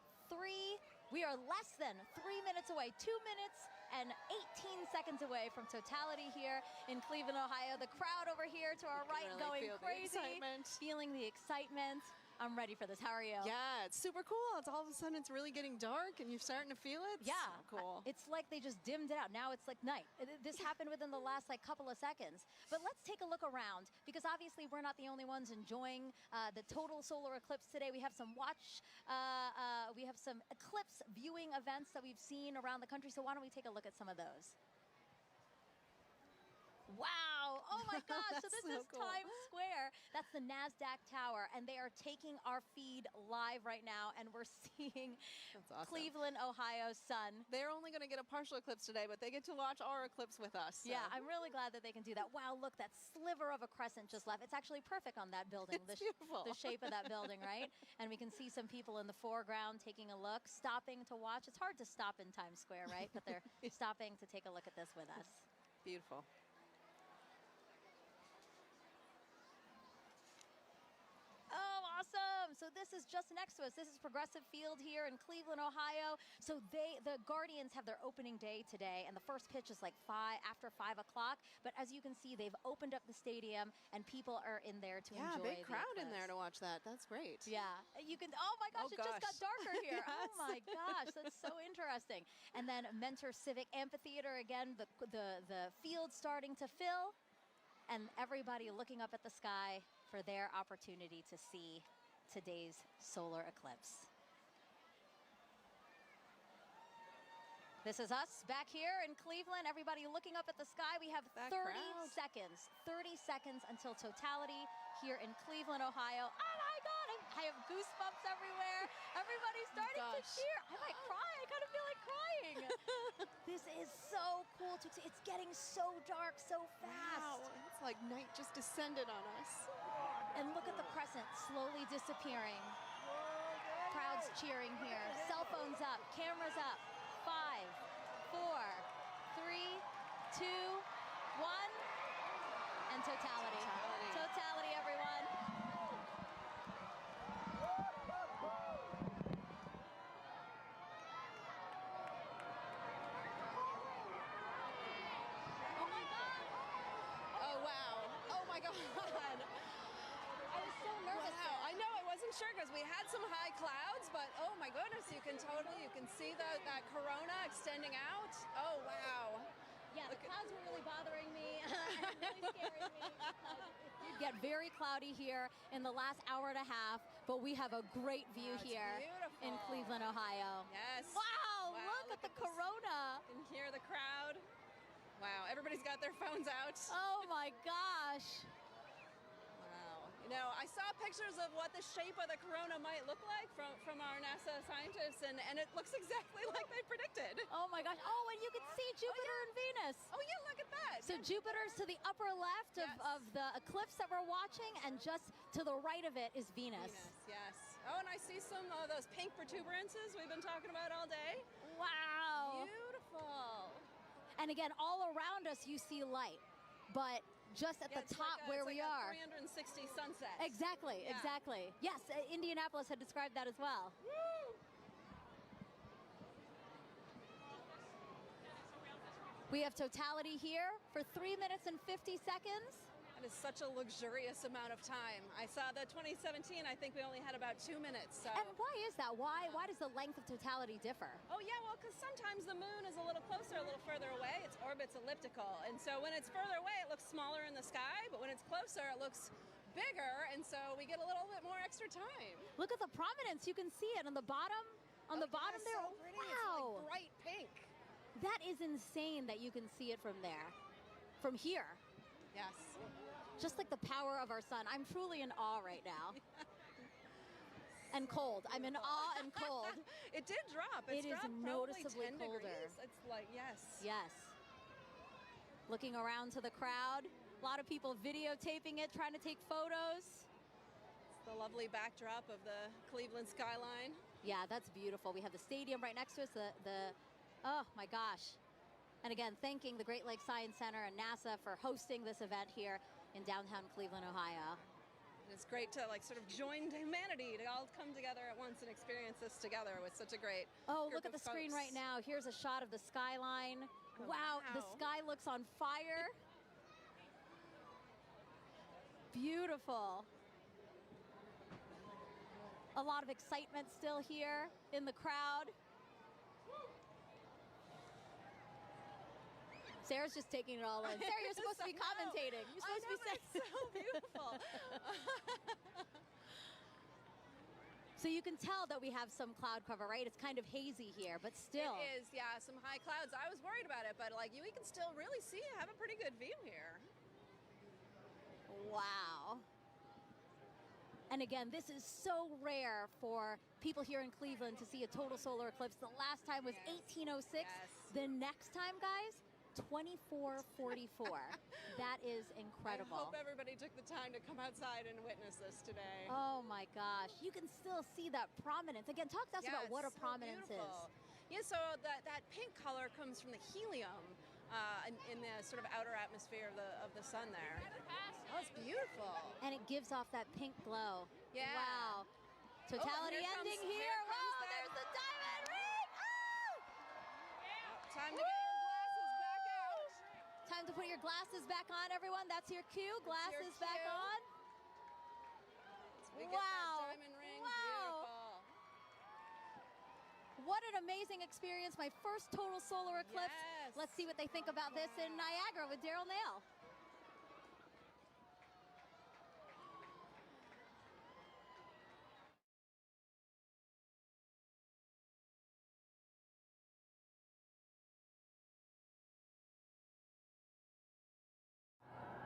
than 3 minutes away, 2 minutes and 18 seconds away from totality here in Cleveland, Ohio. The crowd over here to our right going crazy, feeling the excitement. I'm ready for this. How are you? Yeah, it's super cool. It's all of a sudden it's really getting dark and you're starting to feel it. Yeah, so cool. It's like they just dimmed it out. Now it's like night. This happened within the last couple of seconds. But let's take a look around because obviously we're not the only ones enjoying the total solar eclipse today. We have some we have some eclipse viewing events that we've seen around the country. So why don't we take a look at some of those? Wow. Oh my gosh, so this So is cool. Times Square. That's the NASDAQ Tower, and they are taking our feed live right now, and we're seeing That's awesome. Cleveland, Ohio's sun. They're only going to get a partial eclipse today, but they get to watch our eclipse with us. So. Yeah, I'm really glad that they can do that. Wow, look, that sliver of a crescent just left. It's actually perfect on that building. It's beautiful. The shape of that building, right? And we can see some people in the foreground taking a look, stopping to watch. It's hard to stop in Times Square, right? But they're stopping to take a look at this with us. Beautiful. Oh, awesome. So this is just next to us. This is Progressive Field here in Cleveland, Ohio. So the Guardians have their opening day today, and the first pitch is like after 5 o'clock. But as you can see, they've opened up the stadium, and people are in there to enjoy big the crowd in eclipse. there to watch that. That's great. Yeah, you can, oh my gosh, Oh, it just got gosh. darker here. Yes. Oh my gosh, that's so interesting. And then Mentor Civic Amphitheater, again, the field starting to fill, and everybody looking up at the sky for their opportunity to see today's solar eclipse. This is us back here in Cleveland. Everybody looking up at the sky. We have 30 seconds. 30 seconds until totality here in Cleveland, Ohio. Oh my God, I have goosebumps everywhere. Everybody's starting to cheer. I might cry. I kind of feel like crying. This is so cool to see. It's getting so dark so fast. Wow, it's like night just descended on us. And look at the crescent slowly disappearing. Crowds cheering here. Cell phones up, cameras up. 5, 4, 3, 2, 1, and totality. Totality, everyone. Oh my God. Oh, wow. Oh, my God. I was so nervous. Wow. I know, I wasn't sure because we had some high clouds, but oh my goodness, you can see that corona extending out. Oh, wow. Yeah, the clouds were really bothering me and really scaring me. It did get very cloudy here in the last hour and a half, but we have a great view here in Cleveland, Ohio. Yes. Wow, look at the corona. You can hear the crowd. Wow, everybody's got their phones out. Oh my gosh. Wow. You know, I saw pictures of what the shape of the corona might look like from our NASA scientists, and it looks exactly like they predicted. Oh my gosh. Oh, and you can see Jupiter and Venus. Oh yeah, look at that. So Jupiter's to the upper left of the eclipse that we're watching, and just to the right of it is Venus. Yes. Oh, and I see some of those pink protuberances we've been talking about all day. Wow. Beautiful. And again, all around us you see light, but just at the top where we are. 360 sunsets. Exactly, Yeah. exactly. Yes, Indianapolis had described that as well. Woo! We have totality here for 3 minutes and 50 seconds. That is such a luxurious amount of time. I saw the 2017, I think we only had about 2 minutes. So. And why is that? Why does the length of totality differ? Oh yeah, well, because sometimes the moon is a little closer, a little further away. Its orbit's elliptical, and so when it's further away, it looks smaller in the sky, but when it's closer, it looks bigger, and so we get a little bit more extra time. Look at the prominence. You can see it on the bottom. On the bottom there. So pretty. Wow. It's like bright pink. That is insane that you can see it from there. From here. Yes. Just like the power of our sun. I'm truly in awe right now. And cold. I'm in awe and cold. It did drop. It's It is dropped noticeably probably 10 colder. degrees. It's like, yes. Yes. Looking around to the crowd. A lot of people videotaping it, trying to take photos. It's the lovely backdrop of the Cleveland skyline. Yeah, that's beautiful. We have the stadium right next to us. Oh my gosh. And again, thanking the Great Lakes Science Center and NASA for hosting this event here in downtown Cleveland, Ohio. And it's great to sort of join humanity to all come together at once and experience this together with such a great Oh, group look at of the screen folks. right now. Here's a shot of the skyline. Oh, wow, the wow. sky looks on fire. Beautiful. A lot of excitement still here in the crowd. Sarah's just taking it all in. Sarah, you're supposed to be commentating. You're supposed to be saying. It's so beautiful. So you can tell that we have some cloud cover, right? It's kind of hazy here, but still. It is, yeah, some high clouds. I was worried about it, but we can still really see, have a pretty good view here. Wow. And again, this is so rare for people here in Cleveland to see a total solar eclipse. The last time was 1806. The next time, guys, 2444. That is incredible. I hope everybody took the time to come outside and witness this today. Oh my gosh. You can still see that prominence. Again, talk to us about what a so prominence beautiful. is. Yeah, so that pink color comes from the helium in the sort of outer atmosphere of the sun there. Oh, it's beautiful. And it gives off that pink glow. Yeah. Wow. Totality ending here. Wow, there's the diamond ring. Oh! Time to get your glasses back out. Time to put your glasses back on, everyone. That's your cue. Glasses back on. We get that diamond ring. Wow. Beautiful. What an amazing experience. My first total solar eclipse. Yes. Let's see what they think about this in Niagara with Daryl Nail.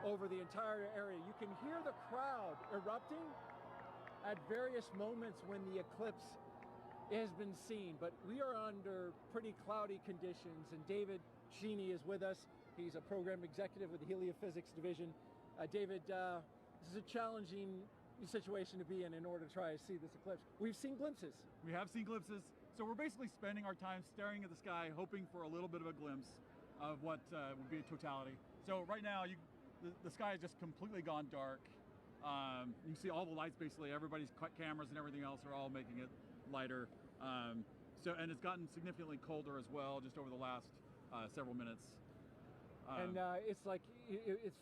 Over the entire area. You can hear the crowd erupting at various moments when the eclipse has been seen, but we are under pretty cloudy conditions, and David Sheeny is with us. He's a program executive with the Heliophysics Division. David, this is a challenging situation to be in order to try to see this eclipse. We've seen glimpses. We have seen glimpses, so we're basically spending our time staring at the sky, hoping for a little bit of a glimpse of what would be a totality. So right now, the sky has just completely gone dark. You can see all the lights, basically, everybody's cameras and everything else are all making it lighter. And it's gotten significantly colder as well, just over the last several minutes. It's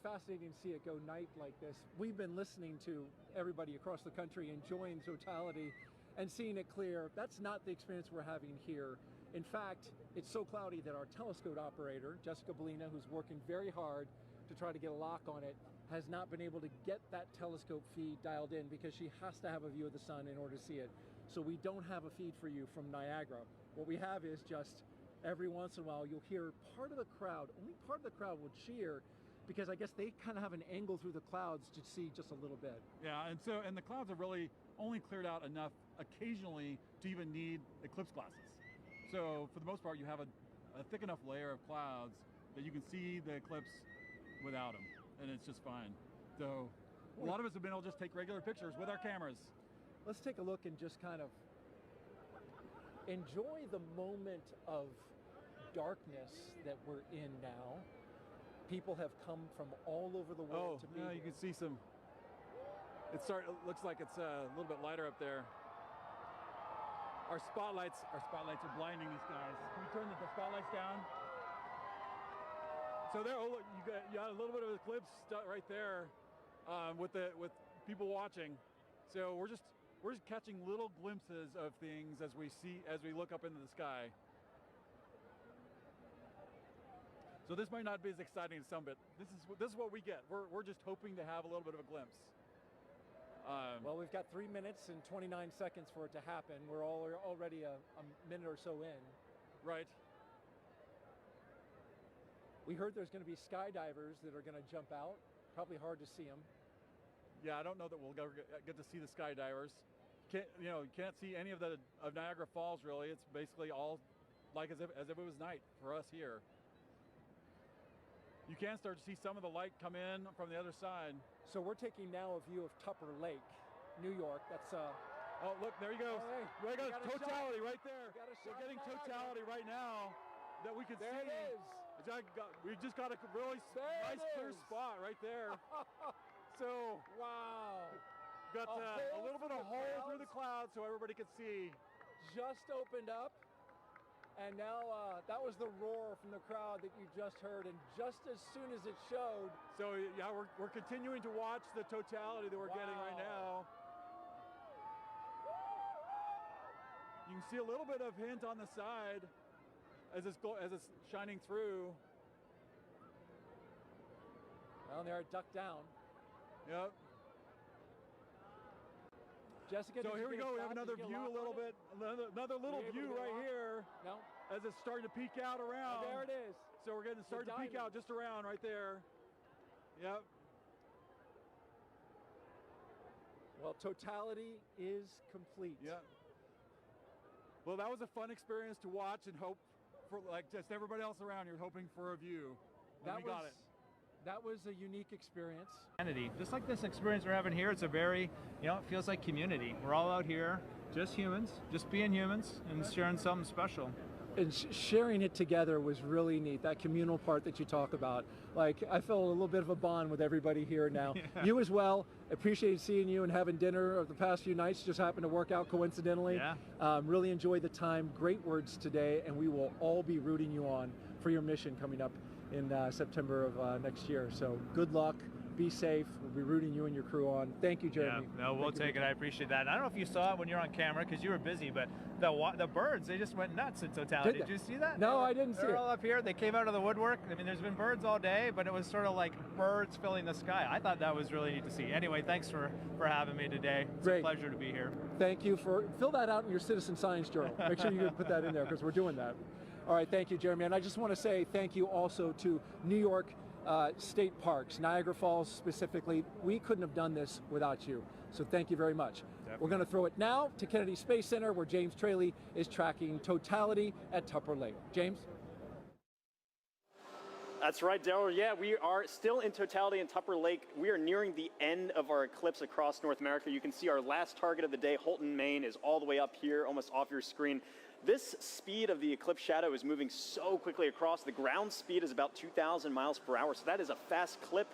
fascinating to see it go night like this. We've been listening to everybody across the country enjoying totality and seeing it clear. That's not the experience we're having here. In fact, it's so cloudy that our telescope operator, Jessica Bellina, who's working very hard to try to get a lock on it, has not been able to get that telescope feed dialed in because she has to have a view of the sun in order to see it. So we don't have a feed for you from Niagara. What we have is just every once in a while you'll hear part of the crowd, only part of the crowd will cheer because I guess they kind of have an angle through the clouds to see just a little bit. Yeah, and the clouds have really only cleared out enough occasionally to even need eclipse glasses. So for the most part, you have a thick enough layer of clouds that you can see the eclipse without them, and it's just fine. So a lot of us have been able to just take regular pictures with our cameras. Let's take a look and just kind of enjoy the moment of darkness that we're in now. People have come from all over the world to be here. You can see some. It looks like it's a little bit lighter up there. Our spotlights are blinding these guys. Can we turn the spotlights down? So there, oh look, you got a little bit of eclipse right there, with people watching. So we're just catching little glimpses of things as we look up into the sky. So this might not be as exciting as some, but this is what we get. We're just hoping to have a little bit of a glimpse. Well, we've got 3 minutes and 29 seconds for it to happen. We're already a minute or so in. Right. We heard there's going to be skydivers that are going to jump out. Probably hard to see them. Yeah, I don't know that we'll get to see the skydivers. You can't see any of Niagara Falls really. It's basically all like as if it was night for us here. You can start to see some of the light come in from the other side. So we're taking now a view of Tupper Lake, New York. That's oh look, there you go. Hey, we got totality right there. We're getting totality right now that we can see. There it is. We just got a really nice clear spot right there. So wow, got a little bit of hole through the clouds so everybody could see. Just opened up, and now that was the roar from the crowd that you just heard, and just as soon as it showed. So yeah, we're continuing to watch the totality that we're getting right now. You can see a little bit of hint on the side as it's shining through. Well, there, it ducked down. Yep. Jessica, so here we go. We have another view a little bit. Another little view right here. No. As it's starting to peek out around. Oh, there it is. So we're getting starting to peek out just around right there. Yep. Well, totality is complete. Yeah. Well, that was a fun experience to watch and hope for, like just everybody else around here, hoping for a view. And we got it. That was a unique experience. Just like this experience we're having here, it's a very, it feels like community. We're all out here, just humans, just being humans and sharing something special. And sharing it together was really neat, that communal part that you talk about. Like, I felt a little bit of a bond with everybody here now. Yeah. You as well. Appreciated seeing you and having dinner the past few nights. Just happened to work out coincidentally. Yeah. Really enjoyed the time. Great words today, and we will all be rooting you on for your mission coming up in September of next year. So good luck. Be safe. We'll be rooting you and your crew on. Thank you, Jeremy. Yeah, no, we'll take it. I appreciate that. And I don't know if you saw it when you're on camera because you were busy, but the birds, they just went nuts in totality. Did you see that? No, I didn't see it. They're all up here. They came out of the woodwork. I mean, there's been birds all day, but it was sort of like birds filling the sky. I thought that was really neat to see. Anyway, thanks for having me today. It's a pleasure to be here. Thank you fill that out in your citizen science journal. Make sure you put that in there because we're doing that. All right, thank you, Jeremy. And I just want to say thank you also to New York State Parks, Niagara Falls specifically. We couldn't have done this without you. So thank you very much. Definitely. We're going to throw it now to Kennedy Space Center where James Traley is tracking totality at Tupper Lake. James? That's right, Daryl. Yeah, we are still in totality in Tupper Lake. We are nearing the end of our eclipse across North America. You can see our last target of the day, Holton, Maine, is all the way up here, almost off your screen. This speed of the eclipse shadow is moving so quickly across. The ground speed is about 2,000 miles per hour, so that is a fast clip.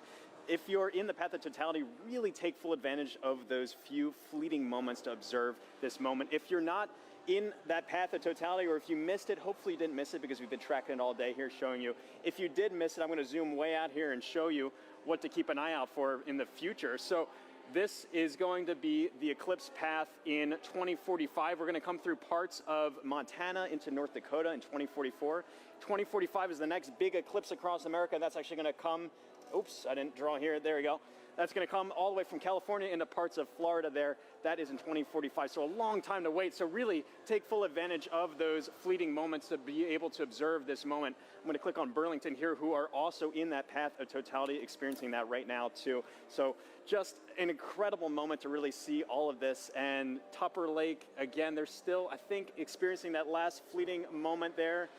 If you're in the path of totality, really take full advantage of those few fleeting moments to observe this moment. If you're not in that path of totality, or if you missed it, hopefully you didn't miss it because we've been tracking it all day here showing you. If you did miss it, I'm going to zoom way out here and show you what to keep an eye out for in the future. So this is going to be the eclipse path in 2045. We're going to come through parts of Montana into North Dakota in 2044. 2045 is the next big eclipse across America. That's actually going to come, oops, I didn't draw here. There we go. That's going to come all the way from California into parts of Florida there. That is in 2045, so a long time to wait. So really take full advantage of those fleeting moments to be able to observe this moment. I'm going to click on Burlington here, who are also in that path of totality, experiencing that right now too. So just an incredible moment to really see all of this. And Tupper Lake, again, they're still, I think, experiencing that last fleeting moment there.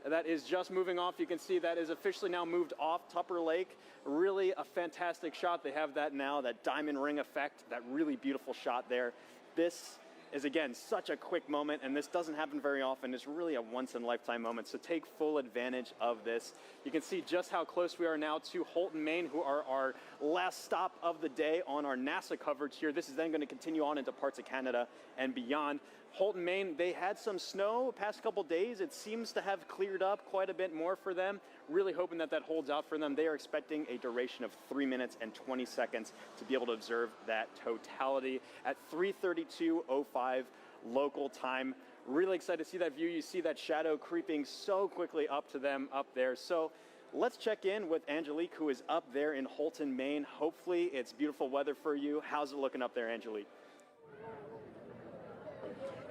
That is just moving off. You can see that is officially now moved off Tupper Lake. Really a fantastic shot. They have that now, that diamond ring effect, that really beautiful shot there. This is, again, such a quick moment, and this doesn't happen very often. It's really a once-in-a-lifetime moment, so take full advantage of this. You can see just how close we are now to Holton, Maine, who are our last stop of the day on our NASA coverage here. This is then going to continue on into parts of Canada and beyond. Holton, Maine, they had some snow past couple days. It seems to have cleared up quite a bit more for them. Really hoping that that holds out for them. They are expecting a duration of 3 minutes and 20 seconds to be able to observe that totality at 3:32:05 local time. Really excited to see that view. You see that shadow creeping so quickly up to them up there. So let's check in with Angelique, who is up there in Holton, Maine. Hopefully it's beautiful weather for you. How's it looking up there, Angelique?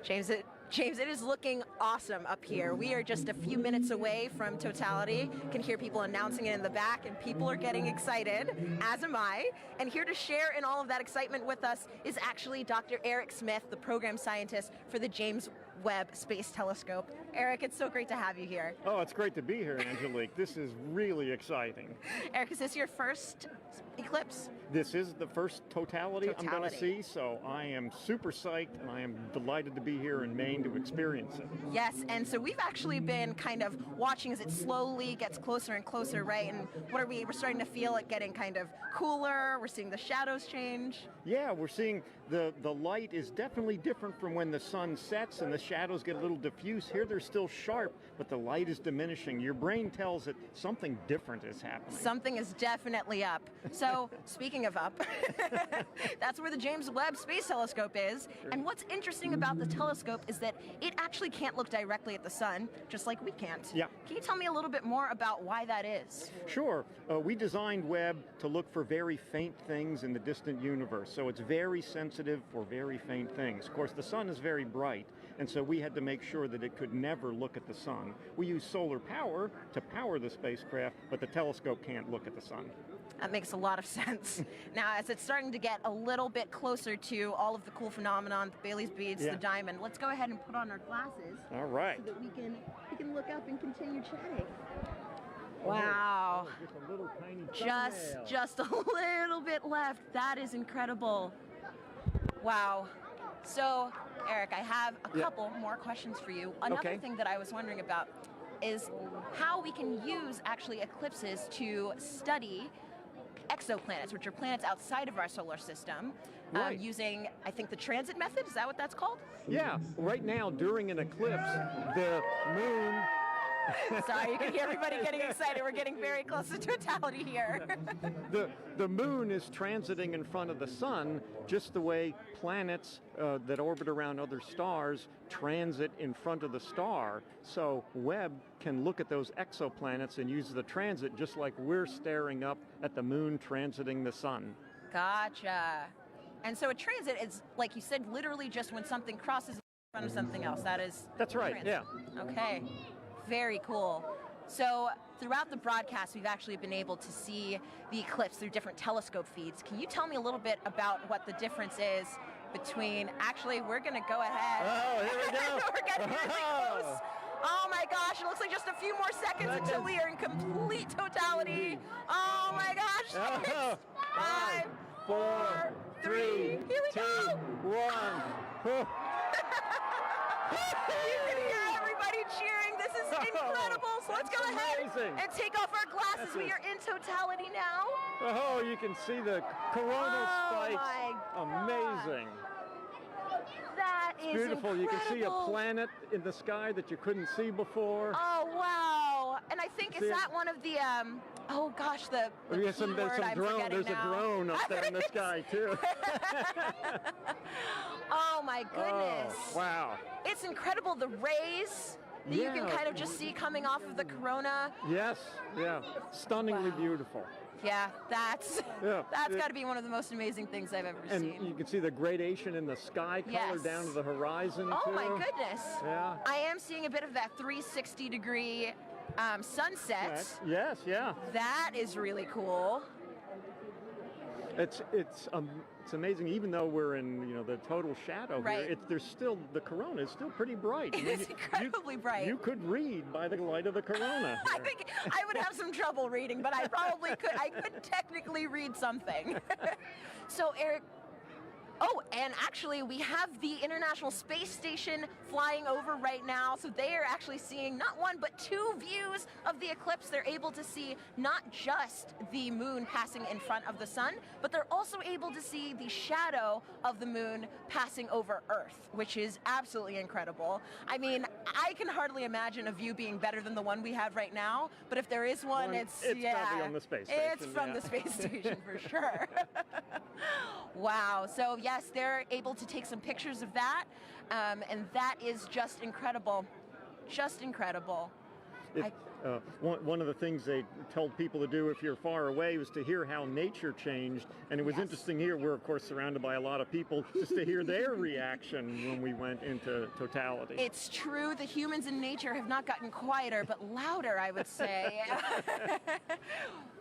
James, it is looking awesome up here. We are just a few minutes away from totality. Can hear people announcing it in the back, and people are getting excited, as am I. And here to share in all of that excitement with us is actually Dr. Eric Smith, the program scientist for the James Webb Space Telescope. Eric, it's so great to have you here. Oh, it's great to be here, Angelique. This is really exciting. Eric, is this your first eclipse? This is the first totality I'm going to see, so I am super psyched, and I am delighted to be here in Maine to experience it. Yes, and so we've actually been kind of watching as it slowly gets closer and closer, right? And what are we're starting to feel it getting kind of cooler. We're seeing the shadows change. Yeah, we're seeing the light is definitely different from when the sun sets and the shadows get a little diffuse. Here they're still sharp, but the light is diminishing. Your brain tells it something different is happening. Something is definitely up. So, speaking of up, that's where the James Webb Space Telescope is. Sure. And what's interesting about the telescope is that it actually can't look directly at the sun, just like we can't. Yeah. Can you tell me a little bit more about why that is? Sure. We designed Webb to look for very faint things in the distant universe, so it's very sensitive for very faint things. Of course, the sun is very bright, and so we had to make sure that it could never look at the sun. We use solar power to power the spacecraft, but the telescope can't look at the sun. That makes a lot of sense. Now, as it's starting to get a little bit closer to all of the cool phenomenon, the Bailey's beads, the diamond, let's go ahead and put on our glasses. All right. So that we can look up and continue chatting. Wow. Just a little tiny Just a little bit left. That is incredible. Wow. So, Eric, I have a couple more questions for you. Another thing that I was wondering about is how we can use actually eclipses to study exoplanets, which are planets outside of our solar system, using, I think, the transit method. Is that what that's called? Yeah. Right now, during an eclipse, the moon... Sorry, you can hear everybody getting excited. We're getting very close to totality here. The moon is transiting in front of the sun just the way planets that orbit around other stars transit in front of the star. So Webb can look at those exoplanets and use the transit just like we're staring up at the moon transiting the sun. Gotcha. And so a transit is, like you said, literally just when something crosses in front of something else. That's right, transit. yeah. Okay. Very cool. So throughout the broadcast, we've actually been able to see the eclipse through different telescope feeds. Can you tell me a little bit about what the difference is between, actually, we're going to go ahead. Oh, here we go. We're getting really close. Oh my gosh, it looks like just a few more seconds until we are in complete totality. Oh my gosh. 6, 5, 4, 3, here we 2, go. 1. You can hear everybody cheering. This is incredible. So let's go ahead and take off our glasses. We are in totality now. Oh, you can see the coronal spikes. Amazing. That is beautiful. Incredible. You can see a planet in the sky that you couldn't see before. Oh, wow. And I think, is that one of the, oh gosh, the there's some drone. There's a drone up there in the sky, too. Oh, my goodness. Oh, wow. It's incredible. The rays that you can kind of just see coming off of the corona. Yes, yeah. Stunningly beautiful. Yeah, that's got to be one of the most amazing things I've ever seen. And you can see the gradation in the sky color down to the horizon, Oh, too. my goodness. Yeah. I am seeing a bit of that 360-degree sunset. Yes, yeah. That is really cool. It's amazing. Even though we're in the total shadow here, there's still the corona is still pretty bright. It is incredibly bright. You could read by the light of the corona. I think I would have some trouble reading, but I probably could. I could technically read something. So Eric. Oh, and actually we have the International Space Station flying over right now, so they are actually seeing not one but 2 views of the eclipse. They're able to see not just the moon passing in front of the sun, but they're also able to see the shadow of the moon passing over Earth, which is absolutely incredible. I mean, I can hardly imagine a view being better than the one we have right now, but if there is one, it's probably on the space station. It's from the space station for sure. Wow. So yes, they're able to take some pictures of that, and that is just incredible. Just incredible. One of the things they told people to do if you're far away was to hear how nature changed. And it was interesting here. We're, of course, surrounded by a lot of people just to hear their reaction when we went into totality. It's true. The humans in nature have not gotten quieter, but louder, I would say.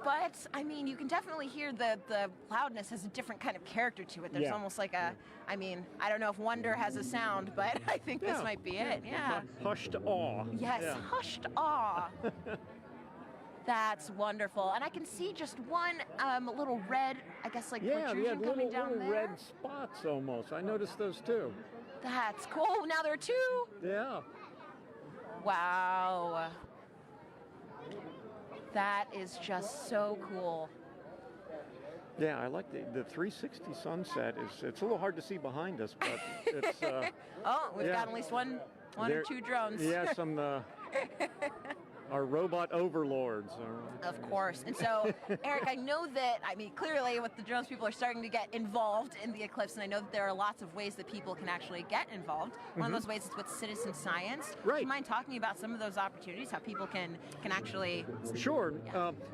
But, I mean, you can definitely hear the loudness has a different kind of character to it. There's almost like a, I mean, I don't know if wonder has a sound, but I think this might be it. Yeah. Hushed awe. Yes, hushed awe. That's wonderful. And I can see just one little red, I guess, like protrusion coming down little there. red spots almost. I noticed those too. That's cool. Now there are 2. Yeah. Wow. That is just so cool. Yeah, I like the 360 sunset. It's a little hard to see behind us, but it's... oh, we've got at least one or 2 drones. Yeah, some... our robot overlords. Of course. And so, Eric, I know that, I mean, clearly with the drones, people are starting to get involved in the eclipse, and I know that there are lots of ways that people can actually get involved. One of those ways is with citizen science. Right. Do you mind talking about some of those opportunities, how people can actually... Sure.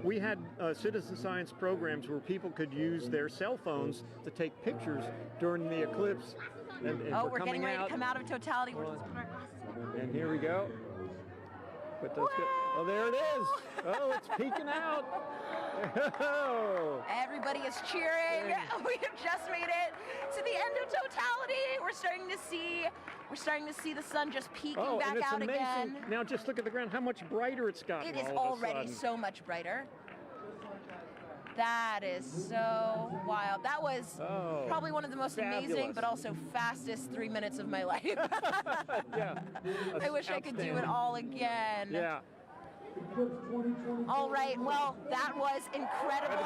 We had citizen science programs where people could use their cell phones to take pictures during the eclipse we're getting ready to come out of totality. We're just putting our glasses on. And here we go. Put those oh, there it is. Oh, it's peeking out. Everybody is cheering. We have just made it to the end of totality. We're starting to see the sun just peeking back and it's out amazing. again. Now just look at the ground, how much brighter it's gotten. It is all of a already sudden. so much brighter. That is so wild. That was probably one of the most amazing but also fastest 3 minutes of my life. Yeah. I wish I could do it all again. Yeah. All right, well, that was incredible.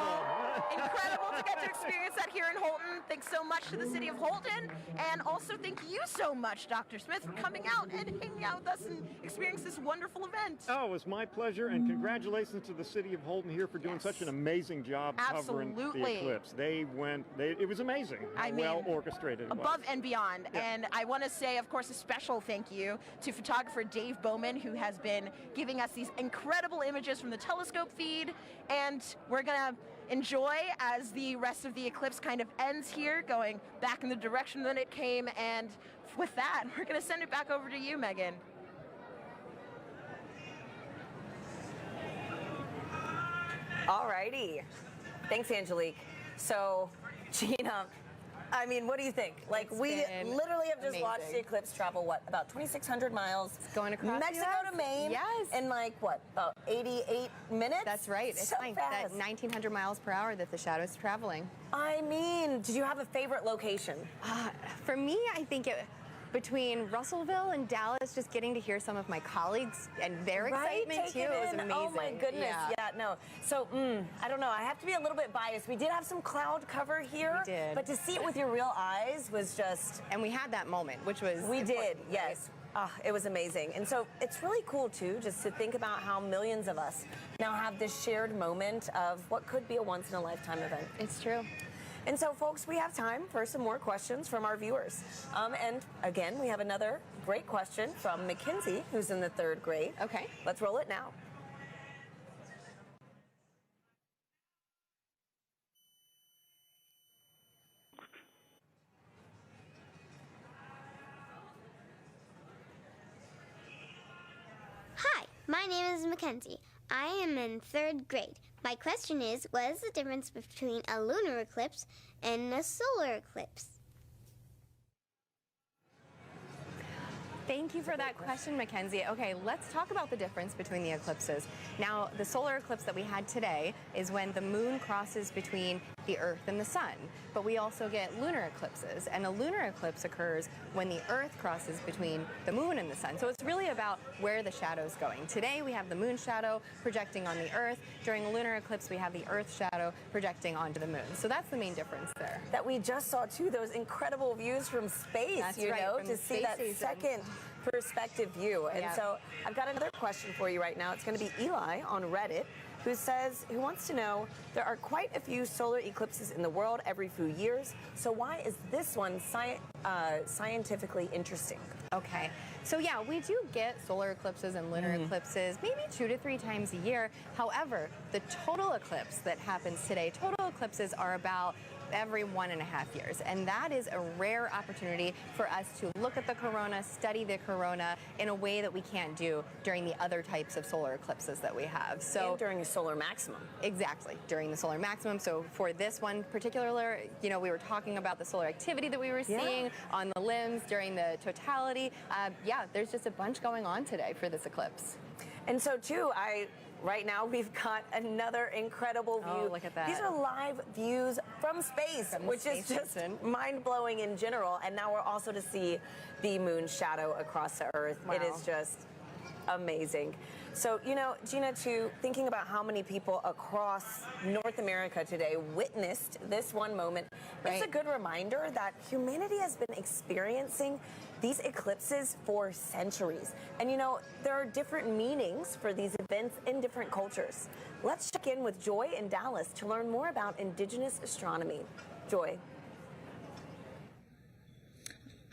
Incredible to get to experience that here in Holton. Thanks so much to the city of Holton, and also thank you so much, Dr. Smith, for coming out and hanging out with us and experiencing this wonderful event. Oh, it was my pleasure, and congratulations to the city of Holton here for doing such an amazing job covering the eclipse. It was amazing how well orchestrated it was. Above and beyond. Yeah. And I want to say, of course, a special thank you to photographer Dave Bowman, who has been giving us these incredible images from the telescope feed, and we're gonna enjoy as the rest of the eclipse kind of ends here, going back in the direction that it came, and with that, we're gonna send it back over to you, Megan. Alrighty, thanks, Angelique. So, Gina, I mean, what do you think? Like, we literally have just watched the eclipse travel, what, about 2,600 miles? It's going across Mexico to Maine. Yes. In like, what, about 88 minutes? That's right. It's so like fast. that 1,900 miles per hour that the shadow's traveling. I mean, did you have a favorite location? For me, I think between Russellville and Dallas, just getting to hear some of my colleagues and their excitement too was amazing. Oh my goodness, yeah, no. So, I don't know, I have to be a little bit biased. We did have some cloud cover here. We did. But to see it with your real eyes was just... And we had that moment, which was We did, yes. It was amazing. And so it's really cool too, just to think about how millions of us now have this shared moment of what could be a once-in-a-lifetime event. It's true. And so, folks, we have time for some more questions from our viewers. And again, we have another great question from Mackenzie, who's in the 3rd grade. Okay. Let's roll it now. Hi, my name is Mackenzie. I am in 3rd grade. My question is, what is the difference between a lunar eclipse and a solar eclipse? Thank you for that question, Mackenzie. Okay, let's talk about the difference between the eclipses. Now, the solar eclipse that we had today is when the moon crosses between the Earth and the sun. But we also get lunar eclipses, and a lunar eclipse occurs when the Earth crosses between the moon and the sun. So it's really about where the shadow's going. Today we have the moon shadow projecting on the Earth. During a lunar eclipse, we have the Earth shadow projecting onto the moon. So that's the main difference there. That we just saw too, those incredible views from space, That's you right, know, from to see that second perspective view. And so I've got another question for you right now. It's going to be Eli on Reddit, who wants to know, there are quite a few solar eclipses in the world every few years, so why is this one scientifically interesting? Okay, so yeah, we do get solar eclipses and lunar eclipses maybe 2 to 3 times a year. However, the total eclipse that happens today, total eclipses are about every 1.5 years, and that is a rare opportunity for us to look at the corona, study the corona in a way that we can't do during the other types of solar eclipses that we have. So and during a solar maximum. Exactly, during the solar maximum. So for this one particular, you know, we were talking about the solar activity that we were seeing on the limbs during the totality. Yeah, there's just a bunch going on today for this eclipse. And so too, right now, we've got another incredible view. Oh, look at that. These are live views from space, which is just mind-blowing in general. And now we're also to see the moon shadow across the Earth. Wow. It is just amazing. So, you know, Gina, too, thinking about how many people across North America today witnessed this one moment, it's a good reminder that humanity has been experiencing these eclipses for centuries. And you know, there are different meanings for these events in different cultures. Let's check in with Joy in Dallas to learn more about indigenous astronomy. Joy.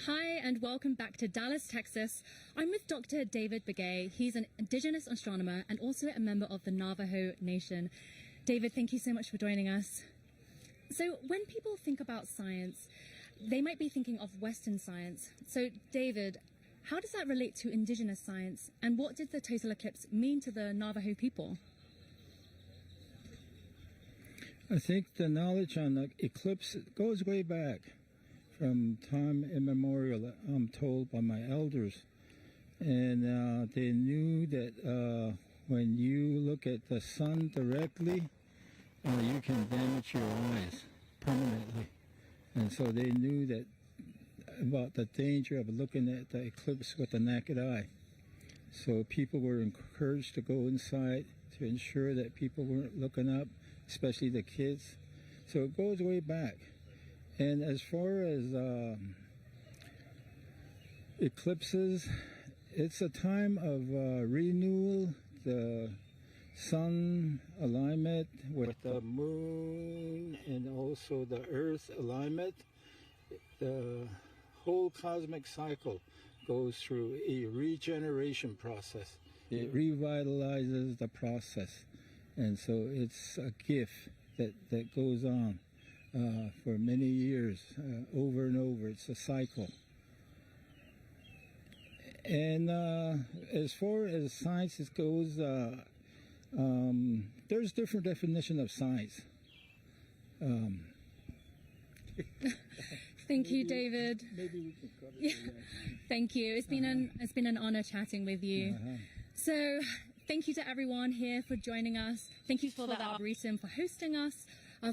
Hi, and welcome back to Dallas, Texas. I'm with Dr. David Begay. He's an indigenous astronomer and also a member of the Navajo Nation. David, thank you so much for joining us. So when people think about science, they might be thinking of Western science. So, David, how does that relate to indigenous science, and what did the total eclipse mean to the Navajo people? I think the knowledge on the eclipse goes way back from time immemorial, I'm told by my elders. And they knew that when you look at the sun directly, you can damage your eyes permanently. And so they knew that about the danger of looking at the eclipse with the naked eye. So people were encouraged to go inside to ensure that people weren't looking up, especially the kids. So it goes way back. And as far as eclipses, it's a time of renewal, the sun alignment with the moon and also the earth alignment. The whole cosmic cycle goes through a regeneration process. It revitalizes the process. And so it's a gift that goes on for many years, over and over. It's a cycle. And as far as science goes, there's different definition of science. Thank you, David. Maybe we can cover that. Thank you. It's been an honor chatting with you. So, thank you to everyone here for joining us. Thank you for the Arboretum for hosting us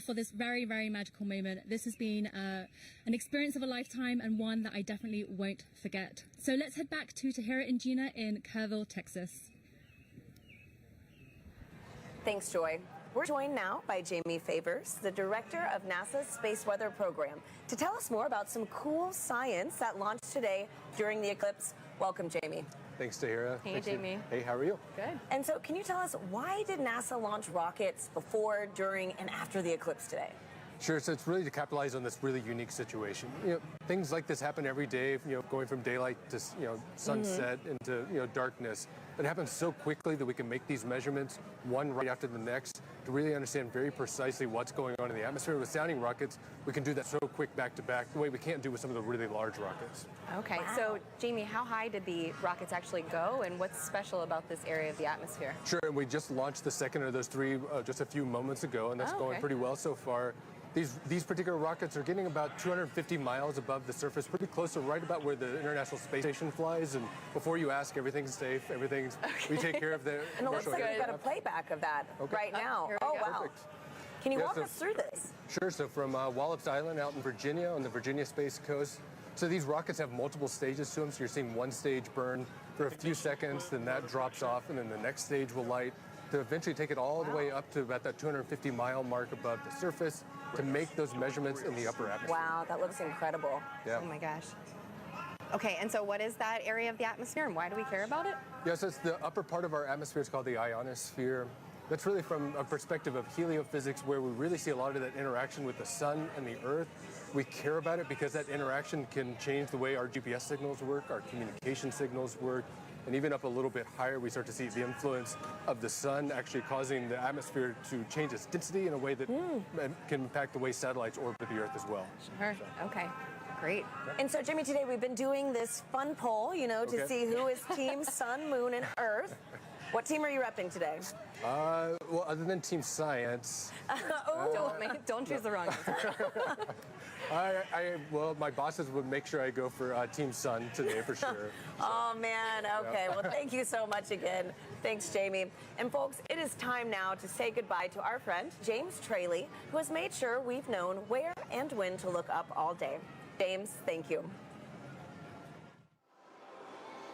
for this very, very magical moment. This has been an experience of a lifetime and one that I definitely won't forget. So let's head back to Tahira and Gina in Kerrville, Texas. Thanks, Joy. We're joined now by Jamie Favors, the director of NASA's Space Weather Program, to tell us more about some cool science that launched today during the eclipse. Welcome, Jamie. Thanks, Tahira. Hey, Jamie. Hey, how are you? Good. And so can you tell us, why did NASA launch rockets before, during, and after the eclipse today? Sure, so it's really to capitalize on this really unique situation. Things like this happen every day, going from daylight to, sunset into, darkness. It happens so quickly that we can make these measurements, one right after the next, to really understand very precisely what's going on in the atmosphere. With sounding rockets, we can do that so quick back to back, the way we can't do with some of the really large rockets. Okay, so Jamie, how high did the rockets actually go, and what's special about this area of the atmosphere? Sure, and we just launched the second of those three just a few moments ago, and that's going pretty well so far. These particular rockets are getting about 250 miles above the surface, pretty close to right about where the International Space Station flies. And before you ask, everything's safe. We take care of the. And it looks like we've got a playback of that right now. Oh, wow. Perfect. Can you walk us through this? Sure. So from Wallops Island out in Virginia, on the Virginia Space Coast. So these rockets have multiple stages to them. So you're seeing one stage burn for a few seconds, then that drops off, and then the next stage will light to eventually take it all the way up to about that 250-mile mark above the surface to make those measurements in the upper atmosphere. Wow, that looks incredible. Yeah. Oh my gosh. Okay, and so what is that area of the atmosphere, and why do we care about it? Yes, it's the upper part of our atmosphere. It's called the ionosphere. That's really from a perspective of heliophysics, where we really see a lot of that interaction with the sun and the earth. We care about it because that interaction can change the way our GPS signals work, our communication signals work, and even up a little bit higher, we start to see the influence of the sun actually causing the atmosphere to change its density in a way that can impact the way satellites orbit the Earth as well. Sure. Okay. Great. And so, Jimmy, today we've been doing this fun poll, to see who is Team Sun, Moon, and Earth. What team are you repping today? Well, other than Team Science. Don't choose the wrong answer. Well, my bosses would make sure I go for Team Sun today for sure. Oh, man. Okay. Well, thank you so much again. Thanks, Jamie. And folks, it is time now to say goodbye to our friend, James Traley, who has made sure we've known where and when to look up all day. James, thank you.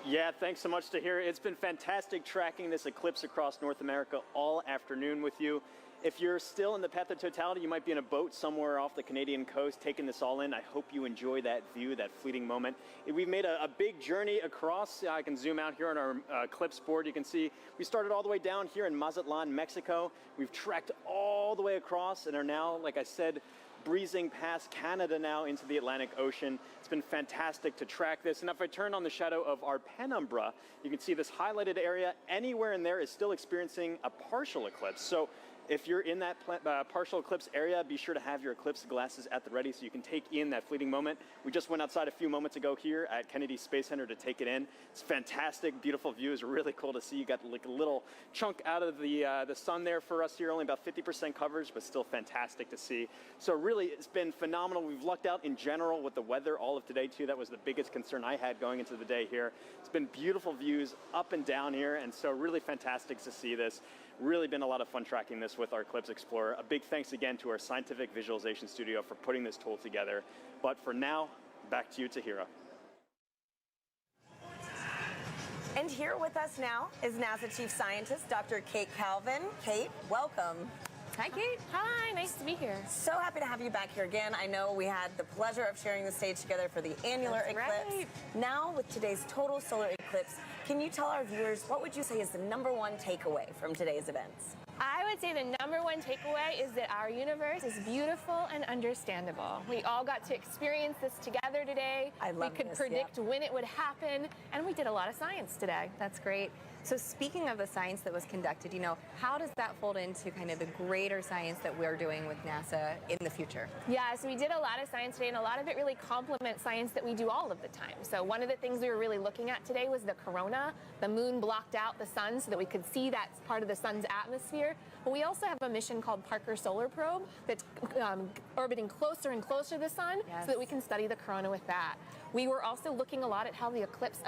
Yeah, thanks so much, Tahira. It's been fantastic tracking this eclipse across North America all afternoon with you. If you're still in the path of totality, you might be in a boat somewhere off the Canadian coast taking this all in. I hope you enjoy that view, that fleeting moment. We've made a big journey across. I can zoom out here on our eclipse board. You can see we started all the way down here in Mazatlan, Mexico. We've trekked all the way across and are now, like I said, breezing past Canada now into the Atlantic Ocean. It's been fantastic to track this. And if I turn on the shadow of our penumbra, you can see this highlighted area. Anywhere in there is still experiencing a partial eclipse. So If you're in that partial eclipse area, be sure to have your eclipse glasses at the ready so you can take in that fleeting moment. We just went outside a few moments ago here at Kennedy Space Center to take it in. It's fantastic, beautiful view. It's really cool to see. You got like a little chunk out of the sun there for us here, only about 50% coverage, but still fantastic to see. So really, it's been phenomenal. We've lucked out in general with the weather all of today too. That was the biggest concern I had going into the day here. It's been beautiful views up and down here, and so really fantastic to see this. Really been a lot of fun tracking this with our Eclipse Explorer. A big thanks again to our scientific visualization studio for putting this tool together. But for now, back to you, Tahira. And here with us now is NASA Chief Scientist, Dr. Kate Calvin. Kate, welcome. Hi, Kate. Hi, nice to be here. So happy to have you back here again. I know we had the pleasure of sharing the stage together for the annular eclipse. Right. Now, with today's total solar eclipse, can you tell our viewers what would you say is the #1 takeaway from today's events? I would say the #1 takeaway is that our universe is beautiful and understandable. We all got to experience this together today. We could predict when it would happen, and we did a lot of science today. That's great. So speaking of the science that was conducted, how does that fold into kind of the greater science that we're doing with NASA in the future? Yeah, so we did a lot of science today, and a lot of it really complements science that we do all of the time. So one of the things we were really looking at today was the corona. The moon blocked out the sun so that we could see that part of the sun's atmosphere. But we also have a mission called Parker Solar Probe that's orbiting closer and closer to the sun so that we can study the corona with that. We were also looking a lot at how the eclipse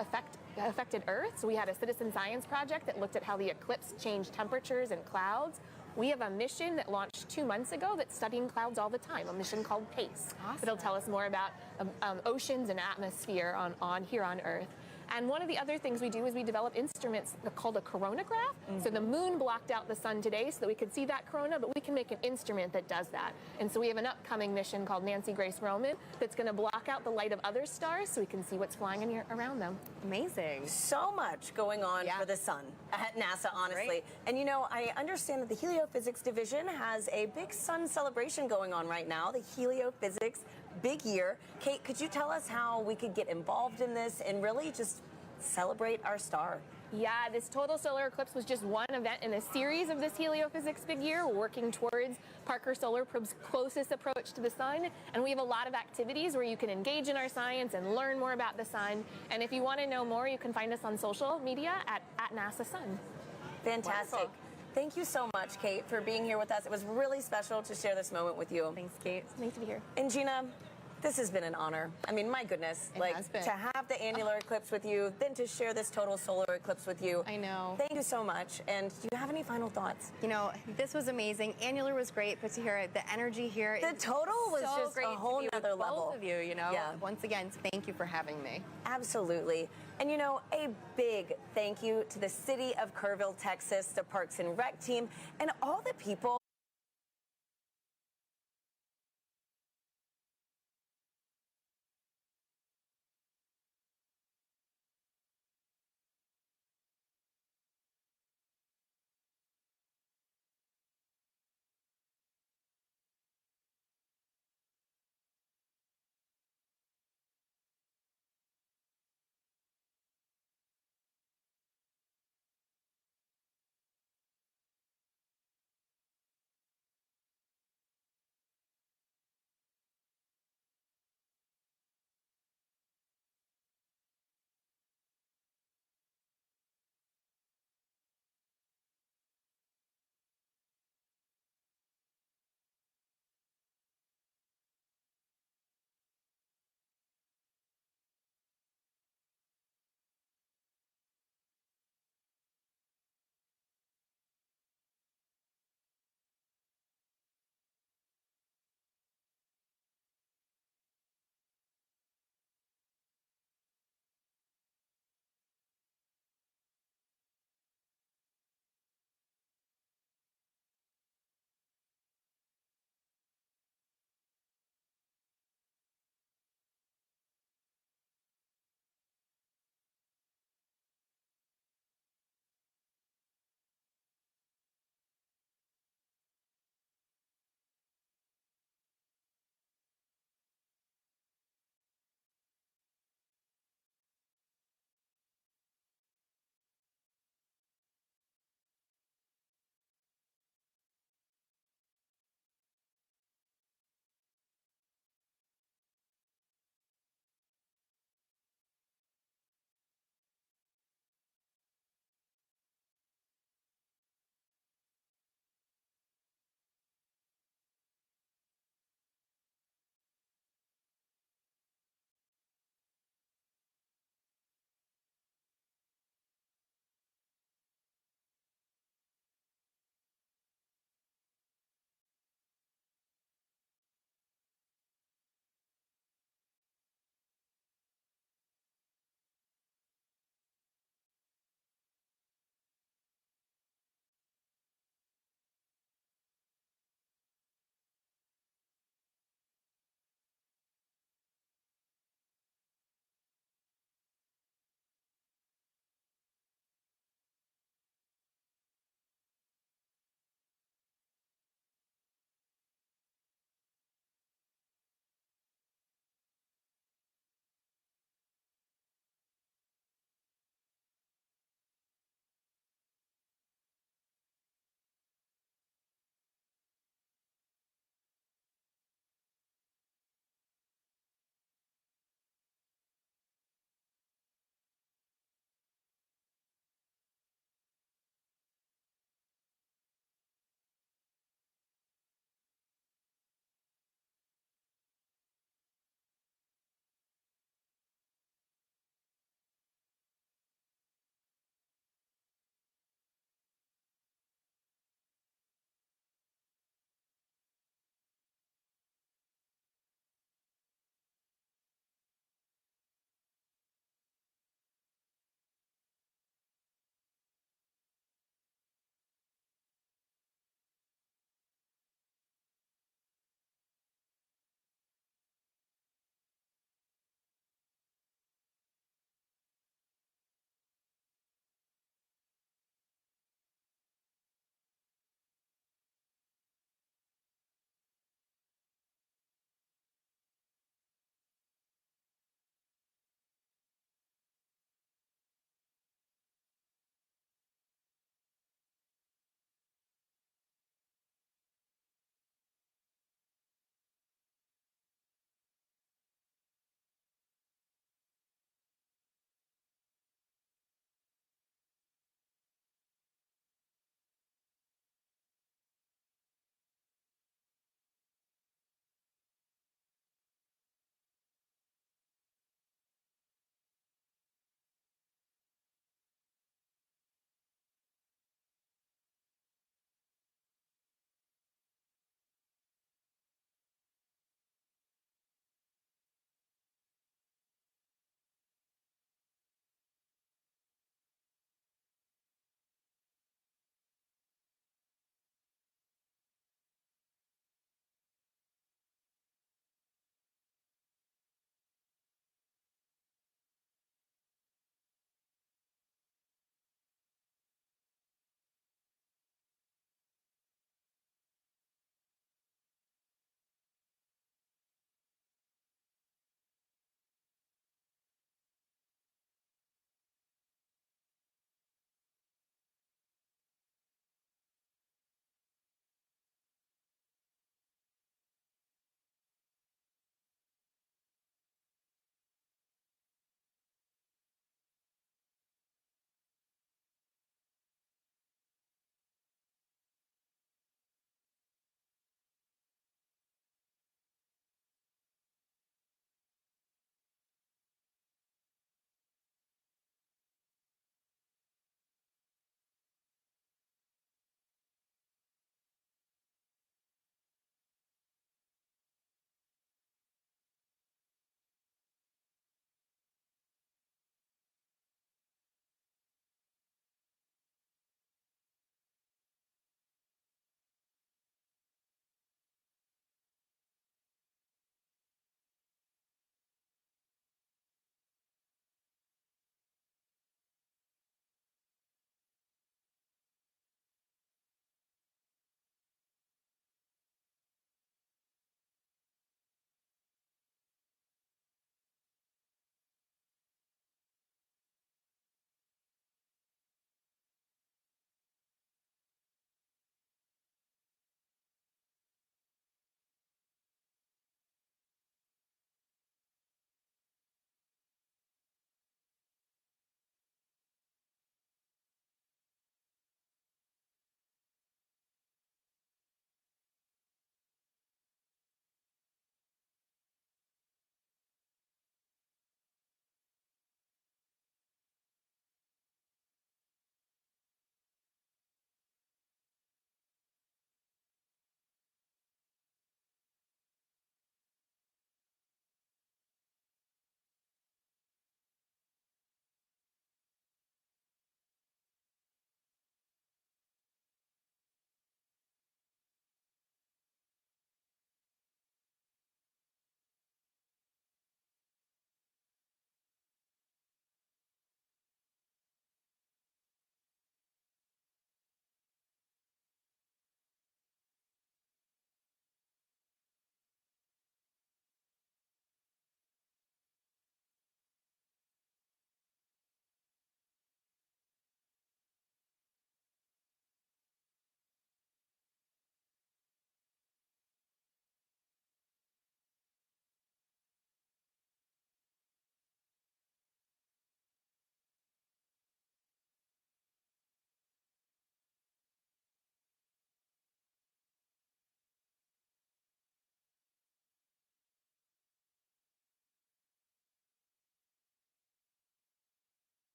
affected Earth. So we had a citizen science project that looked at how the eclipse changed temperatures and clouds. We have a mission that launched 2 months ago that's studying clouds all the time, a mission called PACE. Awesome. It'll tell us more about oceans and atmosphere on here on Earth. And one of the other things we do is we develop instruments called a coronagraph. So the moon blocked out the sun today so that we could see that corona, but we can make an instrument that does that. And so we have an upcoming mission called Nancy Grace Roman that's going to block out the light of other stars so we can see what's flying in here around them. Amazing. So much going on for the sun at NASA, honestly. Right. And I understand that the Heliophysics Division has a big sun celebration going on right now, the Heliophysics Big Year. Kate, could you tell us how we could get involved in this and really just celebrate our star? Yeah, this total solar eclipse was just one event in a series of this Heliophysics Big Year. We're working towards Parker Solar Probe's closest approach to the sun, and we have a lot of activities where you can engage in our science and learn more about the sun. And if you want to know more, you can find us on social media at NASA Sun. Fantastic. Wonderful. Thank you so much, Kate, for being here with us. It was really special to share this moment with you. Thanks, Kate. It's nice to be here. And Gina, this has been an honor. I mean, my goodness, to have the annular eclipse with you, then to share this total solar eclipse with you. I know. Thank you so much. And do you have any final thoughts? This was amazing. Annular was great, but to hear the energy here. The total was so just great a whole to be nother with level. both of you, Yeah. Once again, thank you for having me. Absolutely. And a big thank you to the city of Kerrville, Texas, the Parks and Rec team, and all the people